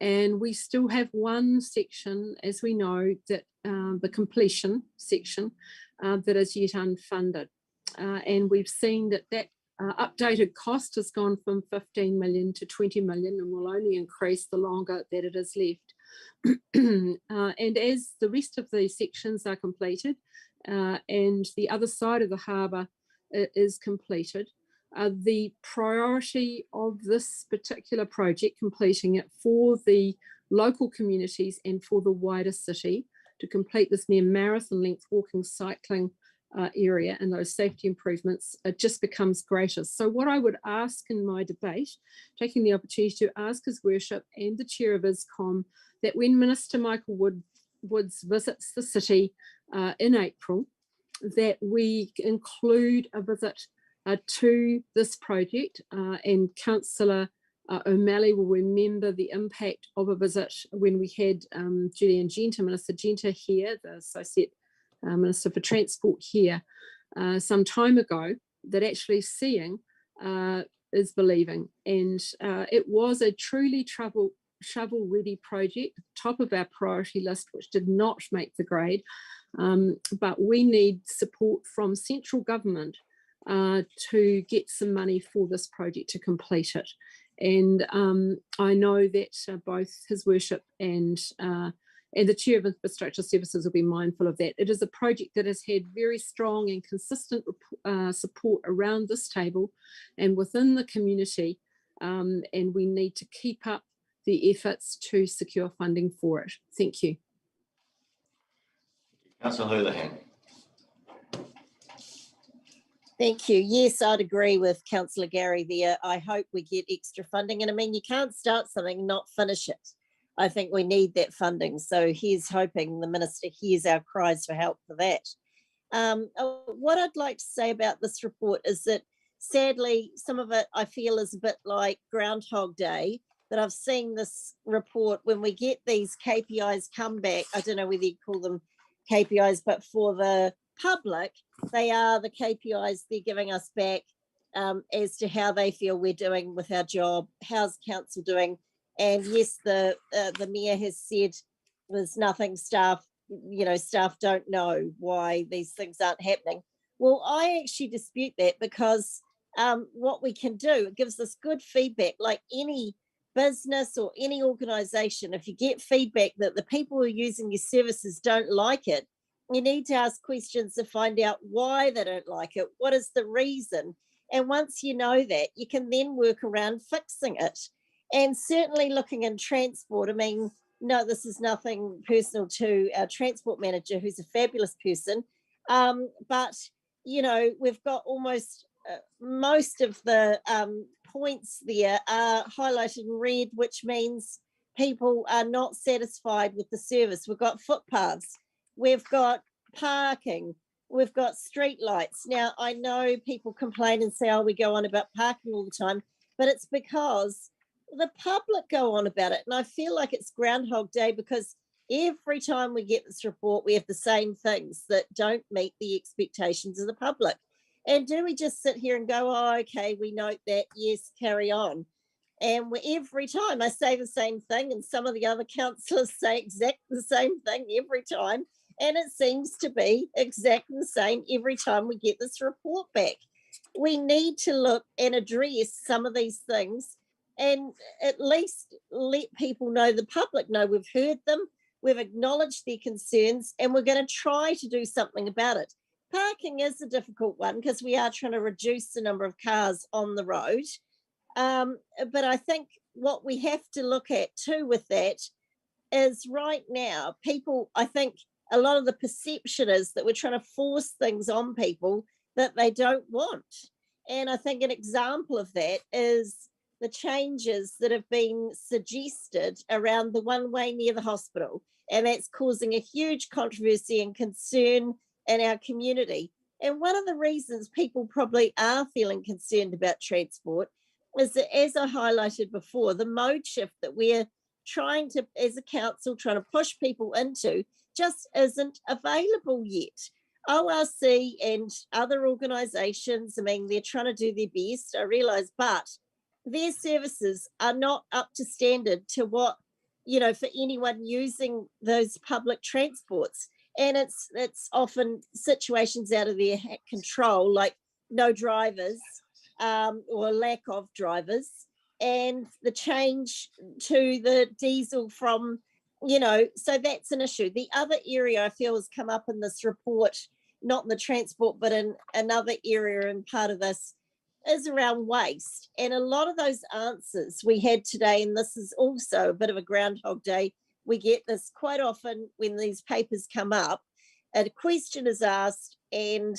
and we still have one section, as we know, that the completion section that is yet unfunded. And we've seen that updated cost has gone from 15 million to 20 million, and will only increase the longer that it is left. And as the rest of the sections are completed and the other side of the harbour is completed, the priority of this particular project, completing it for the local communities and for the wider city, to complete this near marathon length walking, cycling area and those safety improvements, it just becomes greater. So what I would ask in my debate, taking the opportunity to ask His Worship and the Chair of ISCOM, that when Minister Michael Woods visits the city in April, that we include a visit to this project, and Councillor O'Malley will remember the impact of a visit when we had Julian Genter, Minister Genter here, the Associate Minister for Transport here some time ago, that actually seeing is believing. And it was a truly shovel-ready project, top of our priority list, which did not make the grade. But we need support from central government to get some money for this project to complete it. And I know that both His Worship and the Chair of Infrastructure Services will be mindful of that. It is a project that has had very strong and consistent support around this table and within the community, and we need to keep up the efforts to secure funding for it. Thank you. Councillor Houlihan. Thank you. Yes, I'd agree with Councillor Gary there. I hope we get extra funding. And I mean, you can't start something and not finish it. I think we need that funding. So here's hoping the Minister hears our cries for help for that. What I'd like to say about this report is that sadly, some of it I feel is a bit like Groundhog Day, that I've seen this report when we get these KPIs come back. I don't know whether you call them KPIs, but for the public, they are the KPIs they're giving us back as to how they feel we're doing with our job, how's council doing. And yes, the mayor has said there's nothing staff don't know why these things aren't happening. Well, I actually dispute that, because what we can do, it gives us good feedback, like any business or any organization. If you get feedback that the people who are using your services don't like it, you need to ask questions to find out why they don't like it. What is the reason? And once you know that, you can then work around fixing it. And certainly looking in transport, I mean, no, this is nothing personal to our transport manager, who's a fabulous person. But, you know, we've got almost most of the points there are highlighted in red, which means people are not satisfied with the service. We've got footpaths, we've got parking, we've got street lights. Now, I know people complain and say, oh, we go on about parking all the time, but it's because the public go on about it. And I feel like it's Groundhog Day, because every time we get this report, we have the same things that don't meet the expectations of the public. And do we just sit here and go, oh, okay, we note that, yes, carry on? And every time I say the same thing, and some of the other councillors say exactly the same thing every time. And it seems to be exactly the same every time we get this report back. We need to look and address some of these things, and at least let people know, the public know, we've heard them, we've acknowledged their concerns, and we're going to try to do something about it. Parking is a difficult one, because we are trying to reduce the number of cars on the road. But I think what we have to look at too with that is, right now, people, I think a lot of the perception is that we're trying to force things on people that they don't want. And I think an example of that is the changes that have been suggested around the one-way near the hospital. And that's causing a huge controversy and concern in our community. And one of the reasons people probably are feeling concerned about transport is that, as I highlighted before, the mode shift that we're trying to, as a council, trying to push people into just isn't available yet. ORC and other organisations, I mean, they're trying to do their best, I realise, but their services are not up to standard to what, you know, for anyone using those public transports. And it's often situations out of their control, like no drivers or lack of drivers, and the change to the diesel from, you know, so that's an issue. The other area I feel has come up in this report, not in the transport, but in another area and part of this, is around waste. And a lot of those answers we had today, and this is also a bit of a Groundhog Day, we get this quite often when these papers come up, a question is asked and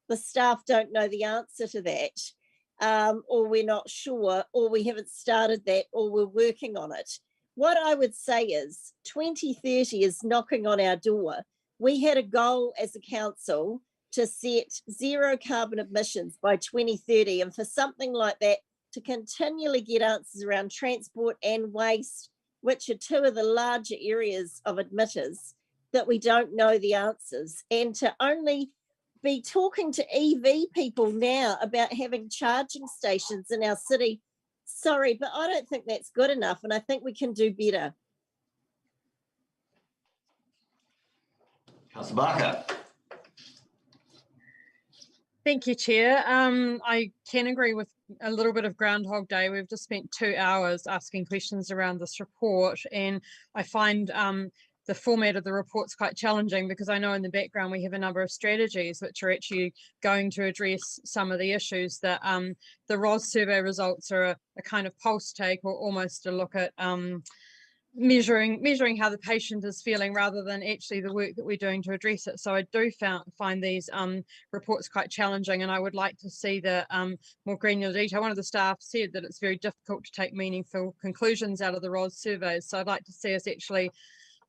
the staff don't know the answer to that, or we're not sure, or we haven't started that, or we're working on it. What I would say is 2030 is knocking on our door. We had a goal as a council to set zero carbon emissions by 2030. And for something like that, to continually get answers around transport and waste, which are two of the larger areas of emitters, that we don't know the answers. And to only be talking to EV people now about having charging stations in our city, sorry, but I don't think that's good enough. And I think we can do better. Councillor Barker. Thank you, Chair. I can agree with a little bit of Groundhog Day. We've just spent 2 hours asking questions around this report, and I find the format of the report's quite challenging, because I know in the background we have a number of strategies which are actually going to address some of the issues that the ROS survey results are a kind of pulse take, or almost a look at measuring how the patient is feeling rather than actually the work that we're doing to address it. So I do find these reports quite challenging, and I would like to see the more granular detail. One of the staff said that it's very difficult to take meaningful conclusions out of the ROS surveys. So I'd like to see us actually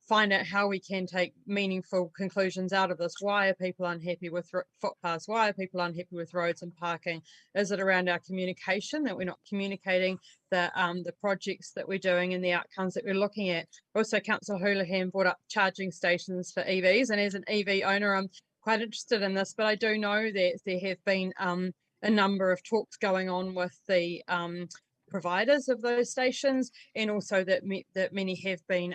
find out how we can take meaningful conclusions out of this. Why are people unhappy with footpaths? Why are people unhappy with roads and parking? Is it around our communication, that we're not communicating the projects that we're doing and the outcomes that we're looking at? Also, Councillor Houlihan brought up charging stations for EVs, and as an EV owner, I'm quite interested in this, but I do know that there have been a number of talks going on with the providers of those stations, and also that many have been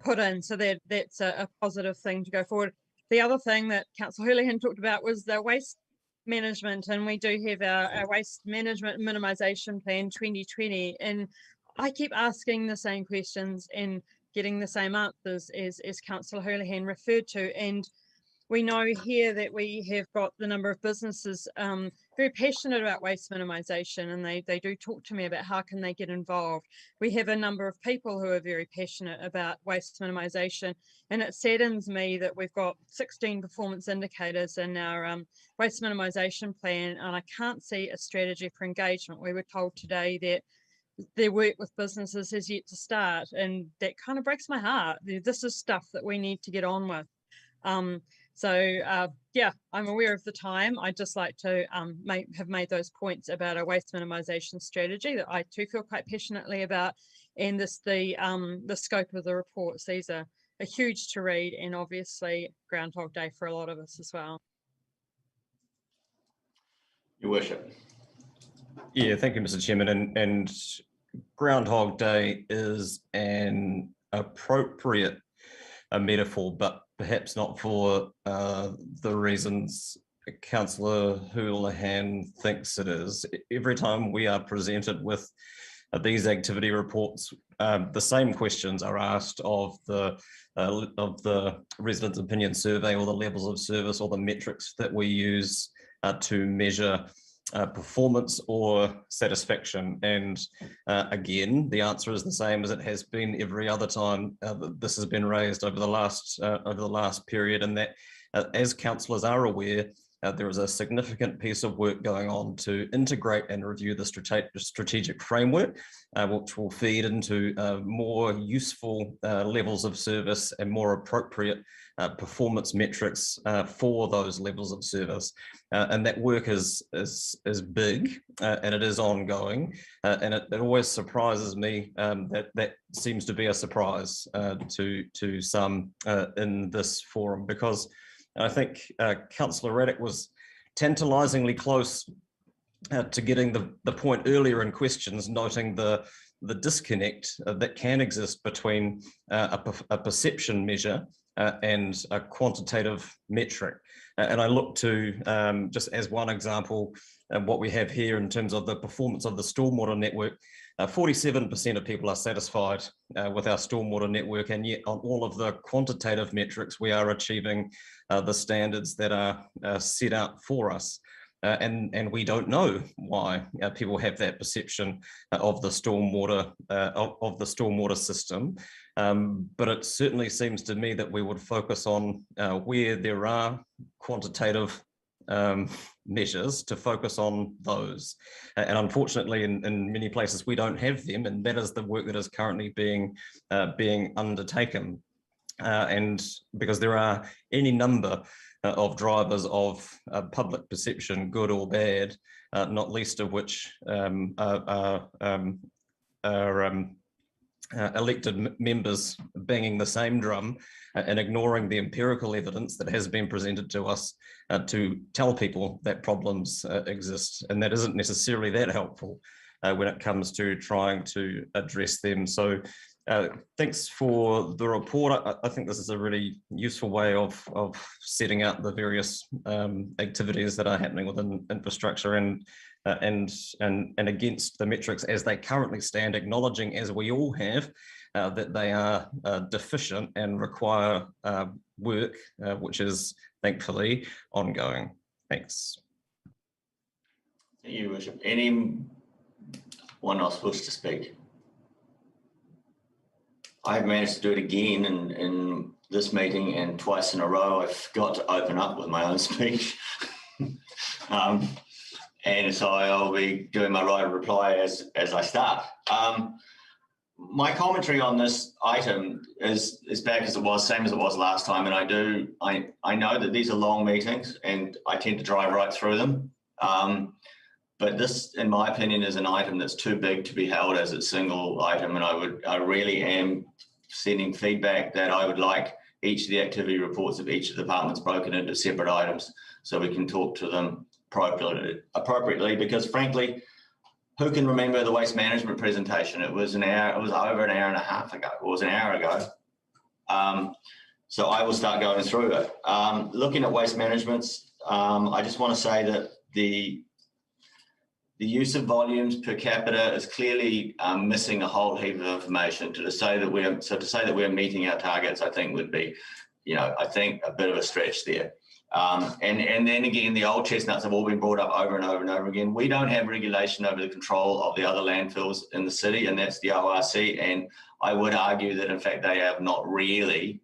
put in, so that's a positive thing to go forward. The other thing that Councillor Houlihan talked about was the waste management, and we do have our waste management minimisation plan 2020, and I keep asking the same questions and getting the same answers as Councillor Houlihan referred to. And we know here that we have got the number of businesses very passionate about waste minimisation, and they do talk to me about how can they get involved. We have a number of people who are very passionate about waste minimisation, and it saddens me that we've got 16 performance indicators in our waste minimisation plan, and I can't see a strategy for engagement. We were told today that their work with businesses has yet to start, and that kind of breaks my heart. This is stuff that we need to get on with. Yeah, I'm aware of the time. I'd just like to have made those points about a waste minimisation strategy that I too feel quite passionately about, and the scope of the reports. These are huge to read, and obviously Groundhog Day for a lot of us as well. Your Worship. Yeah, thank you, Mr. Chairman. And Groundhog Day is an appropriate metaphor, but perhaps not for the reasons Councillor Houlihan thinks it is. Every time we are presented with these activity reports, the same questions are asked of the residents' opinion survey, or the levels of service, or the metrics that we use to measure performance or satisfaction. And again, the answer is the same as it has been every other time this has been raised over the last period, and that as councillors are aware, there is a significant piece of work going on to integrate and review the strategic framework, which will feed into more useful levels of service and more appropriate performance metrics for those levels of service. And that work is big, and it is ongoing, and it always surprises me that seems to be a surprise to some in this forum, because I think Councillor Raddick was tantalisingly close to getting the point earlier in questions, noting the disconnect that can exist between a perception measure and a quantitative metric. And I look to, just as one example, what we have here in terms of the performance of the stormwater network. 47% of people are satisfied with our stormwater network, and yet on all of the quantitative metrics we are achieving the standards that are set out for us. And we don't know why people have that perception of the stormwater system, but it certainly seems to me that we would focus on where there are quantitative measures, to focus on those. And unfortunately, in many places we don't have them, and that is the work that is currently being undertaken. And because there are any number of drivers of public perception, good or bad, not least of which are elected members banging the same drum and ignoring the empirical evidence that has been presented to us to tell people that problems exist, and that isn't necessarily that helpful when it comes to trying to address them. So thanks for the report. I think this is a really useful way of setting out the various activities that are happening within infrastructure and against the metrics as they currently stand, acknowledging, as we all have, that they are deficient and require work, which is thankfully ongoing. Thanks. Thank you, Worship. Anyone else wish to speak? I've managed to do it again in this meeting, and twice in a row I forgot to open up with my own speech. And so I'll be doing my right of reply as I start. My commentary on this item is back as it was, same as it was last time, and I know that these are long meetings and I tend to drive right through them. But this, in my opinion, is an item that's too big to be held as a single item, and I really am sending feedback that I would like each of the activity reports of each of the departments broken into separate items so we can talk to them appropriately, because frankly, who can remember the waste management presentation? It was over an hour and a half ago. It was an hour ago. So I will start going through it. Looking at waste managements, I just want to say that the use of volumes per capita is clearly missing a whole heap of information. To say that we're meeting our targets, I think would be, I think a bit of a stretch there. And then again, the old chestnuts have all been brought up over and over and over again. We don't have regulation over the control of the other landfills in the city, and that's the ORC. And I would argue that in fact they have not really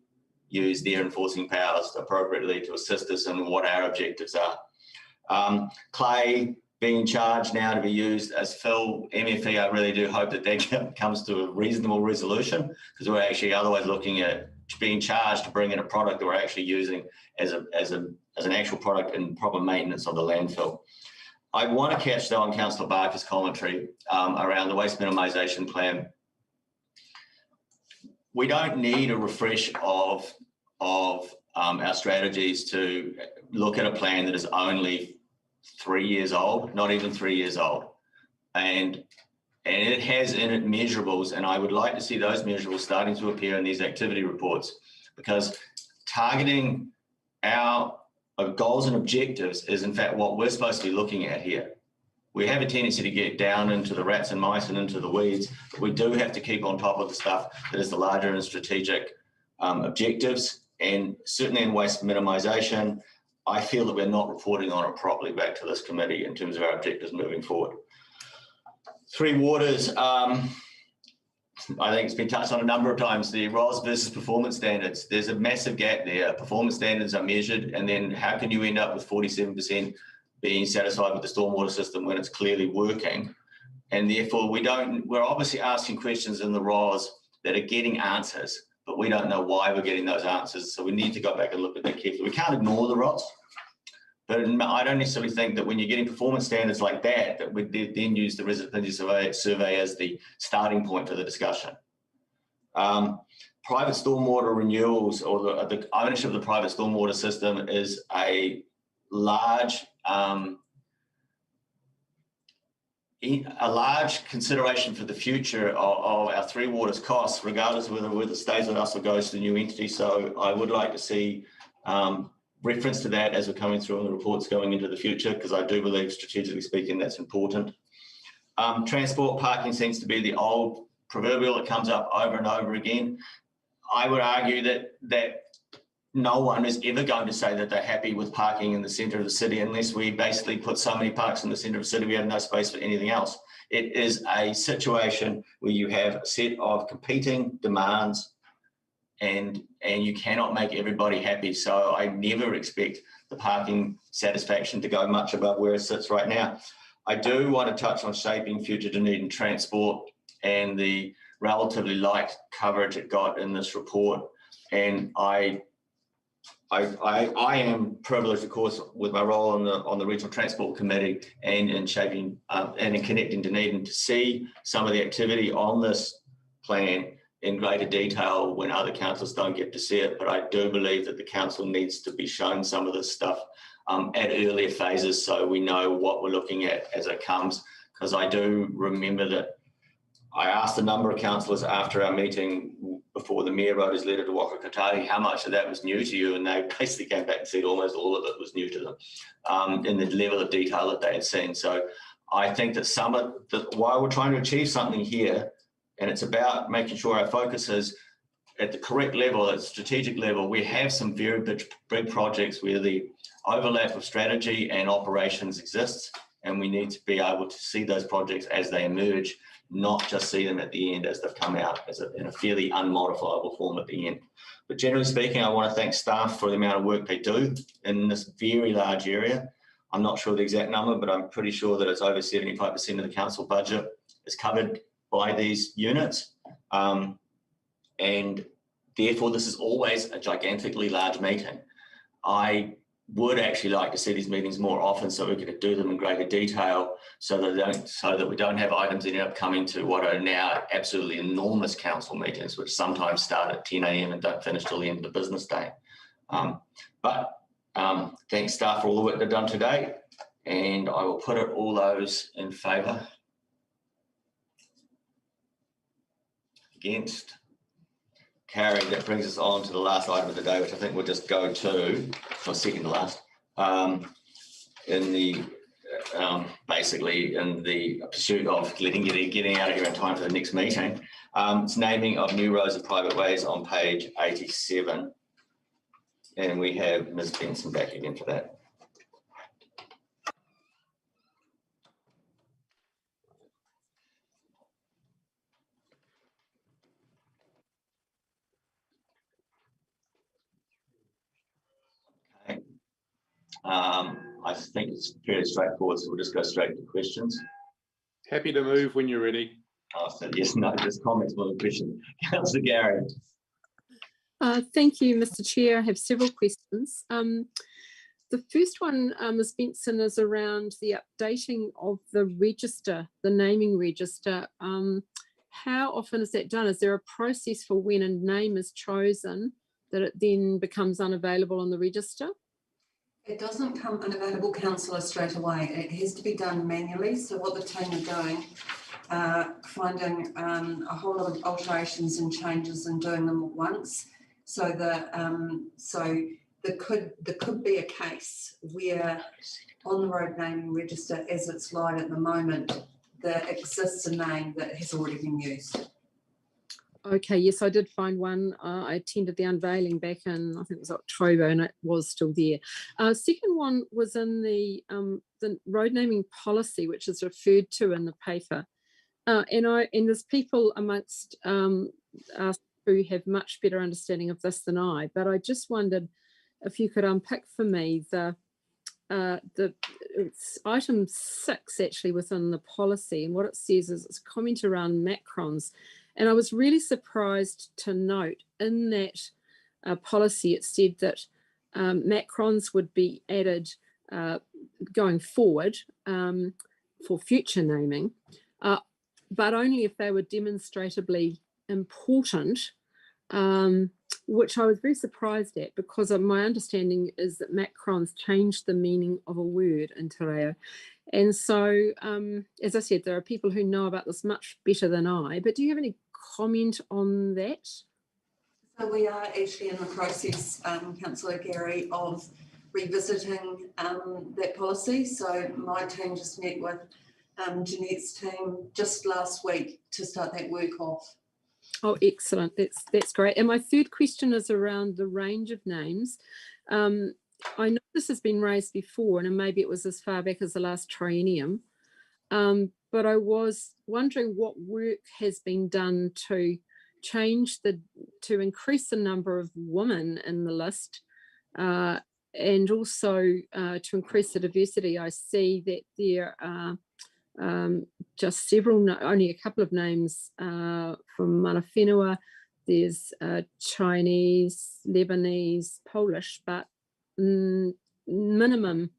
used their enforcing powers appropriately to assist us in what our objectives are. Clay being charged now to be used as fill, MFE, I really do hope that comes to a reasonable resolution, because we're actually otherwise looking at being charged to bring in a product that we're actually using as an actual product in proper maintenance of the landfill. I want to catch though on Councillor Barker's commentary around the waste minimisation plan. We don't need a refresh of our strategies to look at a plan that is only 3 years old, not even 3 years old. And it has in it measurables, and I would like to see those measurables starting to appear in these activity reports, because targeting our goals and objectives is in fact what we're supposed to be looking at here. We have a tendency to get down into the rats and mice and into the weeds, but we do have to keep on top of the stuff that is the larger and strategic objectives. And certainly in waste minimisation, I feel that we're not reporting on it properly back to this committee in terms of our objectives moving forward. Three Waters, I think it's been touched on a number of times, the ROS versus performance standards. There's a massive gap there. Performance standards are measured, and then how can you end up with 47% being satisfied with the stormwater system when it's clearly working? And therefore we're obviously asking questions in the ROS that are getting answers, but we don't know why we're getting those answers. So we need to go back and look at that carefully. We can't ignore the ROS. But I don't necessarily think that when you're getting performance standards like that, that we then use the residency survey as the starting point for the discussion. Private stormwater renewals, or the ownership of the private stormwater system, is a large consideration for the future of our Three Waters costs, regardless of whether it stays with us or goes to the new entity. So I would like to see reference to that as we're coming through on the reports going into the future, because I do believe, strategically speaking, that's important. Transport parking seems to be the old proverbial that comes up over and over again. I would argue that no one is ever going to say that they're happy with parking in the centre of the city unless we basically put so many parks in the centre of the city we have no space for anything else. It is a situation where you have a set of competing demands, and you cannot make everybody happy. So I never expect the parking satisfaction to go much above where it sits right now. I do want to touch on shaping future Dunedin transport and the relatively light coverage it got in this report. And I am privileged, of course, with my role on the Regional Transport Committee and in shaping and in connecting Dunedin, to see some of the activity on this plan in greater detail when other councils don't get to see it. But I do believe that the council needs to be shown some of this stuff at earlier phases, so we know what we're looking at as it comes. Because I do remember that I asked a number of councillors after our meeting before the Mayor wrote his letter to Waka Kotahi, how much of that was new to you? And they basically came back and said almost all of it was new to them in the level of detail that they had seen. So I think that while we're trying to achieve something here, and it's about making sure our focus is at the correct level, at the strategic level, we have some very big projects where the overlap of strategy and operations exists, and we need to be able to see those projects as they emerge not just see them at the end as they've come out in a fairly unmodifiable form at the end. But generally speaking, I want to thank staff for the amount of work they do in this very large area. I'm not sure the exact number, but I'm pretty sure that it's over 75% of the council budget is covered by these units. And therefore, this is always a gigantically large meeting. I would actually like to see these meetings more often so we could do them in greater detail so that we don't have items that end up coming to what are now absolutely enormous council meetings, which sometimes start at 10 a.m. and don't finish till the end of the business day. Thanks staff for all the work they've done today, and I will put it all those in favour. Against? Carried. That brings us on to the last item of the day, which I think we'll just go to, or second to last, in the basically in the pursuit of getting out of here in time for the next meeting. It's naming of new roads and private ways on page 87. And we have Ms. Benson back again for that. Okay. I think it's fairly straightforward, so we'll just go straight to questions. Happy to move when you're ready. I said yes, no, just comments more than questions. Councillor Gary. Thank you, Mr. Chair. I have several questions. The first one, Ms. Benson, is around the updating of the register, the naming register. How often is that done? Is there a process for when a name is chosen that it then becomes unavailable on the register? It doesn't come unavailable, councillor, straight away. It has to be done manually. So what the team are doing, finding a whole lot of alterations and changes and doing them at once. So there could be a case where on the road naming register, as it's live at the moment, there exists a name that has already been used. Okay, yes, I did find one. I attended the unveiling back in, I think it was October, and it was still there. Second one was in the road naming policy, which is referred to in the paper. And there's people amongst us who have much better understanding of this than I, but I just wondered if you could unpick for me it's item 6 actually within the policy, and what it says is it's a comment around macrons. And I was really surprised to note in that policy, it said that macrons would be added going forward for future naming, but only if they were demonstrably important, which I was very surprised at, because of my understanding is that macrons changed the meaning of a word in Te Reo. And so, as I said, there are people who know about this much better than I, but do you have any comment on that? So we are actually in the process, Councillor Gary, of revisiting that policy. So my team just met with Jeanette's team just last week to start that work off. Oh, excellent. That's great. And my third question is around the range of names. I know this has been raised before, and maybe it was as far back as the last triennium, but I was wondering what work has been done to to increase the number of women in the list, and also to increase the diversity. I see that there are just only a couple of names from Mana Whenua. There's Chinese, Lebanese, Polish, but minimum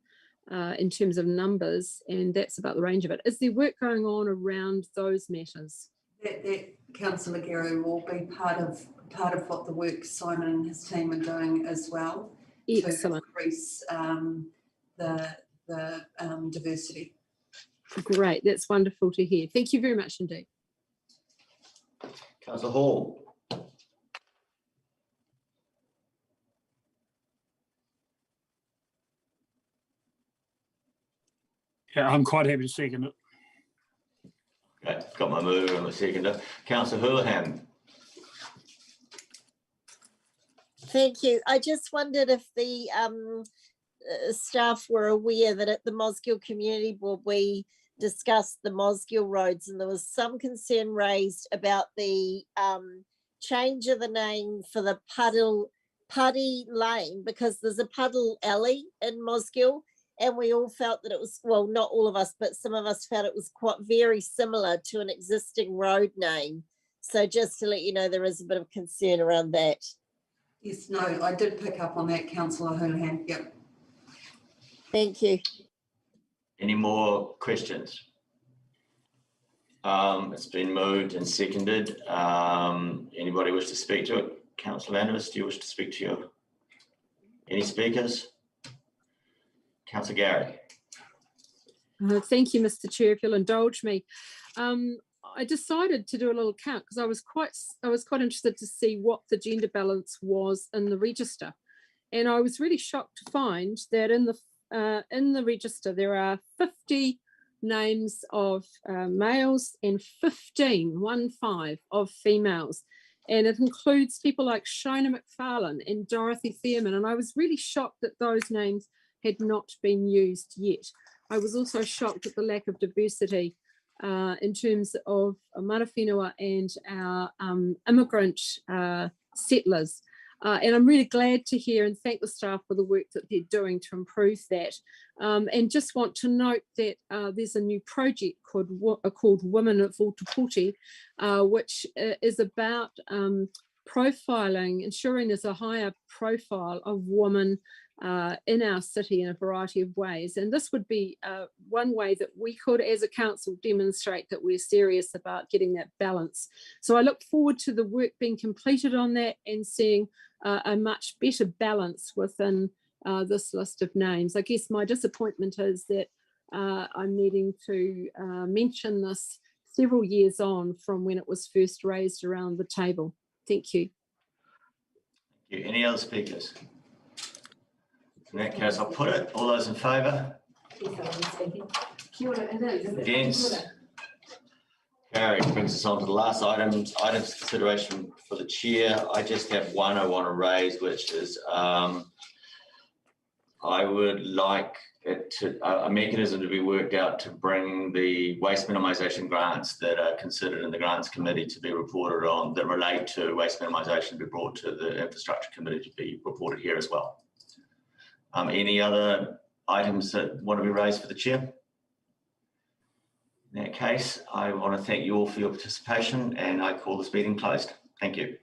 in terms of numbers, and that's about the range of it. Is there work going on around those matters? That Councillor Gary will be part of what the work Simon and his team are doing as well. Excellent. To increase the diversity. Great, that's wonderful to hear. Thank you very much indeed. Councillor Hall. Yeah, I'm quite happy to second it. Okay, got my mover and my seconder. Councillor Houlihan. Thank you. I just wondered if the staff were aware that at the Mosgiel Community Board, we discussed the Mosgiel roads, and there was some concern raised about the change of the name for the Puddy Lane, because there's a puddle alley in Mosgiel, and we all felt that it was, well, not all of us, but some of us felt it was quite very similar to an existing road name. So just to let you know, there is a bit of concern around that. Yes, no, I did pick up on that, Councillor Houlihan. Yep. Thank you. Any more questions? It's been moved and seconded. Anybody wish to speak to it? Councillor Landis, do you wish to speak to any speakers? Councillor Gary. Thank you, Mr. Chair, if you'll indulge me. I decided to do a little count because I was quite interested to see what the gender balance was in the register, and I was really shocked to find that in the register there are 50 names of males and 15 of females, and it includes people like Shona McFarlane and Dorothy Thurman, and I was really shocked that those names had not been used yet. I was also shocked at the lack of diversity in terms of mana whenua and our immigrant settlers. And I'm really glad to hear and thank the staff for the work that they're doing to improve that. And just want to note that there's a new project called Women of Utaputi, which is about profiling, ensuring there's a higher profile of women in our city in a variety of ways. And this would be one way that we could, as a council, demonstrate that we're serious about getting that balance. So I look forward to the work being completed on that and seeing a much better balance within this list of names. I guess my disappointment is that I'm needing to mention this several years on from when it was first raised around the table. Thank you. Thank you. Any other speakers? In that case, I'll put it. All those in favour? Against? Carried. Brings us on to the last items consideration for the chair. I just have one I want to raise, which is I would like a mechanism to be worked out to bring the waste minimisation grants that are considered in the grants committee to be reported on, that relate to waste minimisation, to be brought to the infrastructure committee to be reported here as well. Any other items that want to be raised for the chair? In that case, I want to thank you all for your participation, and I call this meeting closed. Thank you.